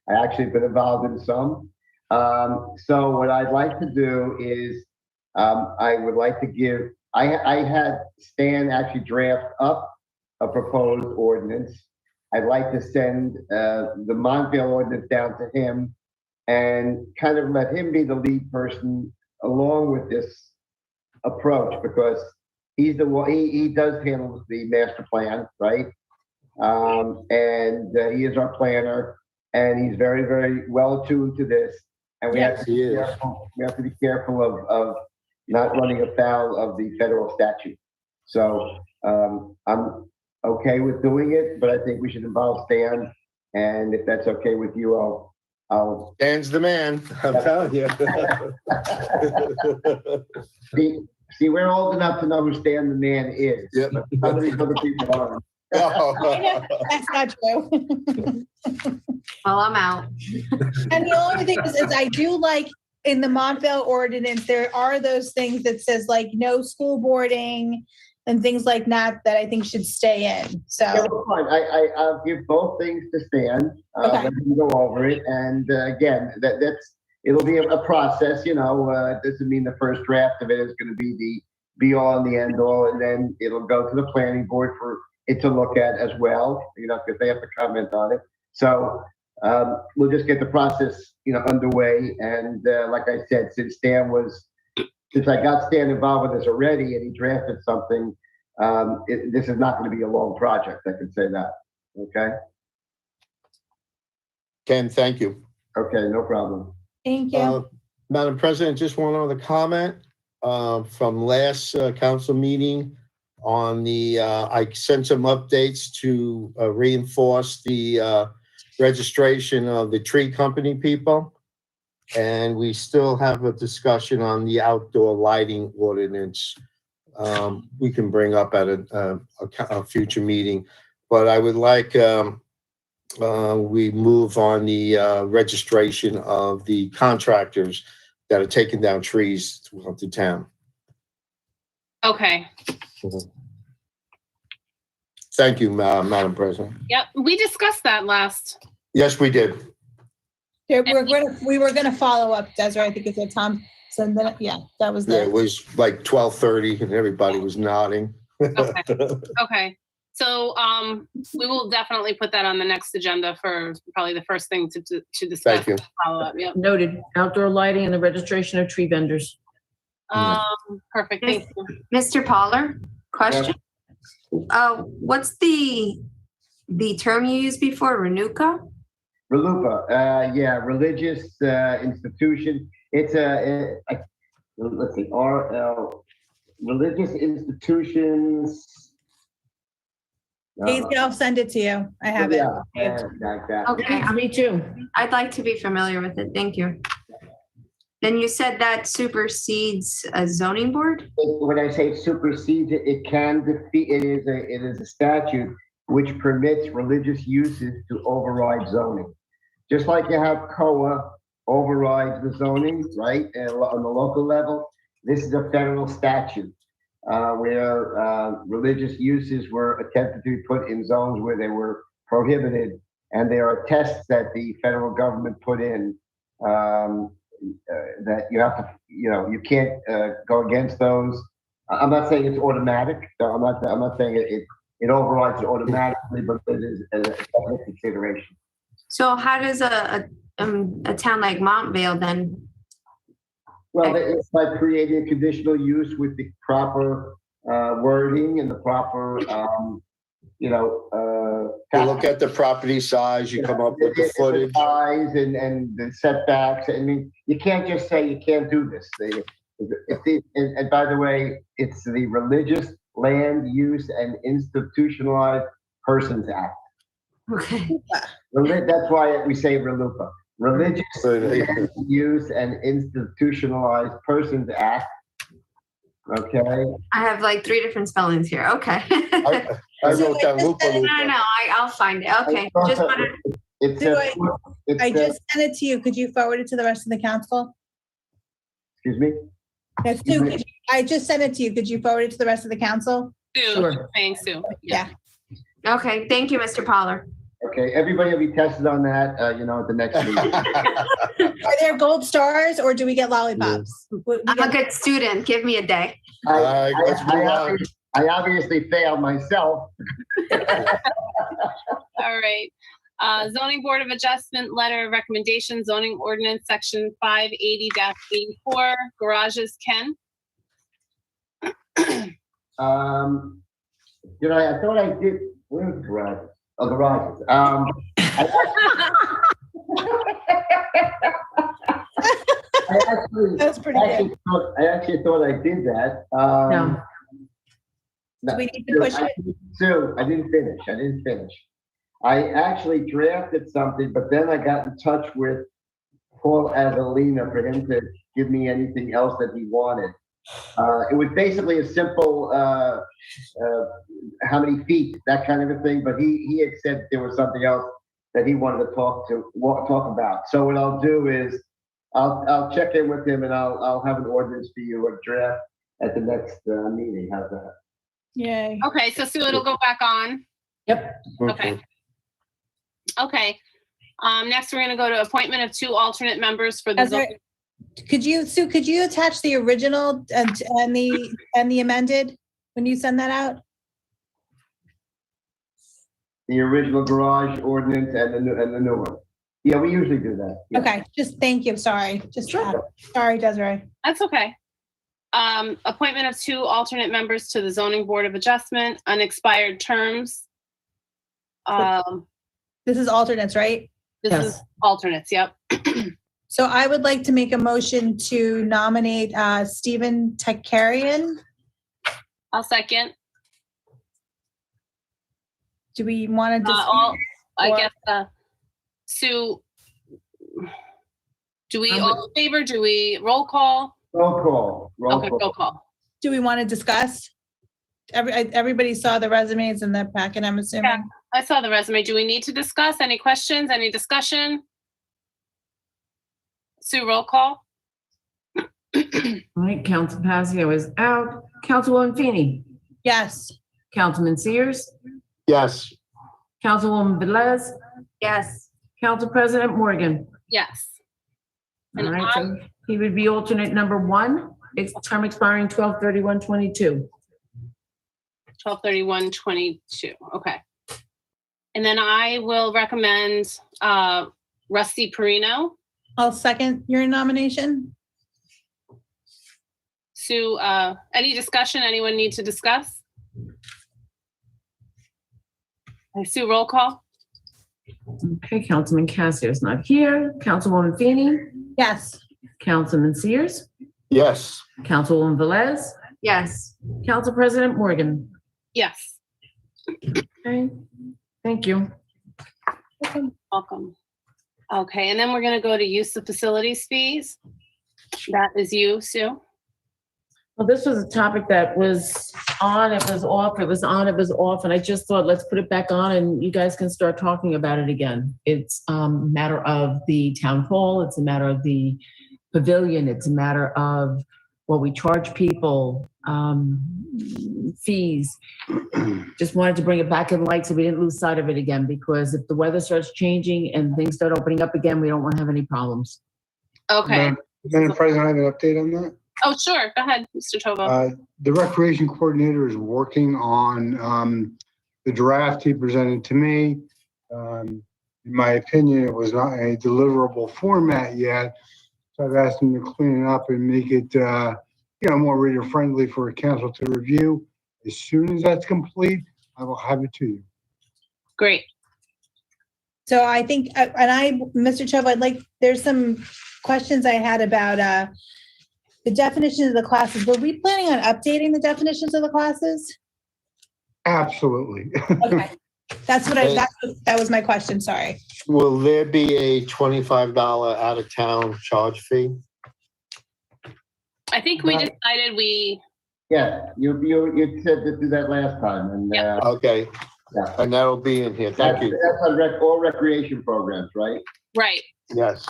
I actually been involved in some. So what I'd like to do is I would like to give, I had Stan actually draft up a proposed ordinance. I'd like to send the Montvale ordinance down to him and kind of let him be the lead person along with this approach, because he's the one, he does handle the master plan, right? And he is our planner, and he's very, very well attuned to this. And we have to be careful. We have to be careful of not running afoul of the federal statute. So I'm okay with doing it, but I think we should involve Stan. And if that's okay with you, I'll. Stan's the man, I'm telling you. See, we're old enough to know who Stan the man is. Yep. But some of these other people aren't. That's not true. Well, I'm out. And the only thing is I do like in the Montvale ordinance, there are those things that says like no school boarding and things like that I think should stay in. So yeah, well, fine. I'll give both things to Stan. Okay. Let him go over it. And again, it'll be a process, you know. It doesn't mean the first draft of it is going to be the be all and the end all, and then it'll go to the planning board for it to look at as well, you know, because they have to comment on it. So we'll just get the process, you know, underway. And like I said, since I got Stan involved with this already and he drafted something, this is not going to be a long project. I can say that. Okay. Ken, thank you. Okay, no problem. thank you. Madam President, just one other comment from last council meeting on the, I sent some updates to reinforce the registration of the tree company people. And we still have a discussion on the outdoor lighting ordinance. We can bring up at a future meeting, but I would like we move on the registration of the contractors that are taking down trees throughout the town. Okay. Thank you, Madam President. Yep, we discussed that last. Yes, we did. Yeah, we were gonna follow up, Desiree. I think it's what Tom said. Yeah, that was Yeah, the. it was like 12:30 and everybody was nodding. Okay. Okay. So we will definitely put that on the next agenda for probably the first thing to discuss. Thank you. Follow up. Yep. Noted. Outdoor lighting and the registration of tree vendors. Perfect. Thank you. Mr. Pollard, question? What's the term you used before, Renuka? RLUIPA, yeah, religious institution. It's let's see, RL, religious institutions. Daisy, I'll send it to you. I have it. Yeah, like that. Okay, Me too. I'd like to be familiar with it. Thank you. Then you said that supersedes a zoning board? When I say supersedes, it can defeat. It is a statute which permits religious uses to override zoning. Just like you have COA overrides the zoning, right? And on the local level, this is a federal statute where religious uses were attempted to be put in zones where they were prohibited. And there are tests that the federal government put in that you have to, you know, you can't go against those. I'm not saying it's automatic. So I'm not saying it overrides it automatically, but it is a definite consideration. So how does a town like Montvale then? Well, it's by creating a conditional use with the proper wording and the proper you know, You look at the property size, you come up with the footage. Size and the setbacks. I mean, you can't just say you can't do this. And by the way, it's the Religious Land Use and Institutionalized Persons Act. Okay. That's why we say RLUPA. Religious Land Use and Institutionalized Persons Act. Okay. I have like 3 different spellings here. Okay. I wrote down Lupa No, Lupa. I'll find it. Okay. Just wanted. I just sent it to you. Could you forward it to the rest of the council? Excuse me? Yes, Sue, I just sent it to you. Could you forward it to the rest of the council? Sue, Sure. thanks, Sue. Yeah. Okay. Thank you, Mr. Pollard. Okay, everybody will be tested on that, you know, at the next meeting. Are there gold stars or do we get lollipops? I'm a good student. Give me a day. All right, let's move on. I obviously failed myself. All right. Zoning Board of Adjustment Letter of Recommendation, Zoning Ordinance, Section 580-84, garages, Ken. You know, I thought I did, where's the garage? Oh, garages. I That's pretty good. I actually thought I did that. No. No, Do we need to push it? Sue, I didn't finish. I actually drafted something, but then I got in touch with Paul Avelina for him to give me anything else that he wanted. It was basically a simple, how many feet, that kind of a thing, but he had said there was something else that he wanted to talk about. So what I'll do is I'll check in with him and I'll have an ordinance for you, a draft at the next meeting. How's that? Yay. Okay, so Sue, it'll go back on. Yep. Okay. Okay. Next, we're gonna go to appointment of 2 alternate members for the zoning. Sue, could you attach the original and the amended when you send that out? The original garage ordinance and the new one. Yeah, we usually do that. Yeah. Okay, just thank you. Sorry. Sorry, Desiree. That's okay. Appointment of 2 alternate members to the Zoning Board of Adjustment, unexpired terms. This is alternates, right? This is alternates, yep. So I would like to make a motion to nominate Stephen Tekarian. I'll second. Do we want to I guess, Sue, do we all in favor? Do we roll call? Roll call. Okay, roll call. Do we want to discuss? Everybody saw the resumes in the packet, I'm assuming. Yeah, I saw the resume. Do we need to discuss? Any questions? Any discussion? Sue, roll call. All right, Council Pasio is out. Councilwoman Feeney? Yes. Councilman Sears? Yes. Councilwoman Velez? Yes. Council President Morgan? Yes. All And right, so he would be alternate number 1. It's term expiring 12/31/22. 12/31/22. Okay. And then I will recommend Rusty Perino. I'll second your nomination. Sue, any discussion? Anyone need to discuss? Sue, roll call. Okay, Councilman Casio is not here. Councilwoman Feeney? Yes. Councilman Sears? Yes. Councilwoman Velez? Yes. Council President Morgan? Yes. Okay, thank you. Welcome. Okay, and then we're gonna go to use of facilities fees. That is you, Sue. Well, this was a topic that was on, it was off, it was on, it was off, and I just thought, let's put it back on and you guys can start talking about it again. It's a matter of the town hall, it's a matter of the pavilion, it's a matter of what we charge people, fees. Just wanted to bring it back in light so we didn't lose sight of it again, because if the weather starts changing and things start opening up again, we don't want to have any problems. Okay. Madam President, I have an update on that. Oh, sure. Go ahead, Mr. Tovo. The recreation coordinator is working on the draft he presented to me. In my opinion, it was not a deliverable format yet. So I've asked him to clean it up and make it more reader friendly for council to review. As soon as that's complete, I will have it to you. Great. So I think, Mr. Chova, there's some questions I had about the definitions of the classes. Were we planning on updating the definitions of the classes? Absolutely. Okay. That was my question, sorry. Will there be a $25 out-of-town charge fee? I think we decided Yeah, you said to do that last time, and Okay, yeah, and that'll be in here. Thank you. that's on all recreation programs, right? right. Yes.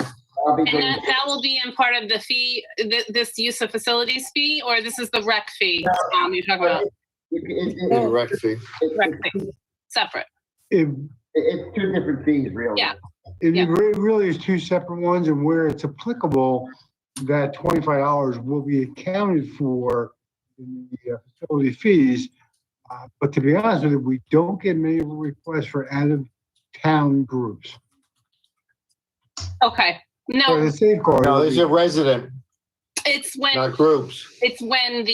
I'll be And doing that will be in part of the fee, this use of facilities fee, or this is the rec fee you're talking about? The rec fee. Rec fee, separate. It's two different fees, really. Yeah. It Yeah. really is two separate ones, and where it's applicable, that $25 will be accounted for in the facility fees. But to be honest with you, we don't get many requests for out-of-town groups. Okay. For No, the safeguard. No, there's a resident, it's when, not groups. it's when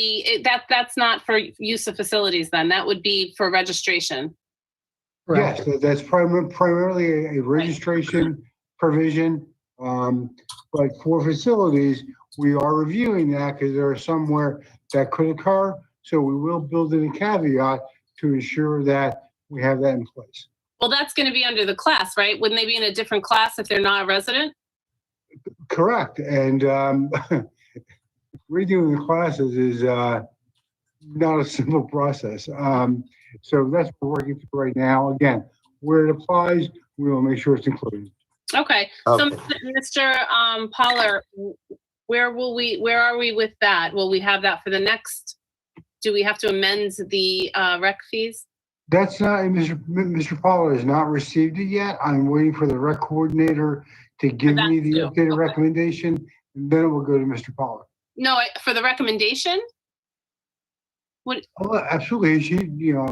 that's not for use of facilities then. That would be for registration. Yes, that's primarily a registration provision. But for facilities, we are reviewing that because there are somewhere that could occur. So we will build in a caveat to ensure that we have that in place. Well, that's going to be under the class, right? Wouldn't they be in a different class if they're not a resident? Correct. And redoing the classes is not a simple process. So that's what we're working through right now. Again, where it applies, we will make sure it's included. Okay. So, Mr. Poller, where are we with that? Will we have that for the next? Do we have to amend the rec fees? That's not, Mr. Pollard has not received it yet. I'm waiting for the rec coordinator to give me the updated recommendation, and then it will go to Mr. Pollard. No, for the recommendation? What? Oh, absolutely. Our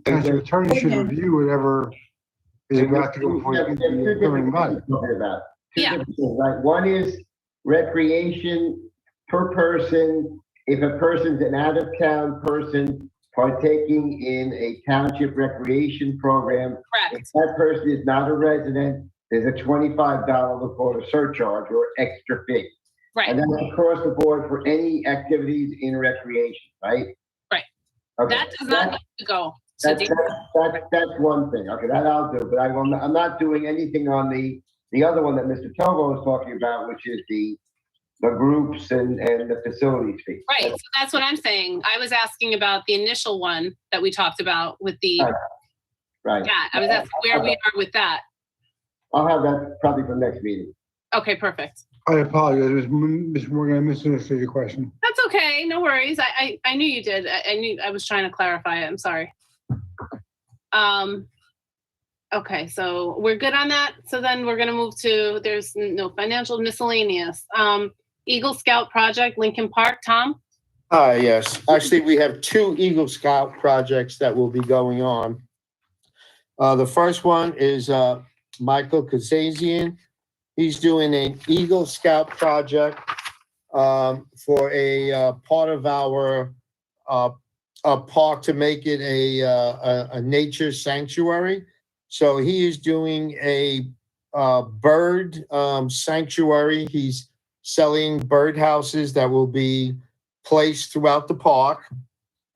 township attorney should review whatever is about to go before the governing body. Yeah. Right. One is recreation per person. If a person's an out-of-town person partaking in a township recreation program, Correct. if that person is not a resident, there's a $25 what's called a surcharge or extra fee. Right. And that's across the board for any activities in recreation, right? Right. Okay. That does not need to go. That's one thing. Okay, that I'll do, but I'm not doing anything on the other one that Mr. Togo was talking about, which is the groups and the facilities fee. Right. So that's what I'm saying. I was asking about the initial one that we talked about with the. Right. Yeah, I was asking where we are with that. I'll have that probably for next meeting. Okay, perfect. I apologize, Ms. Morgan, I misunderstood your question. That's okay. No worries. I knew you did. I knew I was trying to clarify it. I'm sorry. Okay, so we're good on that. So then we're gonna move to, there's no financial miscellaneous. Eagle Scout project, Lincoln Park, Tom? Yes, actually, we have two Eagle Scout projects that will be going on. The first one is Michael Kazazian. He's doing an Eagle Scout project for a part of our park to make it a nature sanctuary. So he is doing a bird sanctuary. He's selling bird houses that will be placed throughout the park.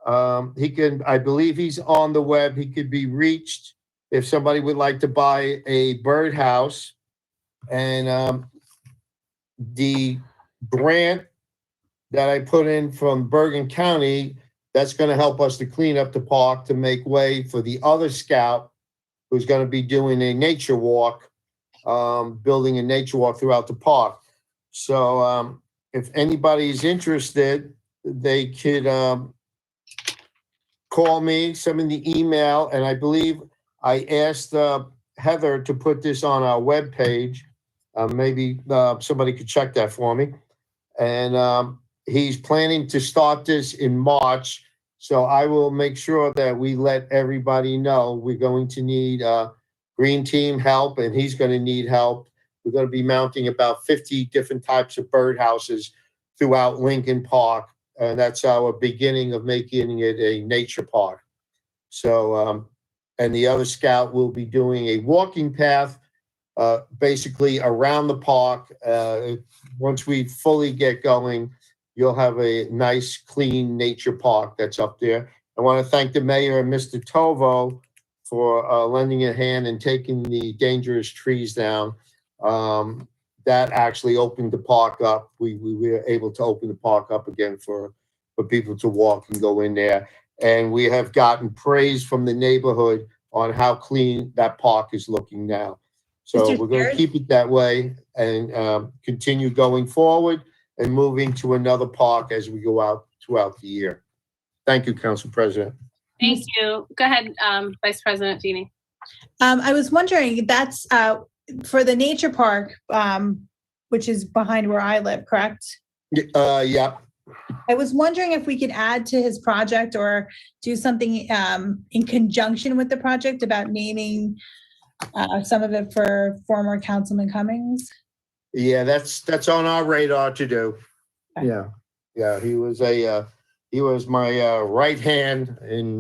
I believe he's on the web. He could be reached if somebody would like to buy a bird house. And the grant that I put in from Bergen County, that's going to help us to clean up the park to make way for the other scout who's going to be doing a nature walk, building a nature walk throughout the park. So if anybody's interested, they could call me, send me the email, and I believe I asked Heather to put this on our webpage. Maybe somebody could check that for me. And he's planning to start this in March. So I will make sure that we let everybody know we're going to need green team help, and he's going to need help. We're going to be mounting about 50 different types of birdhouses throughout Lincoln Park. And that's our beginning of making it a nature park. So and the other scout will be doing a walking path, basically around the park. Once we fully get going, you'll have a nice, clean nature park that's up there. I want to thank the mayor and Mr. Tovo for lending a hand and taking the dangerous trees down. That actually opened the park up. We were able to open the park up again for people to walk and go in there. And we have gotten praise from the neighborhood on how clean that park is looking now. So Mr. we're going to Spears? keep it that way and continue going forward and moving to another park as we go out throughout the year. Thank you, Council President. Thank you. Go ahead, Vice President Jeannie. I was wondering, that's for the nature park, which is behind where I live, correct? Yeah. I was wondering if we could add to his project or do something in conjunction with the project about naming some of it for former Councilman Cummings. Yeah, that's on our radar to do. Okay. Yeah. He was my right hand in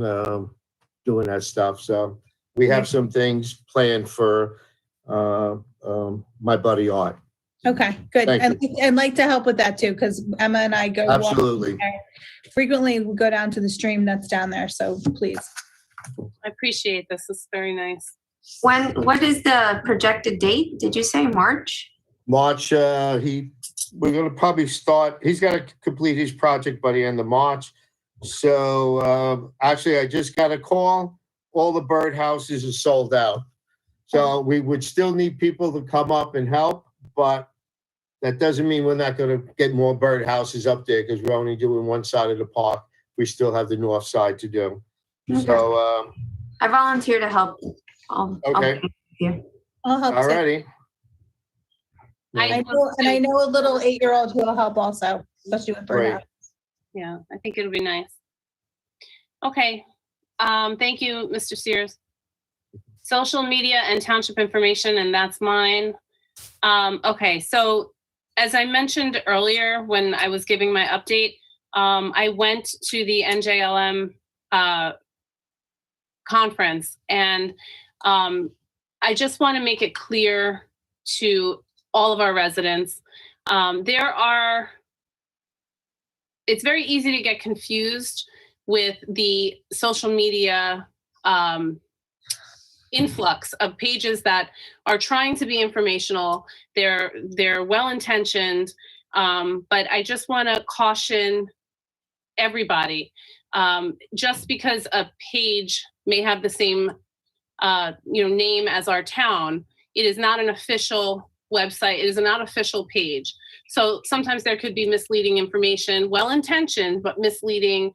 doing that stuff. So we have some things planned for my buddy Art. Okay, good. Thank I'd like to help with that too, because Emma and I go Absolutely. walking there. Frequently we go down to the stream that's down there. So please. I appreciate this. It's very nice. What is the projected date? Did you say March? March, we're going to probably start, he's got to complete his project by the end of March. So actually, I just got a call. All the birdhouses are sold out. So we would still need people to come up and help, but that doesn't mean we're not going to get more birdhouses up there because we're only doing one side of the park. We still have the north side to do. Okay. So, I volunteer to help. okay. I'll help. All too. righty. I know a little 8-year-old who will help also, especially with burnout. Yeah, I think it'll be nice. Okay. Thank you, Mr. Sears. Social media and township information, and that's mine. Okay, so as I mentioned earlier when I was giving my update, I went to the NJLM conference, and I just want to make it clear to all of our residents, it's very easy to get confused with the social media influx of pages that are trying to be informational. They're well-intentioned, but I just want to caution everybody. Just because a page may have the same name as our town, it is not an official website. It is not an official page. So sometimes there could be misleading information, well-intentioned, but misleading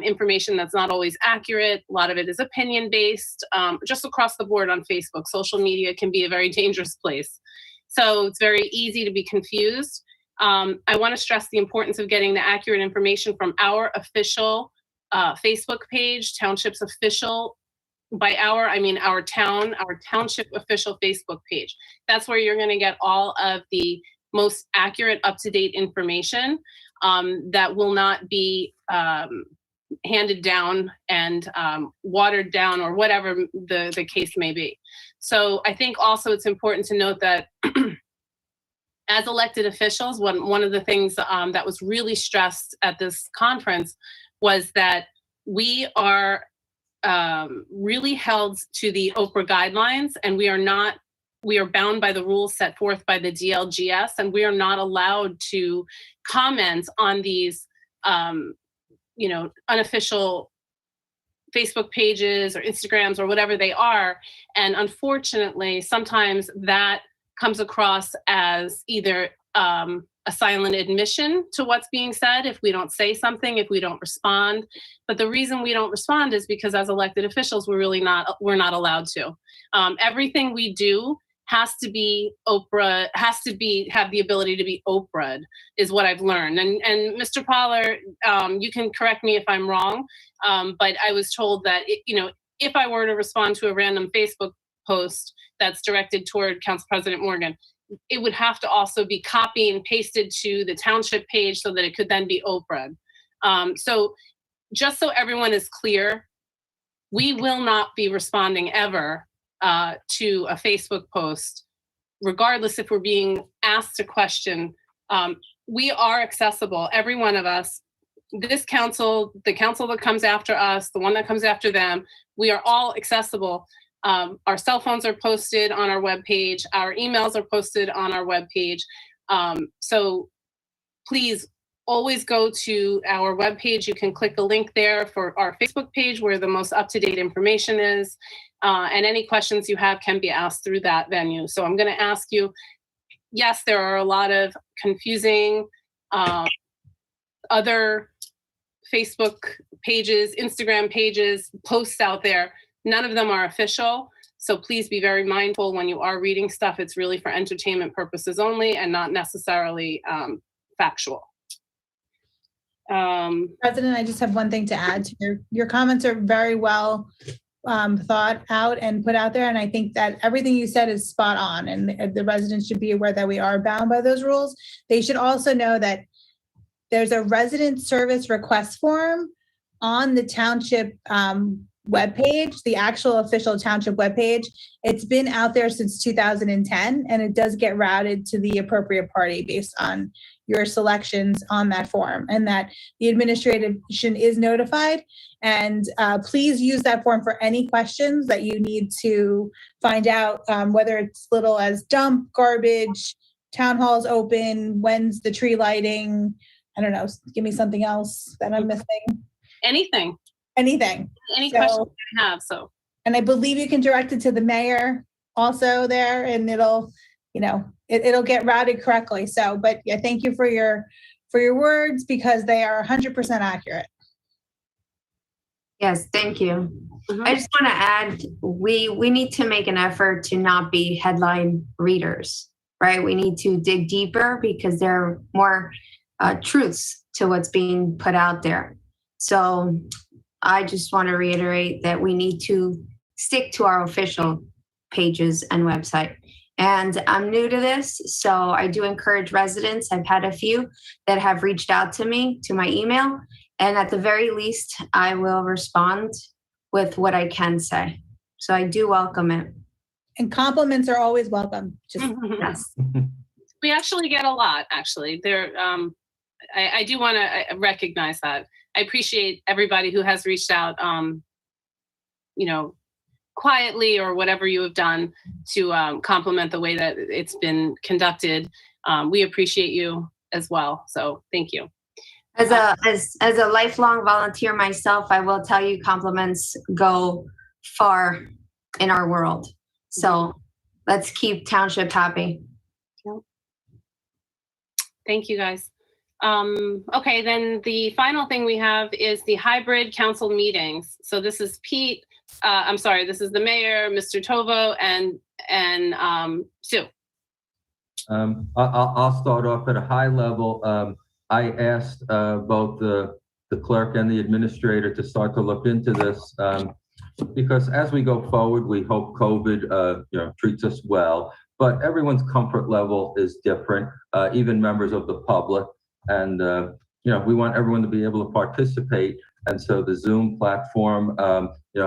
information that's not always accurate. A lot of it is opinion-based. Just across the board on Facebook, social media can be a very dangerous place. So it's very easy to be confused. I want to stress the importance of getting the accurate information from our official Facebook page, Township's official. By our, I mean our township official Facebook page. That's where you're going to get all of the most accurate, up-to-date information that will not be handed down and watered down or whatever the case may be. So I think also it's important to note that as elected officials, one of the things that was really stressed at this conference was that we are really held to the Oprah guidelines, and we are bound by the rules set forth by the DLGS, and we are not allowed to comment on these, unofficial Facebook pages or Instagrams or whatever they are. And unfortunately, sometimes that comes across as either a silent admission to what's being said if we don't say something, if we don't respond. But the reason we don't respond is because as elected officials, we're not allowed to. Everything we do has to be Oprah, have the ability to be Oprah'd, is what I've learned. And Mr. Pollard, you can correct me if I'm wrong, but I was told that, if I were to respond to a random Facebook post that's directed toward Council President Morgan, it would have to also be copied and pasted to the township page so that it could then be Oprah. So just so everyone is clear, we will not be responding ever to a Facebook post, regardless if we're being asked a question. We are accessible, every one of us. This council, the council that comes after us, the one that comes after them, we are all accessible. Our cell phones are posted on our webpage. Our emails are posted on our webpage. So please always go to our webpage. You can click a link there for our Facebook page where the most up-to-date information is. And any questions you have can be asked through that venue. So I'm going to ask you, yes, there are a lot of confusing other Facebook pages, Instagram pages, posts out there. None of them are official. So please be very mindful when you are reading stuff. It's really for entertainment purposes only and not necessarily factual. President, I just have one thing to add to your comments are very well thought out and put out there. And I think that everything you said is spot on. And the residents should be aware that we are bound by those rules. They should also know that there's a resident service request form on the township webpage, the actual official township webpage. It's been out there since 2010, and it does get routed to the appropriate party based on your selections on that form, and that the administration is notified. And please use that form for any questions that you need to find out, whether it's little as dump, garbage, town hall's open, when's the tree lighting, I don't know, give me something else that I'm missing. Anything. Any questions you have, so. And I believe you can direct it to the mayor also there, and it'll, it'll get routed correctly. So, but yeah, thank you for your words, because they are 100% accurate. Yes, thank you. I just want to add, we need to make an effort to not be headline readers, right? We need to dig deeper because there are more truths to what's being put out there. So I just want to reiterate that we need to stick to our official pages and website. And I'm new to this, so I do encourage residents. I've had a few that have reached out to me, to my email, and at the very least, I will respond with what I can say. So I do welcome it. And compliments are always welcome. Just yes. We actually get a lot, actually. I do want to recognize that. I appreciate everybody who has reached out, quietly or whatever you have done to compliment the way that it's been conducted. We appreciate you as well. So thank you. As a lifelong volunteer myself, I will tell you compliments go far in our world. So let's keep Township happy. Yep. Thank you, guys. Okay, then the final thing we have is the hybrid council meetings. So this is Pete. This is the mayor, Mr. Tovo, and Sue. I'll start off at a high level. I asked both the clerk and the administrator to start to look into this because as we go forward, we hope COVID treats us well, but everyone's comfort level is different, even members of the public. And, we want everyone to be able to participate. And so the Zoom platform,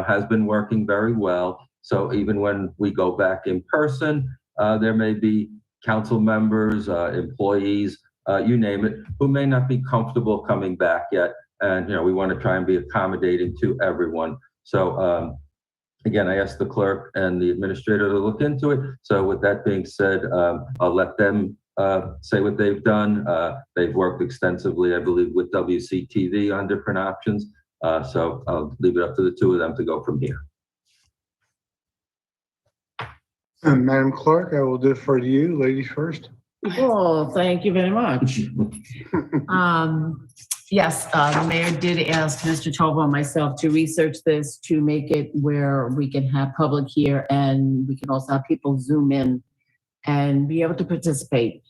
has been working very well. So even when we go back in person, there may be council members, employees, you name it, who may not be comfortable coming back yet. And, we want to try and be accommodating to everyone. So, again, I asked the clerk and the administrator to look into it. So with that being said, I'll let them say what they've done. They've worked extensively, I believe, with WCTV on different options. So I'll leave it up to the two of them to go from here. Madam Clerk, I will defer to you. Ladies first. Oh, thank you very much. Yes, the mayor did ask Mr. Tovo and myself to research this to make it where we can have public here and we can also have people Zoom in and be able to participate.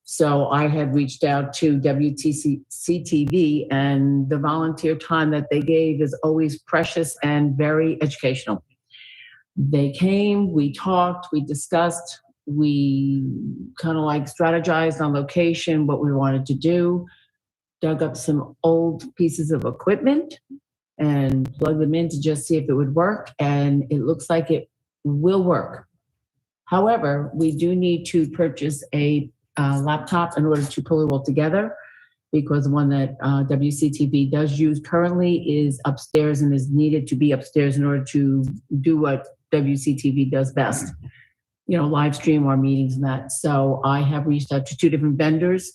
So I had reached out to WTC-TV, and the volunteer time that they gave is always precious and very educational. They came, we talked, we discussed, we kind of like strategized on location, what we wanted to do, dug up some old pieces of equipment, and plug them in to just see if it would work. And it looks like it will work. However, we do need to purchase a laptop in order to pull it all together, because the one that WCTV does use currently is upstairs and is needed to be upstairs in order to do what WCTV does best, live stream our meetings and that. So I have reached out to 2 different vendors,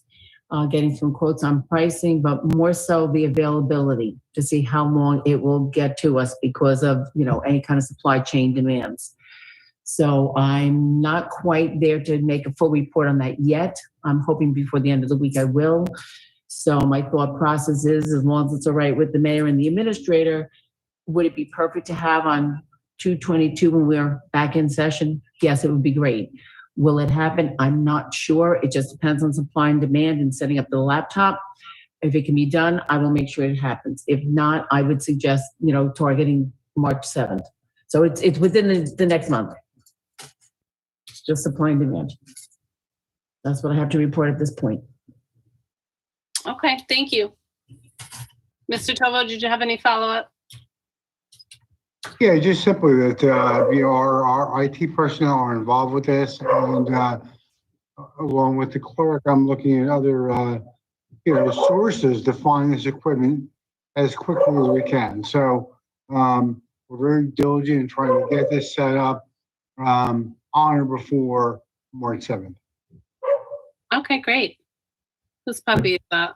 getting some quotes on pricing, but more so the availability to see how long it will get to us because of, any kind of supply chain demands. So I'm not quite there to make a full report on that yet. I'm hoping before the end of the week I will. So my thought process is, as long as it's all right with the mayor and the administrator, would it be perfect to have on 2/22 when we're back in session? Yes, it would be great. Will it happen? I'm not sure. It just depends on supply and demand and setting up the laptop. If it can be done, I will make sure it happens. If not, I would suggest, targeting March 7th. So it's within the next month. It's just supply and demand. That's what I have to report at this point. Okay, thank you. Mr. Tovo, did you have any follow-up? Yeah, just simply that our IT personnel are involved with this, and along with the clerk, I'm looking at other sources to find this equipment as quickly as we can. So we're very diligent in trying to get this set up on or before March 7th. Okay, great. Whose puppy is that?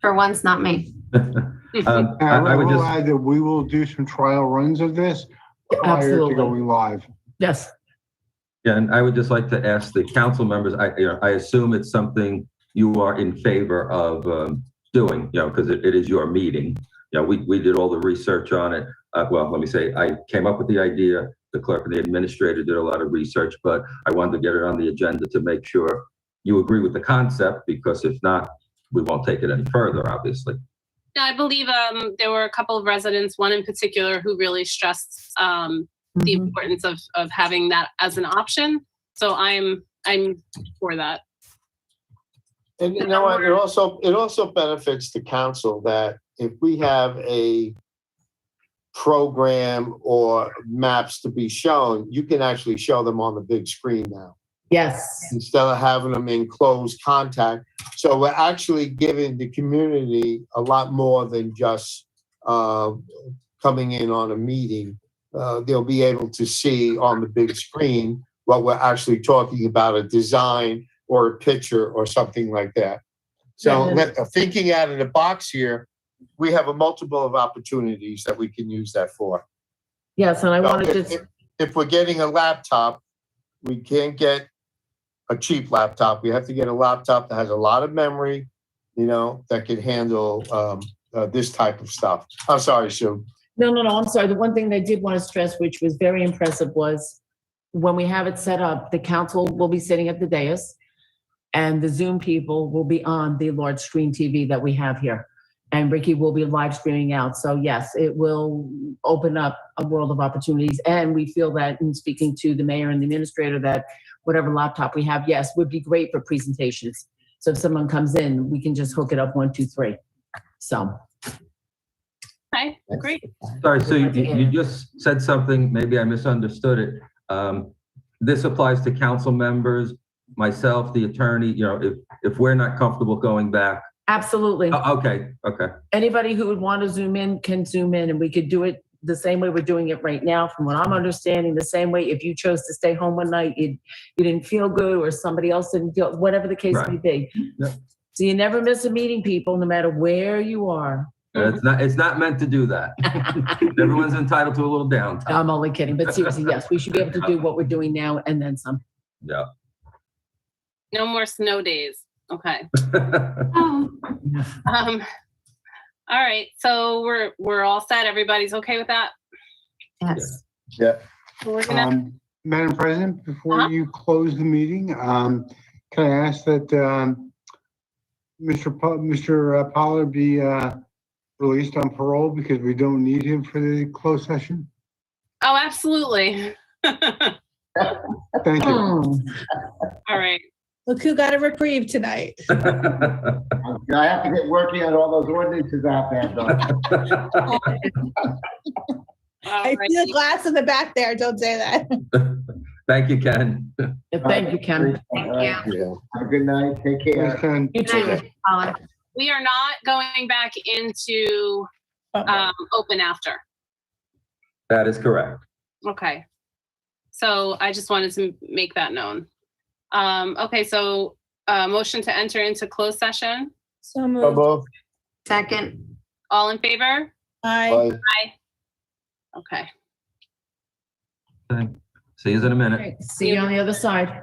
For once, not me. I would will just add that we will do some trial runs of this prior Absolutely. to going live. Yes. Yeah, and I would just like to ask the council members, I assume it's something you are in favor of doing, because it is your meeting. We did all the research on it. Well, let me say, I came up with the idea. The clerk and the administrator did a lot of research, but I wanted to get it on the agenda to make sure you agree with the concept, because if not, we won't take it any further, obviously. No, I believe there were a couple of residents, one in particular, who really stressed the importance of having that as an option. So I'm for that. And you know what, it also benefits the council that if we have a program or maps to be shown, you can actually show them on the big screen now. Yes. Instead of having them in close contact. So we're actually giving the community a lot more than just coming in on a meeting. They'll be able to see on the big screen what we're actually talking about, a design or a picture or something like that. So thinking out of the box here, we have a multiple of opportunities that we can use that for. Yes, and I wanted to. If we're getting a laptop, we can't get a cheap laptop. We have to get a laptop that has a lot of memory, that can handle this type of stuff. I'm sorry, Sue. No, I'm sorry. The one thing I did want to stress, which was very impressive, was when we have it set up, the council will be sitting at the dais and the Zoom people will be on the large screen TV that we have here. And Ricky will be live streaming out. So yes, it will open up a world of opportunities. And we feel that in speaking to the mayor and the administrator, that whatever laptop we have, yes, would be great for presentations. So if someone comes in, we can just hook it up 1, 2, 3. So. Okay, great. Sorry, so you just said something, maybe I misunderstood it. This applies to council members, myself, the attorney, if we're not comfortable going back. Absolutely. Okay. Anybody who would want to zoom in can zoom in, and we could do it the same way we're doing it right now. From what I'm understanding, the same way if you chose to stay home one night, you didn't feel good, or somebody else didn't feel, whatever the case may be. Yep. So you never miss a meeting, people, no matter where you are. It's not meant to do that. Everyone's entitled to a little downtime. I'm only kidding, but seriously, yes, we should be able to do what we're doing now and then some. Yeah. No more snow days. Okay. Oh. All right. So we're all set. Everybody's okay with that? Yes. Yeah. So we're gonna. Madam President, before you close the meeting, can I ask that Mr. Pollard be released on parole because we don't need him for the closed session? Oh, absolutely. Thank you. All right. Look who got a reprieve tonight. I have to get working on all those ordinances I have to have done. I see the glass in the back there. Don't say that. Thank you, Ken. Yeah, thank you, Ken. Thank All you. right. Yeah. Have a good night. Take care. Ken. You too. Good night, Colin. We are not going back into open after. That is correct. Okay. So I just wanted to make that known. Okay, so motion to enter into closed session. So moved. Above. Second. All in favor? Bye. Bye. Okay. Okay. See you in a minute. Okay, see you on the other side.